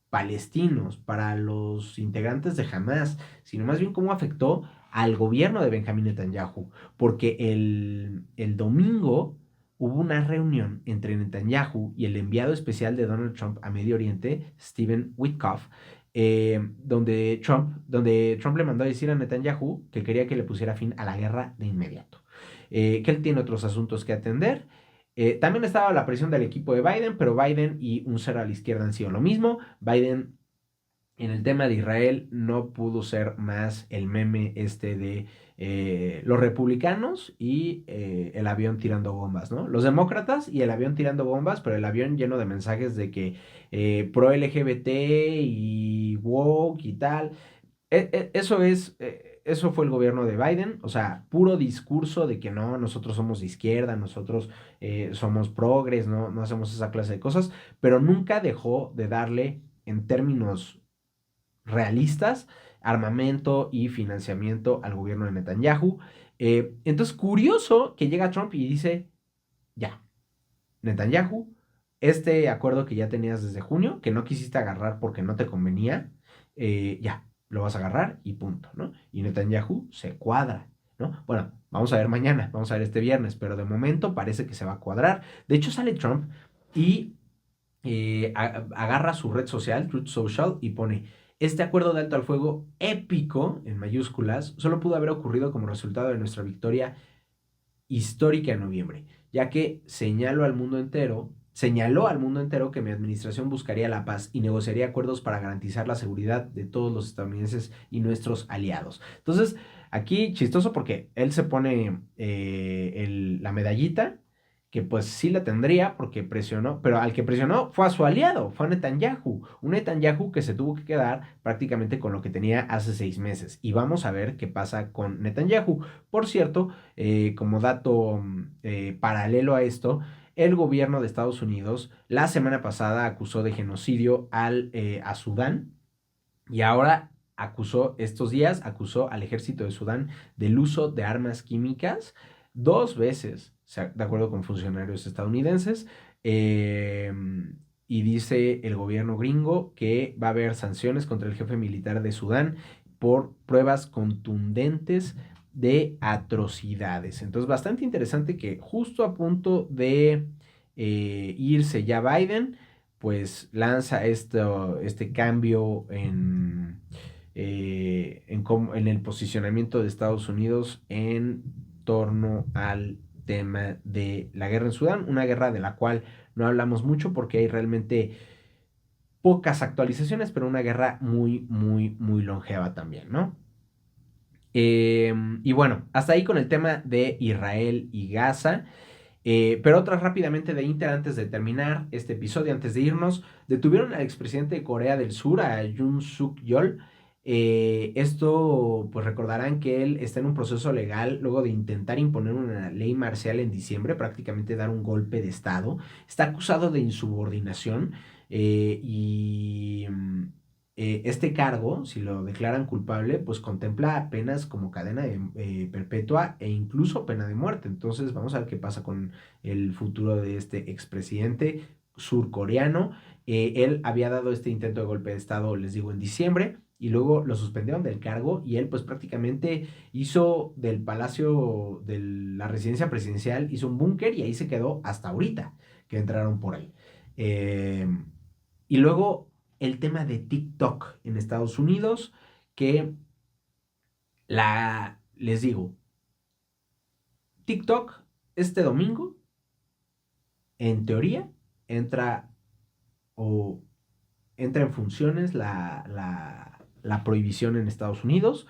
palestinos, para los integrantes de Hamas, sino más bien cómo afectó al gobierno de Benjamín Netanyahu, porque el domingo hubo una reunión entre Netanyahu y el enviado especial de Donald Trump a Medio Oriente, Stephen Witkoff, donde Trump le mandó a decir a Netanyahu que quería que le pusiera fin a la guerra de inmediato, que él tiene otros asuntos que atender. También estaba la presión del equipo de Biden, pero Biden y un cero a la izquierda han sido lo mismo. Biden en el tema de Israel no pudo ser más el meme este de los republicanos y el avión tirando bombas, ¿no? Los demócratas y el avión tirando bombas, pero el avión lleno de mensajes de que pro LGBT y woke y tal. Eso fue el gobierno de Biden, o sea, puro discurso de que no, nosotros somos de izquierda, nosotros somos progres, no hacemos esa clase de cosas, pero nunca dejó de darle en términos realistas armamento y financiamiento al gobierno de Netanyahu. Entonces, curioso que llega Trump y dice, ya, Netanyahu, este acuerdo que ya tenías desde junio, que no quisiste agarrar porque no te convenía, ya, lo vas a agarrar y punto, ¿no? Y Netanyahu se cuadra, ¿no? Bueno, vamos a ver mañana, vamos a ver este viernes, pero de momento parece que se va a cuadrar. De hecho, sale Trump y agarra su red social, Truth Social, y pone, este acuerdo de alto al fuego épico, en mayúsculas, solo pudo haber ocurrido como resultado de nuestra victoria histórica en noviembre, ya que señaló al mundo entero que mi administración buscaría la paz y negociaría acuerdos para garantizar la seguridad de todos los estadounidenses y nuestros aliados. Entonces, aquí chistoso porque él se pone la medallita, que pues sí la tendría porque presionó, pero al que presionó fue a su aliado, fue a Netanyahu, un Netanyahu que se tuvo que quedar prácticamente con lo que tenía hace 6 meses. Y vamos a ver qué pasa con Netanyahu. Por cierto, como dato paralelo a esto, el gobierno de Estados Unidos la semana pasada acusó de genocidio a Sudán y ahora acusó al ejército de Sudán del uso de armas químicas 2 veces, de acuerdo con funcionarios estadounidenses. eh, y dice el gobierno gringo que va a haber sanciones contra el jefe militar de Sudán por pruebas contundentes de atrocidades. Entonces, bastante interesante que justo a punto de irse ya Biden, pues lanza este cambio en el posicionamiento de Estados Unidos en torno al tema de la guerra en Sudán, una guerra de la cual no hablamos mucho porque hay realmente pocas actualizaciones, pero una guerra muy, muy, muy longeva también, ¿no? Y bueno, hasta ahí con el tema de Israel y Gaza. Pero otras rápidamente de Inter antes de terminar este episodio, antes de irnos. Detuvieron al expresidente de Corea del Sur, a Yoon Suk Yeol. Esto, pues recordarán que él está en un proceso legal luego de intentar imponer una ley marcial en diciembre, prácticamente dar un golpe de estado. Está acusado de insubordinación este cargo, si lo declaran culpable, pues contempla penas como cadena perpetua e incluso pena de muerte. Entonces vamos a ver qué pasa con el futuro de este expresidente surcoreano. Él había dado este intento de golpe de estado, les digo, en diciembre. Y luego lo suspendieron del cargo y él pues prácticamente hizo del palacio, de la residencia presidencial, hizo un búnker y ahí se quedó hasta ahorita que entraron por ahí. Eh, y luego el tema de TikTok en Estados Unidos, que les digo, TikTok este domingo, en teoría, entra o entra en funciones la prohibición en Estados Unidos.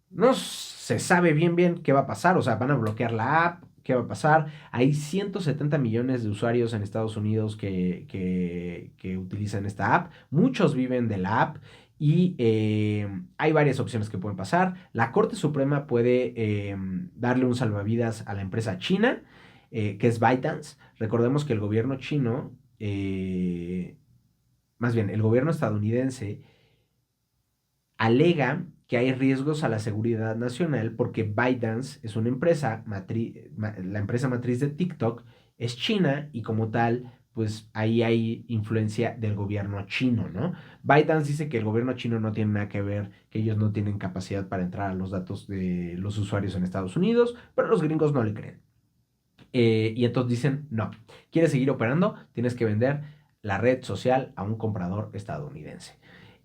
No se sabe bien qué va a pasar, o sea, van a bloquear la app, qué va a pasar. Hay 170 millones de usuarios en Estados Unidos que utilizan esta app, muchos viven de la app y hay varias opciones que pueden pasar. La Corte Suprema puede darle un salvavidas a la empresa china, que es ByteDance. Recordemos que el gobierno chino, más bien el gobierno estadounidense, alega que hay riesgos a la seguridad nacional porque ByteDance es una empresa, la empresa matriz de TikTok es China y como tal, pues ahí hay influencia del gobierno chino, ¿no? ByteDance dice que el gobierno chino no tiene nada que ver, que ellos no tienen capacidad para entrar a los datos de los usuarios en Estados Unidos, pero los gringos no le creen. Y entonces dicen, no, ¿quieres seguir operando? Tienes que vender la red social a un comprador estadounidense.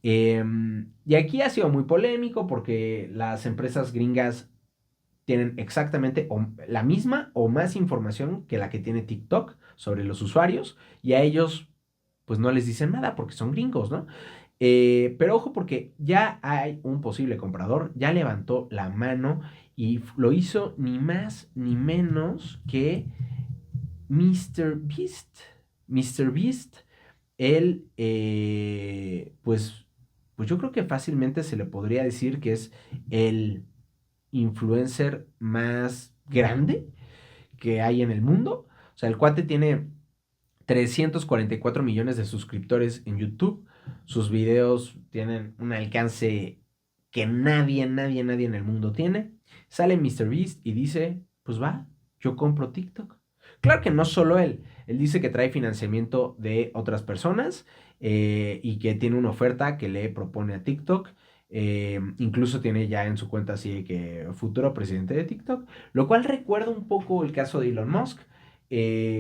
Y aquí ha sido muy polémico porque las empresas gringas tienen exactamente la misma o más información que la que tiene TikTok sobre los usuarios y a ellos pues no les dicen nada porque son gringos, ¿no? Pero ojo porque ya hay un posible comprador, ya levantó la mano y lo hizo ni más ni menos que Mr. Beast. Mr. Beast, él, pues yo creo que fácilmente se le podría decir que es el influencer más grande que hay en el mundo. O sea, el cuate tiene 344 millones de suscriptores en YouTube. Sus videos tienen un alcance que nadie en el mundo tiene. Sale MrBeast y dice, pues va, yo compro TikTok. Claro que no solo él. Él dice que trae financiamiento de otras personas y que tiene una oferta que le propone a TikTok. Incluso tiene ya en su cuenta así que futuro presidente de TikTok. Lo cual recuerda un poco el caso de Elon Musk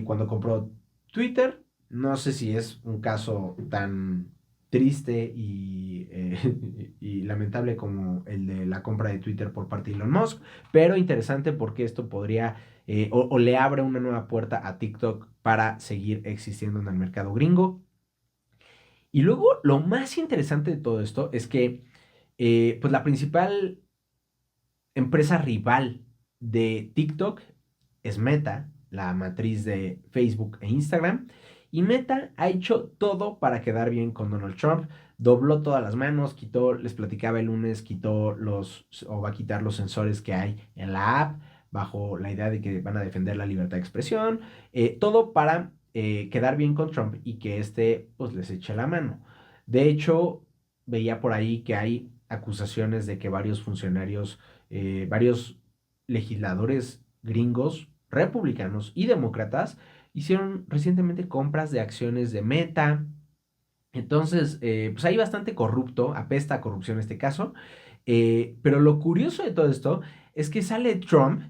cuando compró Twitter. No sé si es un caso tan triste y lamentable como el de la compra de Twitter por parte de Elon Musk, pero interesante porque esto podría o le abre una nueva puerta a TikTok para seguir existiendo en el mercado gringo. Y luego lo más interesante de todo esto es que pues la principal empresa rival de TikTok es Meta, la matriz de Facebook e Instagram. Y Meta ha hecho todo para quedar bien con Donald Trump. Dobló todas las manos, quitó, les platicaba el lunes, quitó o va a quitar los sensores que hay en la app, bajo la idea de que van a defender la libertad de expresión. Todo para quedar bien con Trump y que pues les eche la mano. De hecho, veía por ahí que hay acusaciones de que varios funcionarios, varios legisladores gringos, republicanos y demócratas hicieron recientemente compras de acciones de Meta. Entonces, pues hay bastante corrupto, apesta a corrupción en este caso. Pero lo curioso de todo esto es que sale Trump,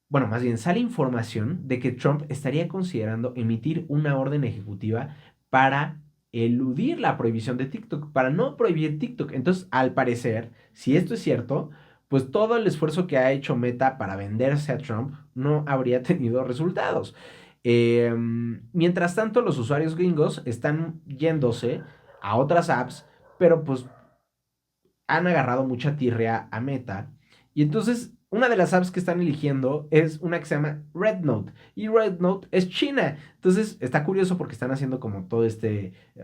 bueno, más bien sale información de que Trump estaría considerando emitir una orden ejecutiva para eludir la prohibición de TikTok, para no prohibir TikTok. Entonces, al parecer, si esto es cierto, pues todo el esfuerzo que ha hecho Meta para venderse a Trump no habría tenido resultados. Mientras tanto, los usuarios gringos están yéndose a otras apps, pero pues han agarrado mucha tirria a Meta. Y entonces, una de las apps que están eligiendo es una que se llama RedNote. Y RedNote es China. Entonces, está curioso porque están haciendo como todo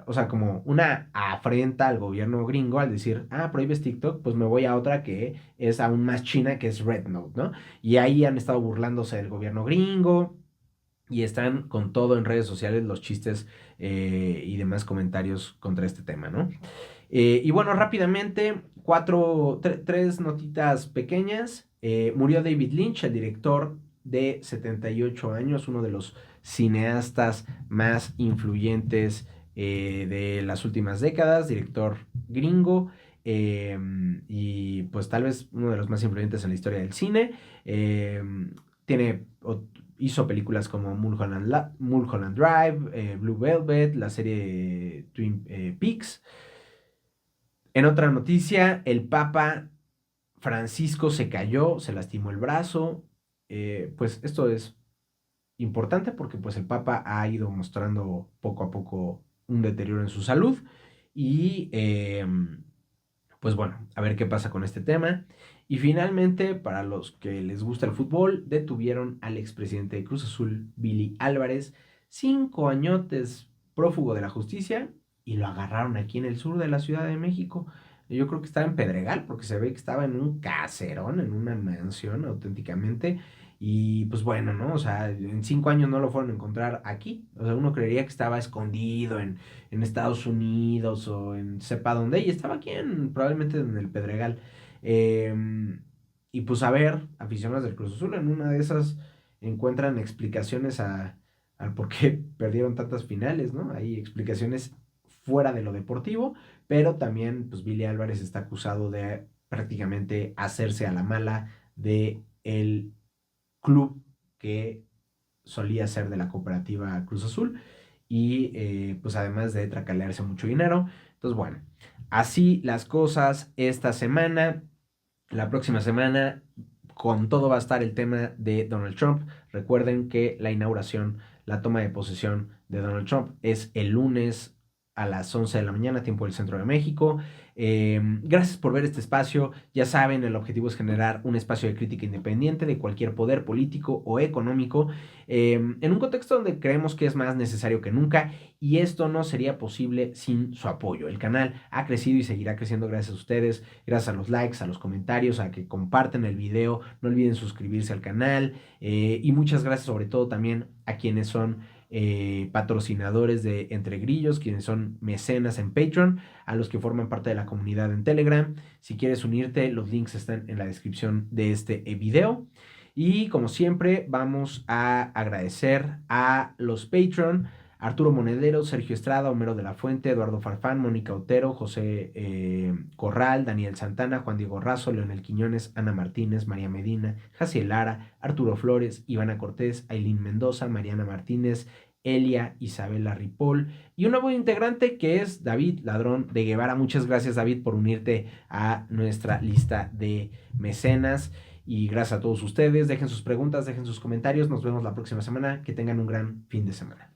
o sea, como una afrenta al gobierno gringo al decir, prohíbes TikTok, pues me voy a otra que es aún más china, que es RedNote, ¿no? Y ahí han estado burlándose del gobierno gringo. Y están con todo en redes sociales los chistes y demás comentarios contra este tema, ¿no? Y bueno, rápidamente, tres notitas pequeñas. Murió David Lynch, el director de 78 años, uno de los cineastas más influyentes de las últimas décadas, director gringo. Y pues tal vez uno de los más influyentes en la historia del cine. Tiene hizo películas como Mulholland Drive, Blue Velvet, la serie Twin Peaks. En otra noticia, el Papa Francisco se cayó, se lastimó el brazo. Pues esto es importante porque pues el Papa ha ido mostrando poco a poco un deterioro en su salud. Y pues bueno, a ver qué pasa con este tema. Y finalmente, para los que les gusta el fútbol, detuvieron al expresidente de Cruz Azul, Billy Álvarez, 5 añotes prófugo de la justicia, y lo agarraron aquí en el sur de la Ciudad de México. Yo creo que estaba en Pedregal, porque se ve que estaba en un caserón, en una mansión auténticamente. Y pues bueno, ¿no? O sea, en 5 años no lo fueron a encontrar aquí. O sea, uno creería que estaba escondido en Estados Unidos o en sepa dónde, y estaba aquí probablemente en el Pedregal. Eh, y pues a ver, aficionados del Cruz Azul, en una de esas encuentran explicaciones al por qué perdieron tantas finales, ¿no? Hay explicaciones fuera de lo deportivo, pero también pues Billy Álvarez está acusado de prácticamente hacerse a la mala de el club que solía ser de la cooperativa Cruz Azul y pues además de tracalearse mucho dinero. Entonces bueno, así las cosas esta semana. La próxima semana con todo va a estar el tema de Donald Trump. Recuerden que la inauguración, la toma de posesión de Donald Trump es el lunes a las 11 de la mañana, tiempo del centro de México. Gracias por ver este espacio. Ya saben, el objetivo es generar un espacio de crítica independiente de cualquier poder político o económico, en un contexto donde creemos que es más necesario que nunca, y esto no sería posible sin su apoyo. El canal ha crecido y seguirá creciendo gracias a ustedes, gracias a los likes, a los comentarios, a que comparten el video. No olviden suscribirse al canal, y muchas gracias sobre todo también a quienes son patrocinadores de Entre Grillos, quienes son mecenas en Patreon, a los que forman parte de la comunidad en Telegram. Si quieres unirte, los links están en la descripción de este video. Y como siempre, vamos a agradecer a los Patreon: Arturo Monedero, Sergio Estrada, Homero de la Fuente, Eduardo Farfán, Mónica Otero, José Corral, Daniel Santana, Juan Diego Razo, Leonel Quiñones, Ana Martínez, María Medina, Jaciel Lara, Arturo Flores, Ivana Cortés, Ailín Mendoza, Mariana Martínez, Elia Isabela Ripoll, y un nuevo integrante que es David Ladrón de Guevara. Muchas gracias, David, por unirte a nuestra lista de mecenas. Y gracias a todos ustedes. Dejen sus preguntas, dejen sus comentarios. Nos vemos la próxima semana. Que tengan un gran fin de semana.